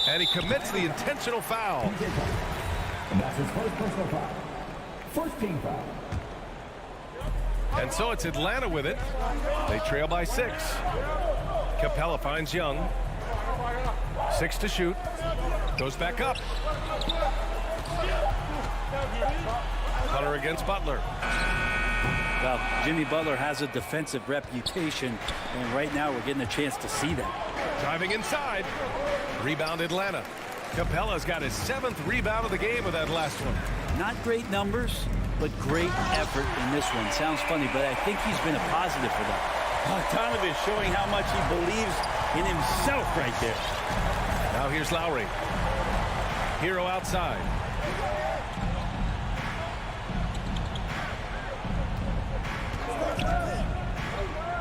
And he commits the intentional foul.
And that's his first personal foul. First team foul.
And so it's Atlanta with it. They trail by 6. Capella finds Young. 6 to shoot. Goes back up. Hunter against Butler.
Well, Jimmy Butler has a defensive reputation, and right now we're getting a chance to see that.
Driving inside. Rebound Atlanta. Capella's got his 7th rebound of the game with that last one.
Not great numbers, but great effort in this one. Sounds funny, but I think he's been a positive for them. Bogdanovich showing how much he believes in himself right there.
Now here's Lowry. Hero outside.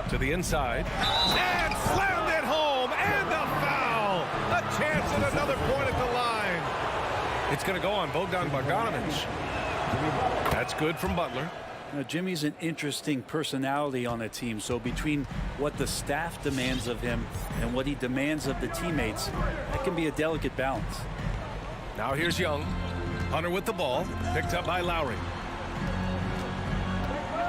To the inside. And slammed it home. And a foul. A chance at another point at the line. It's going to go on Bogdanovich. That's good from Butler.
Now, Jimmy's an interesting personality on a team, so between what the staff demands of him and what he demands of the teammates, that can be a delicate balance.
Now here's Young. Hunter with the ball, picked up by Lowry.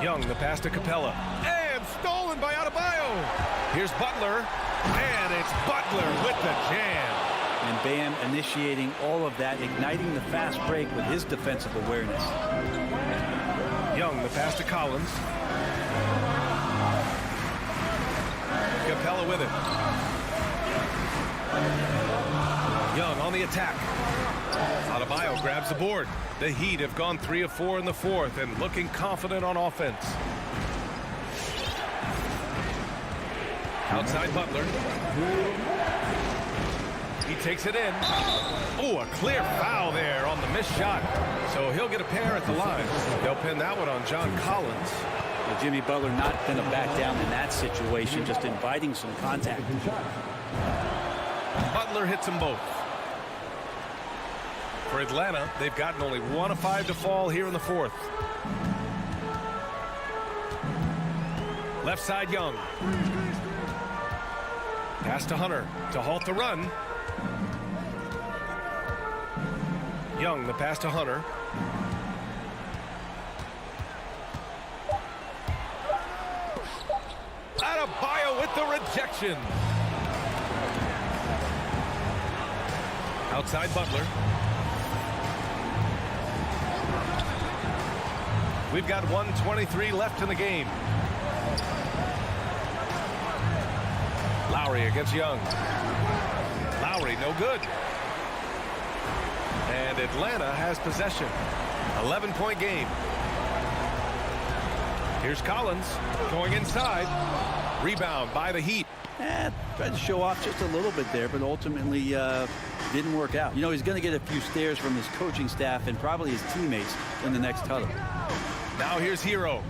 Young, the pass to Capella. And stolen by Adebayo. Here's Butler. And it's Butler with the jam.
And Bam initiating all of that, igniting the fast break with his defensive awareness.
Young, the pass to Collins. Capella with it. Young on the attack. Adebayo grabs the board. The Heat have gone 3 of 4 in the fourth and looking confident on offense. Outside Butler. He takes it in. Oh, a clear foul there on the missed shot. So he'll get a pair at the line. They'll pin that one on John Collins.
Well, Jimmy Butler not going to back down in that situation, just inviting some contact.
Butler hits them both. For Atlanta, they've gotten only 1 of 5 to fall here in the fourth. Left side Young. Pass to Hunter to halt the run. Young, the pass to Hunter. Adebayo with the rejection. Outside Butler. We've got 1:23 left in the game. Lowry against Young. Lowry, no good. And Atlanta has possession. 11-point game. Here's Collins going inside. Rebound by the Heat.
Tried to show off just a little bit there, but ultimately didn't work out. You know, he's going to get a few stares from his coaching staff and probably his teammates in the next huddle.
Now here's Hero.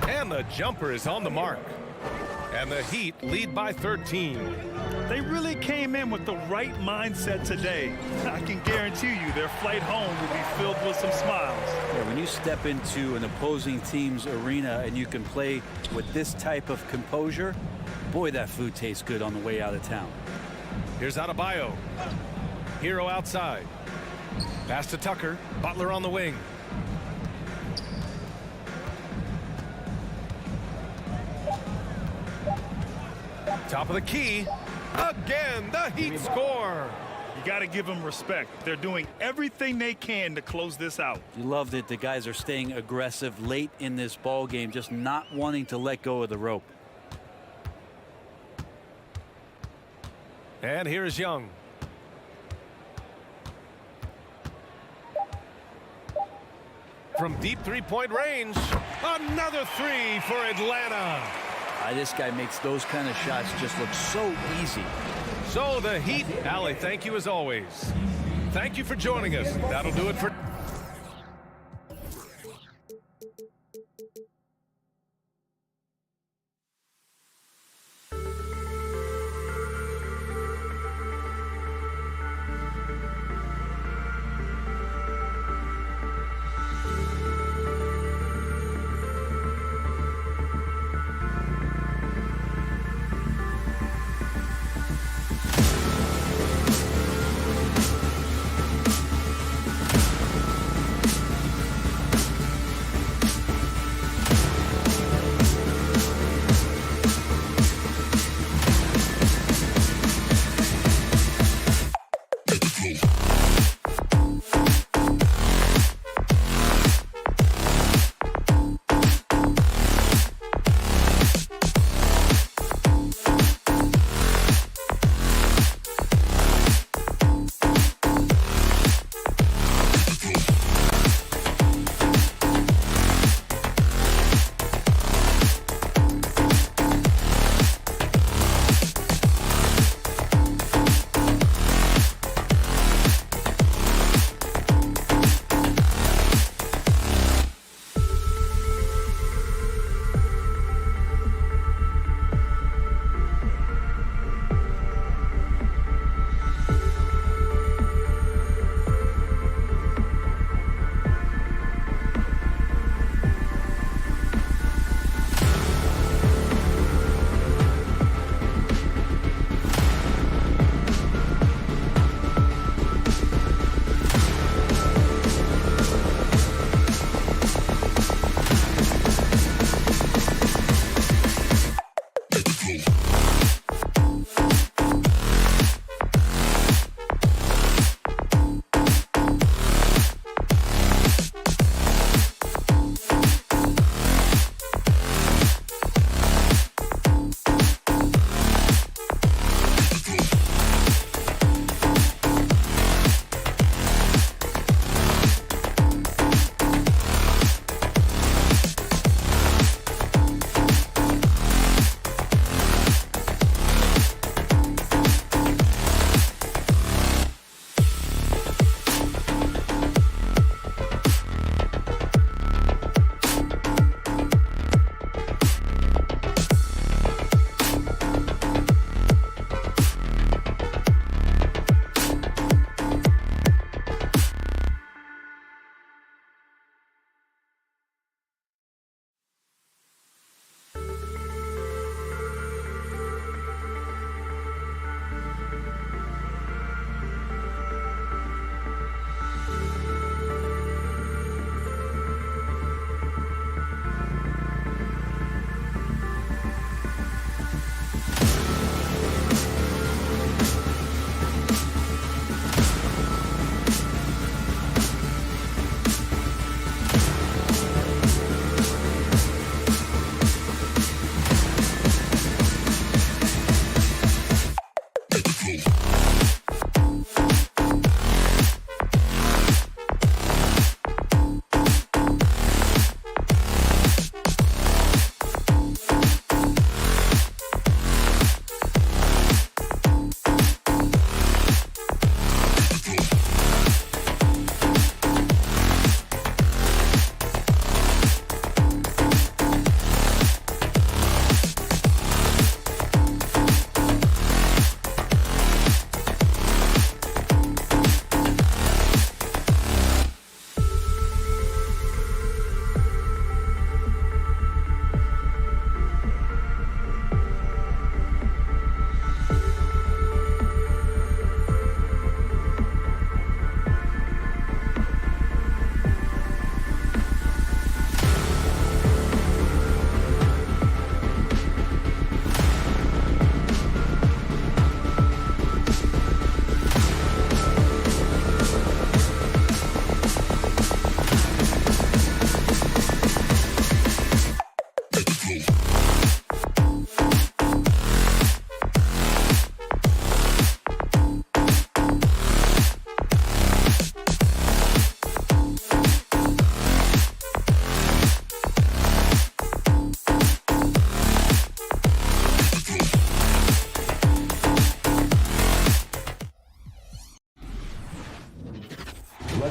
And the jumper is on the mark. And the Heat lead by 13.
They really came in with the right mindset today. I can guarantee you their flight home will be filled with some smiles.
Yeah, when you step into an opposing team's arena and you can play with this type of composure, boy, that food tastes good on the way out of town.
Here's Adebayo. Hero outside. Pass to Tucker. Butler on the wing. Top of the key. Again, the Heat score.
You got to give them respect. They're doing everything they can to close this out.
You loved it. The guys are staying aggressive late in this ball game, just not wanting to let go of the rope.
And here's Young. from deep three-point range. Another three for Atlanta.
This guy makes those kind of shots just look so easy.
So the Heat, Allie, thank you as always. Thank you for joining us. That'll do it for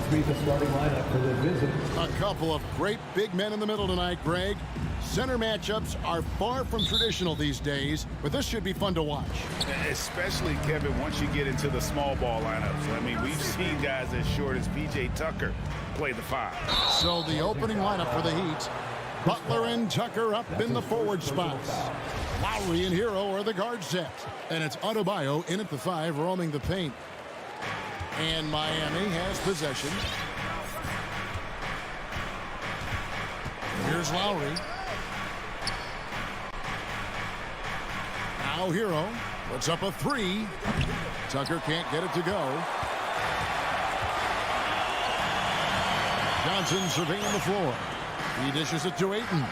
This will be the starting lineup for the visitors.
A couple of great big men in the middle tonight, Greg. Center matchups are far from traditional these days, but this should be fun to watch.
Especially, Kevin, once you get into the small ball lineups. I mean, we've seen guys as short as P.J. Tucker play the 5.
So the opening lineup for the Heat. Butler and Tucker up in the forward spots. Lowry and Hero are the guard set. And it's Adebayo in at the 5, roaming the paint. And Miami has possession. Here's Lowry. Now Hero puts up a 3. Tucker can't get it to go. Johnson surveying the floor. He dishes it to Ayton.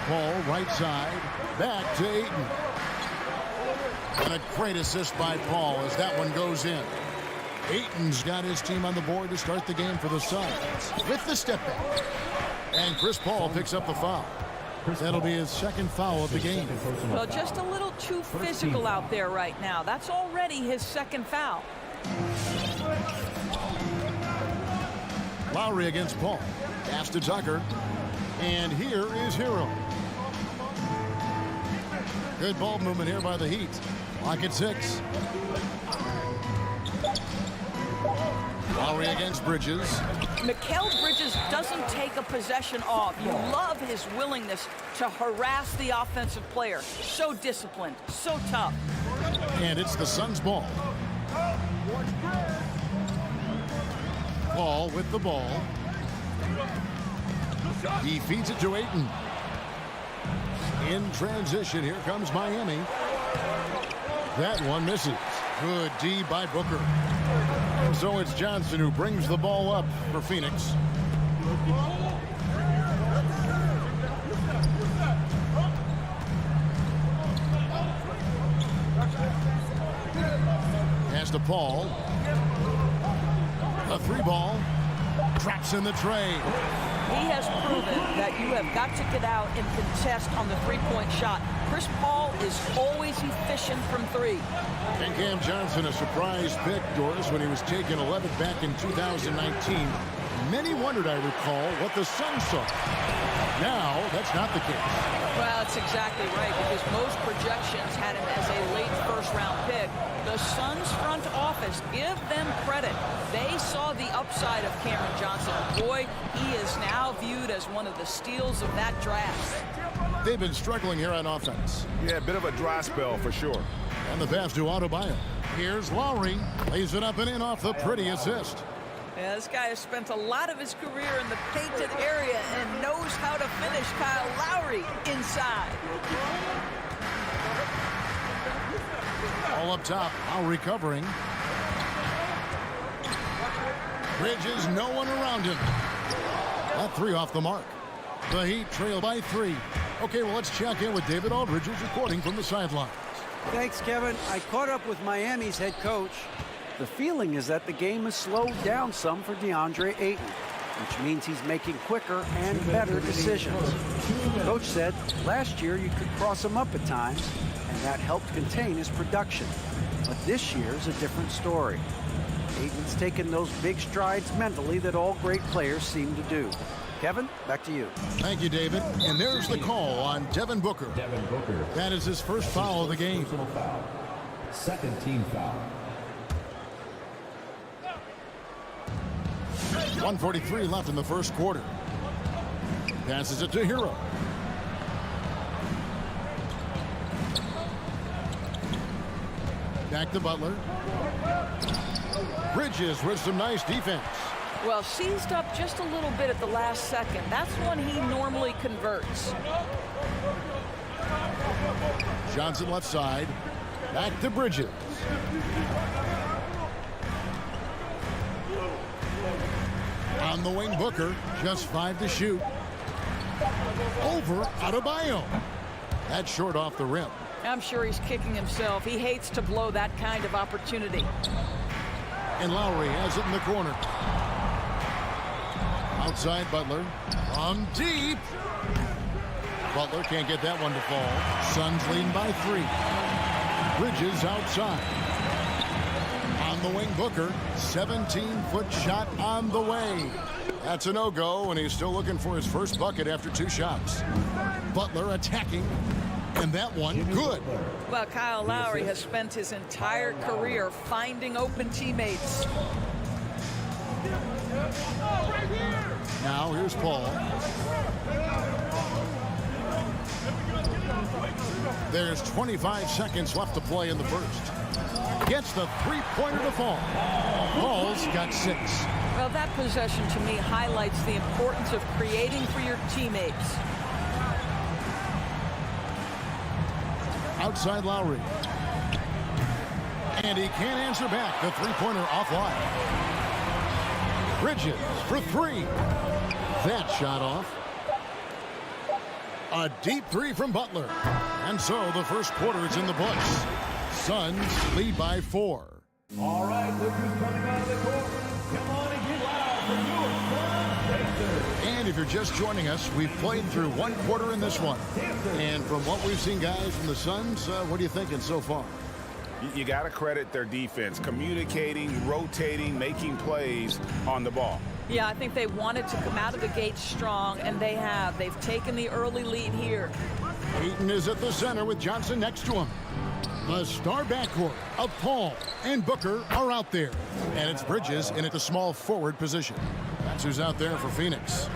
Paul right side. Back to Ayton. And a great assist by Paul as that one goes in. Ayton's got his team on the board to start the game for the Suns with the step back. And Chris Paul picks up the foul. That'll be his second foul of the game.
Well, just a little too physical out there right now. That's already his second foul.
Lowry against Paul. Pass to Tucker. And here is Hero. Good ball movement here by the Heat. Clock at 6. Lowry against Bridges.
Mikal Bridges doesn't take a possession off. You love his willingness to harass the offensive player. So disciplined, so tough.
And it's the Suns' ball. Paul with the ball. He feeds it to Ayton. In transition, here comes Miami. That one misses. Good D by Booker. So it's Johnson who brings the ball up for Phoenix. Pass to Paul. A 3 ball. Traps in the tray.
He has proven that you have got to get out and contest on the three-point shot. Chris Paul is always efficient from 3.
And Cam Johnson, a surprise pick, Doris, when he was taken 11th back in 2019. Many wondered, I recall, what the Suns saw. Now, that's not the case.
Well, that's exactly right, because most projections had him as a late first-round pick. The Suns front office, give them credit. They saw the upside of Cameron Johnson. Boy, he is now viewed as one of the steals of that draft.
They've been struggling here on offense.
Yeah, a bit of a dry spell for sure.
And the pass to Adebayo. Here's Lowry. Lays it up and in off the pretty assist.
Yeah, this guy has spent a lot of his career in the painted area and knows how to finish. Kyle Lowry inside.
All up top. Lowry covering. Bridges, no one around him. That 3 off the mark. The Heat trail by 3. Okay, well, let's check in with David Aldridge, who's reporting from the sidelines.
Thanks, Kevin. I caught up with Miami's head coach. The feeling is that the game has slowed down some for DeAndre Ayton, which means he's making quicker and better decisions. Coach said last year you could cross him up at times, and that helped contain his production. But this year's a different story. Ayton's taken those big strides mentally that all great players seem to do. Kevin, back to you.
Thank you, David. And there's the call on Devin Booker.
Devin Booker.
That is his first foul of the game.
Foul. Second team foul.
1:43 left in the first quarter. Passes it to Hero. Back to Butler. Bridges with some nice defense.
Well, seized up just a little bit at the last second. That's when he normally converts.
Johnson left side. Back to Bridges. On the wing, Booker. Just 5 to shoot. Over Adebayo. That's short off the rim.
I'm sure he's kicking himself. He hates to blow that kind of opportunity.
And Lowry has it in the corner. Outside Butler. On deep. Butler can't get that one to fall. Suns leading by 3. Bridges outside. On On the wing, Booker, 17-foot shot on the way. That's a no-go, and he's still looking for his first bucket after 2 shots. Butler attacking, and that one good.
Well, Kyle Lowry has spent his entire career finding open teammates.
Now here's Paul. There's 25 seconds left to play in the first. Gets the three-pointer to fall. Paul's got 6.
Well, that possession to me highlights the importance of creating for your teammates.
Outside Lowry. And he can't answer back. The three-pointer offline. Bridges for 3. That shot off. A deep 3 from Butler. And so the first quarter is in the books. Suns lead by 4.
All right, look who's coming out of the court. Come on and get loud for your Suns Pacers.
And if you're just joining us, we've played through 1 quarter in this one. And from what we've seen, guys, from the Suns, what are you thinking so far?
You got to credit their defense, communicating, rotating, making plays on the ball.
Yeah, I think they wanted to come out of the gate strong, and they have. They've taken the early lead here.
Ayton is at the center with Johnson next to him. The star backcourt of Paul and Booker are out there. And it's Bridges in at the small forward position. That's who's out there for Phoenix.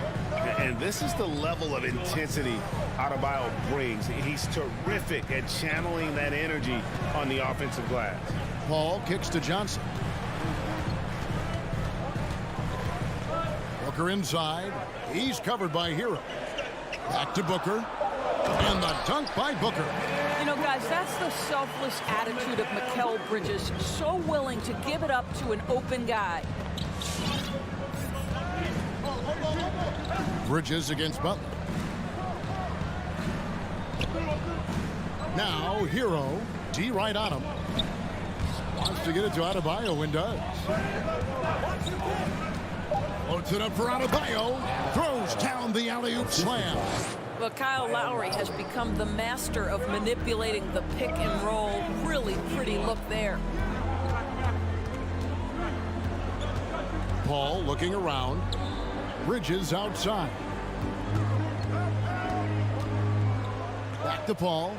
And this is the level of intensity Adebayo brings. He's terrific at channeling that energy on the offensive glass.
Paul kicks to Johnson. Booker inside. He's covered by Hero. Back to Booker. And the dunk by Booker.
You know, guys, that's the selfless attitude of Mikal Bridges. So willing to give it up to an open guy.
Bridges against Butler. Now Hero, D right on him. Wants to get it to Adebayo and does. Loads it up for Adebayo. Throws down the alley-oop slam.
Well, Kyle Lowry has become the master of manipulating the pick and roll. Really pretty look there.
Paul looking around. Bridges outside. Back to Paul.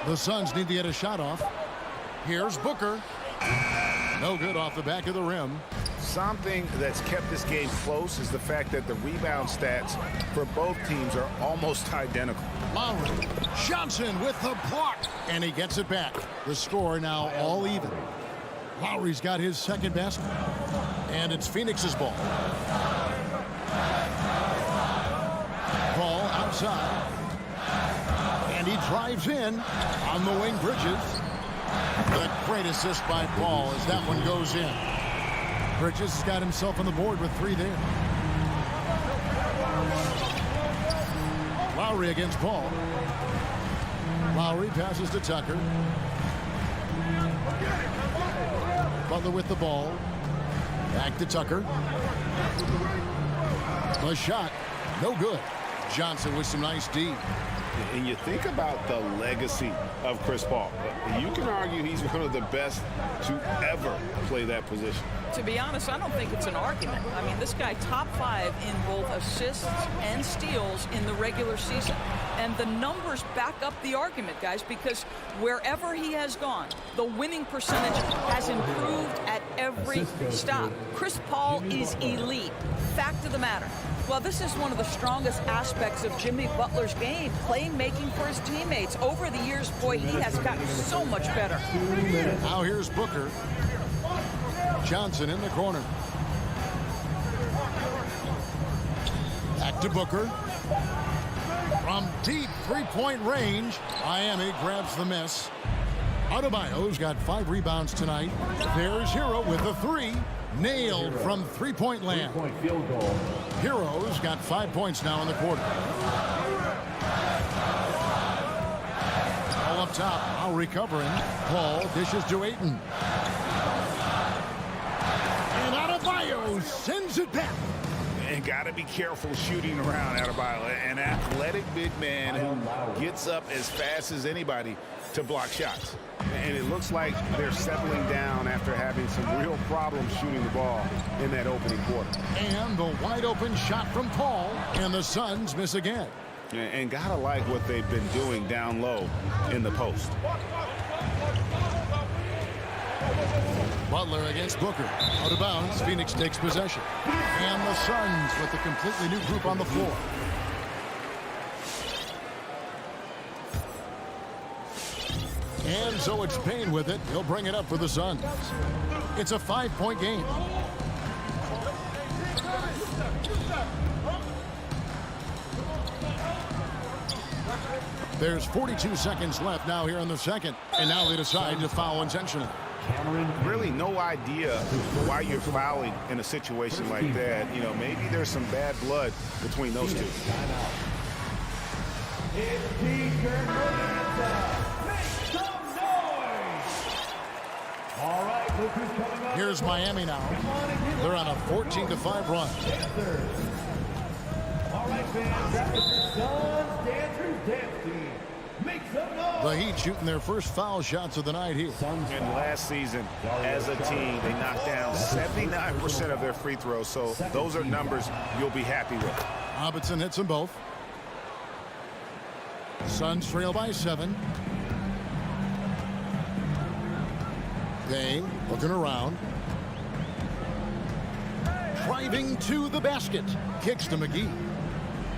The Suns need to get a shot off. Here's Booker. No good off the back of the rim.
Something that's kept this game close is the fact that the rebound stats for both teams are almost identical.
Lowry. Johnson with the block. And he gets it back. The score now all even. Lowry's got his second basket. And it's Phoenix's ball. Paul outside. And he drives in on the wing. Bridges. The great assist by Paul as that one goes in. Bridges has got himself on the board with 3 there. Lowry against Paul. Lowry passes to Tucker. Butler with the ball. Back to Tucker. The shot. No good. Johnson with some nice D.
And you think about the legacy of Chris Paul. You can argue he's one of the best to ever play that position.
To be honest, I don't think it's an argument. I mean, this guy top 5 in both assists and steals in the regular season. And the numbers back up the argument, guys, because wherever he has gone, the winning percentage has improved at every stop. Chris Paul is elite. Fact of the matter. Well, this is one of the strongest aspects of Jimmy Butler's game, playmaking for his teammates. Over the years, boy, he has gotten so much better.
Now here's Booker. Johnson in the corner. Back to Booker. From deep three-point range, Miami grabs the miss. Adebayo's got 5 rebounds tonight. There's Hero with a 3. Nailed from three-point land.
Field goal.
Hero's got 5 points now in the quarter. All up top, now recovering. Paul dishes to Ayton. And Adebayo sends it back.
And got to be careful shooting around Adebayo. An athletic big man who gets up as fast as anybody to block shots. And it looks like they're settling down after having some real problems shooting the ball in that opening quarter.
And the wide open shot from Paul, and the Suns miss again.
And gotta like what they've been doing down low in the post.
Butler against Booker. Out of bounds, Phoenix takes possession. And the Suns with a completely new group on the floor. And so it's Payne with it. He'll bring it up for the Suns. It's a 5-point game. There's 42 seconds left now here in the second. And now they decide to foul intentionally.
Really no idea why you're fouling in a situation like that. You know, maybe there's some bad blood between those two.
Here's Miami now. They're on a 14-5 run.
All right, fans, after the Suns Dancers Dance Team. Make some noise.
The Heat shooting their first foul shots of the night here.
And last season, as a team, they knocked down 79% of their free throws. So those are numbers you'll be happy with.
Robinson hits them both. Suns trail by 7. Payne looking around. Driving to the basket. Kicks to McGee.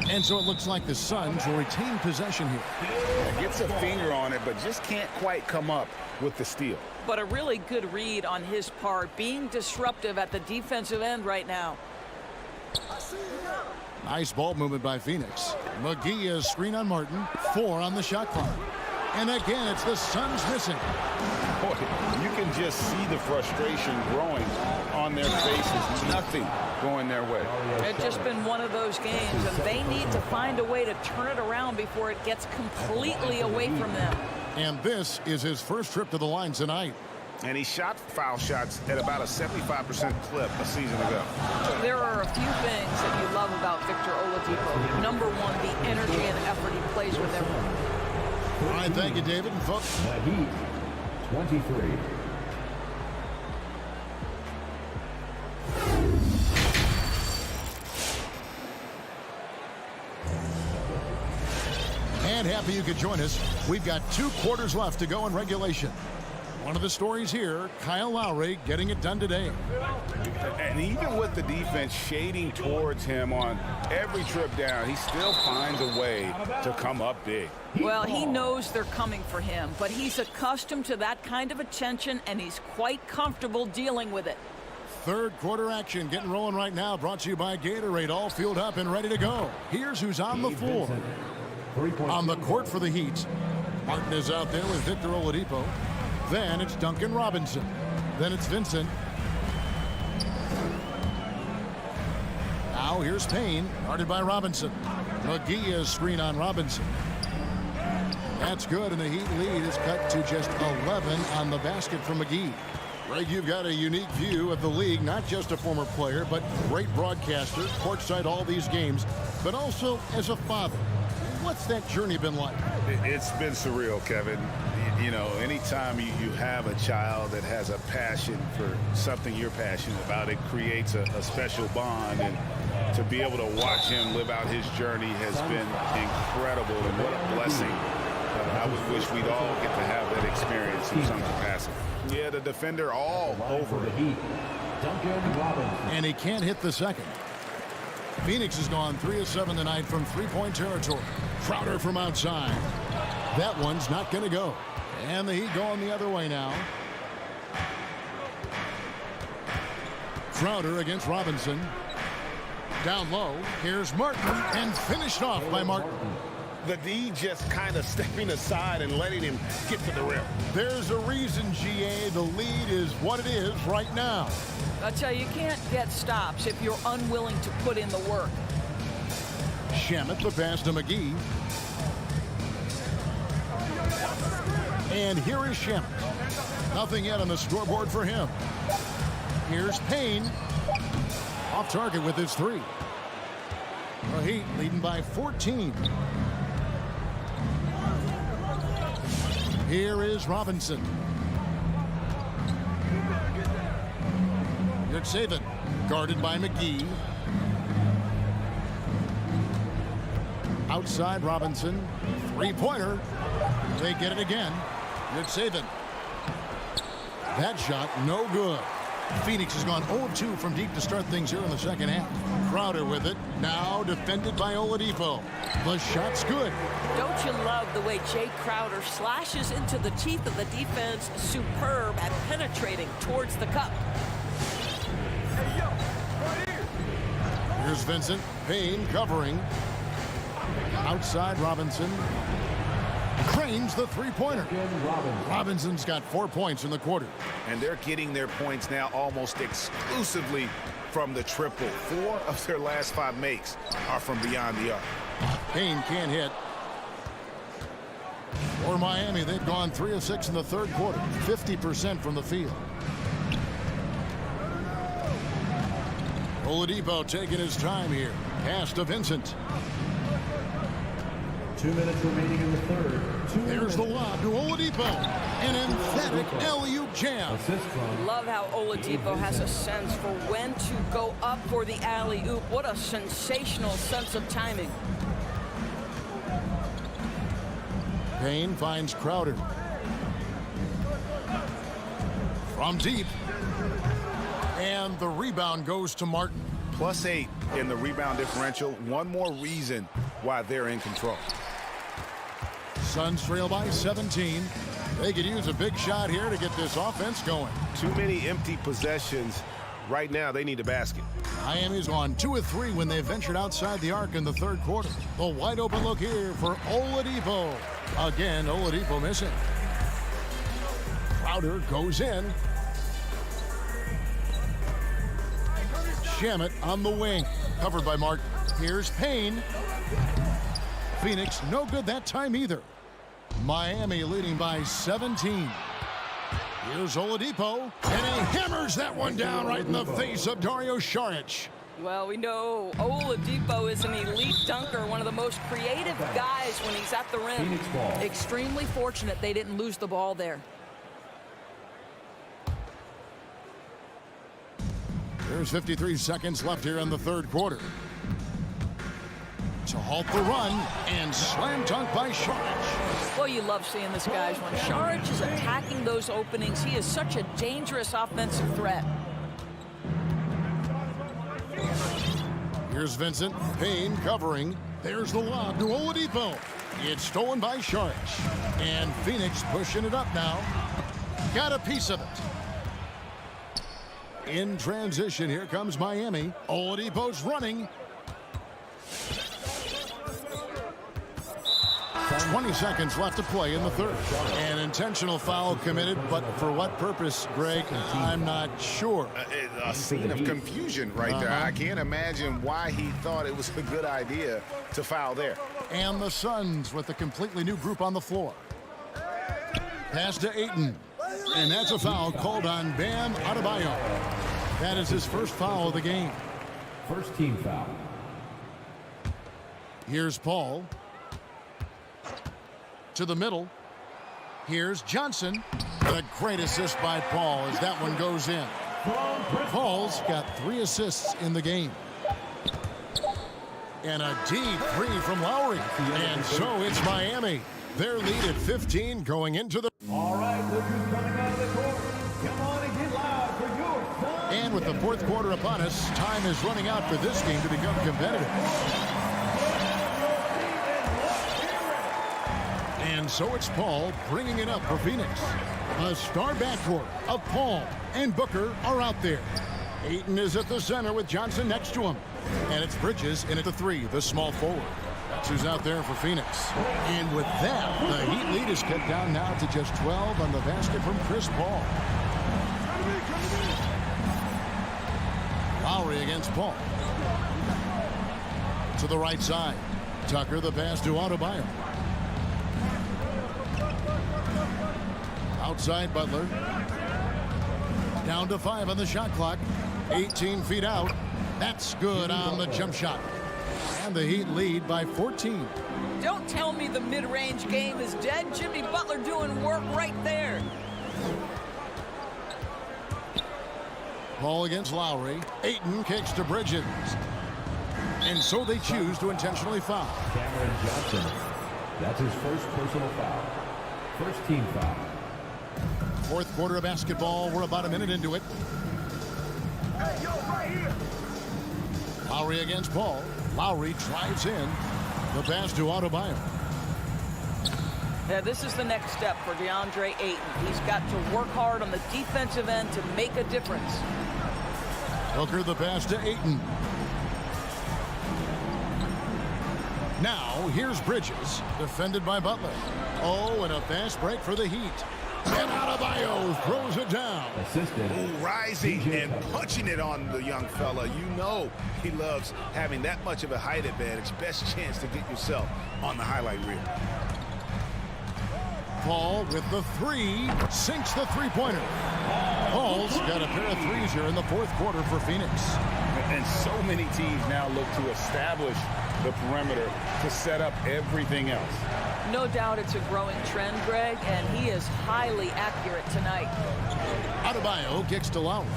And so it looks like the Suns will retain possession here.
Gets a finger on it, but just can't quite come up with the steal.
But a really good read on his part, being disruptive at the defensive end right now.
Nice ball movement by Phoenix. McGee is screen on Martin. 4 on the shot clock. And again, it's the Suns missing.
Boy, you can just see the frustration growing on their faces. Nothing going their way.
It's just been one of those games, and they need to find a way to turn it around before it gets completely away from them.
And this is his first trip to the line tonight.
And he shot foul shots at about a 75% clip a season ago.
There are a few things that you love about Victor Oladipo. Number one, the energy and effort he plays with everyone.
All right, thank you, David. And folks,
The Heat, 23.
and happy you could join us. We've got 2 quarters left to go in regulation. One of the stories here, Kyle Lowry getting it done today.
And even with the defense shading towards him on every trip down, he still finds a way to come up big.
Well, he knows they're coming for him, but he's accustomed to that kind of attention, and he's quite comfortable dealing with it.
Third quarter action getting rolling right now, brought to you by Gatorade, all filled up and ready to go. Here's who's on the floor. On the court for the Heat, Martin is out there with Victor Oladipo. Then it's Duncan Robinson. Then it's Vincent. Now here's Payne, guarded by Robinson. McGee is screen on Robinson. That's good, and the Heat lead is cut to just 11 on the basket from McGee. Greg, you've got a unique view of the league, not just a former player, but great broadcaster, courtside all these games, but also as a father. What's that journey been like?
It's been surreal, Kevin. You know, anytime you have a child that has a passion for something you're passionate about, it creates a special bond. And to be able to watch him live out his journey has been incredible, and what a blessing. I would wish we'd all get to have that experience in some capacity. Yeah, the defender all over it.
Duncan Robinson.
And he can't hit the second. Phoenix has gone 3 of 7 tonight from three-point territory. Crowder from outside. That one's not going to go. And the Heat going the other way now. Crowder against Robinson. Down low. Here's Martin, and finished off by Martin.
The D just kind of stepping aside and letting him get to the rim.
There's a reason, GA. The lead is what it is right now.
I tell you can't get stops if you're unwilling to put in the work.
Shamet the pass to McGee. And here is Shamet. Nothing yet on the scoreboard for him. Here's Payne. Off target with his 3. The Heat leading by 14. Here is Robinson. Yurtseven guarded by McGee. Outside Robinson. Three-pointer. They get it again. Yurtseven. That shot no good. Phoenix has gone 0-2 from deep to start things here in the second half. Crowder with it. Now defended by Oladipo. The shot's good.
Don't you love the way Jay Crowder slashes into the teeth of the defense? Superb at penetrating towards the cup.
Here's Vincent. Payne covering. Outside Robinson. Cranes the three-pointer. Robinson's got 4 points in the quarter.
And they're getting their points now almost exclusively from the triple. 4 of their last 5 makes are from beyond the arc.
Payne can't hit. For Miami, they've gone 3 of 6 in the third quarter. 50% from the field. Oladipo taking his time here. Pass to Vincent.
2 minutes remaining in the third.
There's the lob to Oladipo. An emphatic alley-oop jam.
Love how Oladipo has a sense for when to go up for the alley-oop. What a sensational sense of timing.
Payne finds Crowder. From deep. And the rebound goes to Martin.
+8 in the rebound differential. One more reason why they're in control.
Suns trail by 17. They could use a big shot here to get this offense going.
Too many empty possessions. Right now, they need a basket.
Miami's on 2 of 3 when they ventured outside the arc in the third quarter. The wide open look here for Oladipo. Again, Oladipo missing. Crowder goes in. Shamet on the wing. Covered by Martin. Here's Payne. Phoenix no good that time either. Miami leading by 17. Here's Oladipo. And he hammers that one down right in the face of Dario Saric.
Well, we know Oladipo is an elite dunker, one of the most creative guys when he's at the rim. Extremely fortunate they didn't lose the ball there.
There's 53 seconds left here in the third quarter. To halt the run and slam dunk by Saric.
Well, you love seeing this, guys. When Saric is attacking those openings, he is such a dangerous offensive threat.
Here's Vincent. Payne covering. There's the lob to Oladipo. It's stolen by Saric. And Phoenix pushing it up now. Got a piece of it. In transition, here comes Miami. Oladipo's running. 20 seconds left to play in the third. An intentional foul committed, but for what purpose, Greg? I'm not sure.
A scene of confusion right there. I can't imagine why he thought it was a good idea to foul there.
And the Suns with a completely new group on the floor. Pass to Ayton. And that's a foul called on Bam Adebayo. That is his first foul of the game.
First team foul.
Here's Paul. To the middle. Here's Johnson. The great assist by Paul as that one goes in. Paul's got 3 assists in the game. And a deep 3 from Lowry. And so it's Miami. Their lead at 15 going into the...
All right, look who's coming out of the court. Come on and get loud for your Suns.
And with the fourth quarter upon us, time is running out for this game to become competitive. And so it's Paul bringing it up for Phoenix. A star backcourt of Paul and Booker are out there. Ayton is at the center with Johnson next to him. And it's Bridges in at the 3, the small forward. That's who's out there for Phoenix. And with that, the Heat lead is cut down now to just 12 on the basket from Chris Paul. Lowry against Paul. To the right side. Tucker the pass to Adebayo. Outside Butler. Down to 5 on the shot clock. 18 feet out. That's good on the jump shot. And the Heat lead by 14.
Don't tell me the mid-range game is dead. Jimmy Butler doing work right there.
Ball against Lowry. Ayton kicks to Bridges. And so they choose to intentionally foul.
Cameron Johnson. That's his first personal foul. First team foul.
Fourth quarter of basketball. We're about a minute into it.
Hey, yo, right here.
Lowry against Paul. Lowry drives in. The pass to Adebayo.
Yeah, this is the next step for DeAndre Ayton. He's got to work hard on the defensive end to make a difference.
Booker the pass to Ayton. Now, here's Bridges, defended by Butler. Oh, and a fast break for the Heat. And Adebayo throws it down.
Assisted.
Ooh, rising and punching it on the young fella. You know he loves having that much of a height advantage. Best chance to get yourself on the highlight reel.
Paul with the three, sinks the three-pointer. Paul's got a pair of threes here in the fourth quarter for Phoenix.
And so many teams now look to establish the perimeter to set up everything else.
No doubt it's a growing trend, Greg, and he is highly accurate tonight.
Adebayo kicks to Lowry.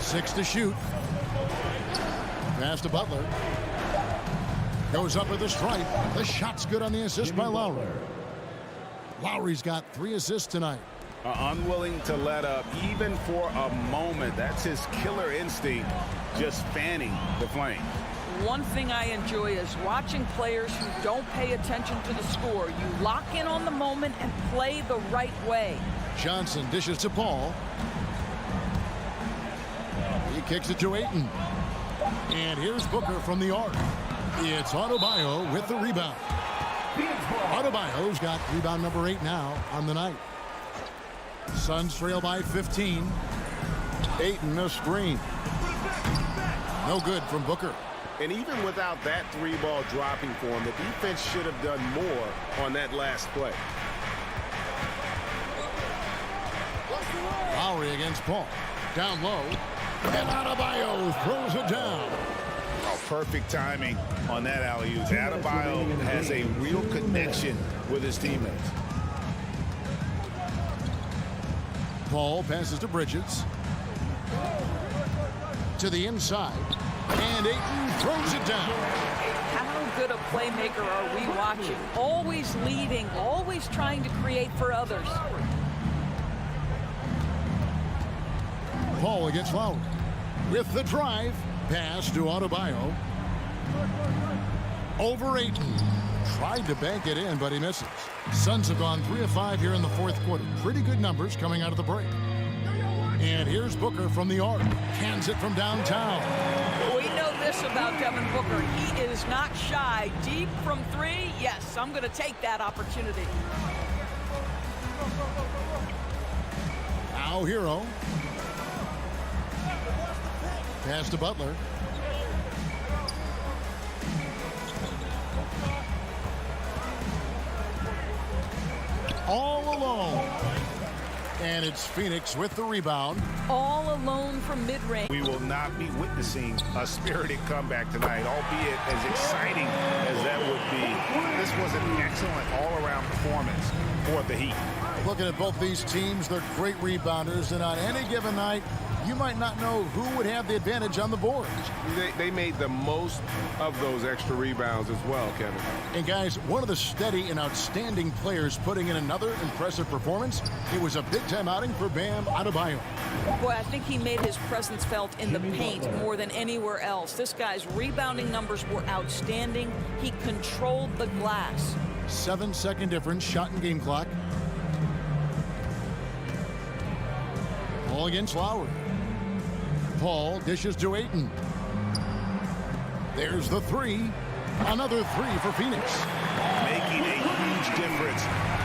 6 to shoot. Pass to Butler. Goes up with the stripe. The shot's good on the assist by Lowry. Lowry's got 3 assists tonight.
Unwilling to let up even for a moment. That's his killer instinct, just fanning the flame.
One thing I enjoy is watching players who don't pay attention to the score. You lock in on the moment and play the right way.
Johnson dishes to Paul. He kicks it to Ayton. And here's Booker from the arc. It's Adebayo with the rebound. Adebayo's got rebound number 8 now on the night. Suns trail by 15. Ayton a screen. No good from Booker.
And even without that 3-ball dropping for him, the defense should have done more on that last play.
Lowry against Paul. Down low. And Adebayo throws it down.
Oh, perfect timing on that alley-oop. Adebayo has a real connection with his teammates.
Paul passes to Bridges. To the inside. And Ayton throws it down.
How good a playmaker are we watching? Always leading, always trying to create for others.
Paul against Lowry. With the drive. Pass to Adebayo. Over Ayton. Tried to bank it in, but he misses. Suns have gone 3 of 5 here in the fourth quarter. Pretty good numbers coming out of the break. And here's Booker from the arc. Cans it from downtown.
We know this about Devin Booker. He is not shy. Deep from 3, yes, I'm going to take that opportunity.
Now Hero. Pass to Butler. All alone. And it's Phoenix with the rebound.
All alone from mid-range.
We will not be witnessing a spirited comeback tonight, albeit as exciting as that would be. This was an excellent all-around performance for the Heat.
Looking at both these teams, they're great rebounders, and on any given night, you might not know who would have the advantage on the boards.
They made the most of those extra rebounds as well, Kevin.
And guys, one of the steady and outstanding players putting in another impressive performance. It was a big-time outing for Bam Adebayo.
Boy, I think he made his presence felt in the paint more than anywhere else. This guy's rebounding numbers were outstanding. He controlled the glass.
7-second difference, shot and game clock. Paul against Lowry. Paul dishes to Ayton. There's the 3. Another 3 for Phoenix.
Making a huge difference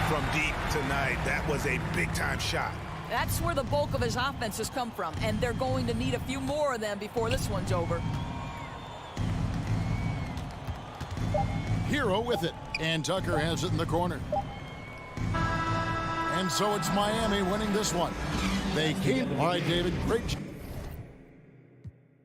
from deep tonight. That was a big-time shot.
That's where the bulk of his offense has come from, and they're going to need a few more of them before this one's over.
Hero with it, and Tucker has it in the corner. And so it's Miami winning this one. They keep. All right, David, great.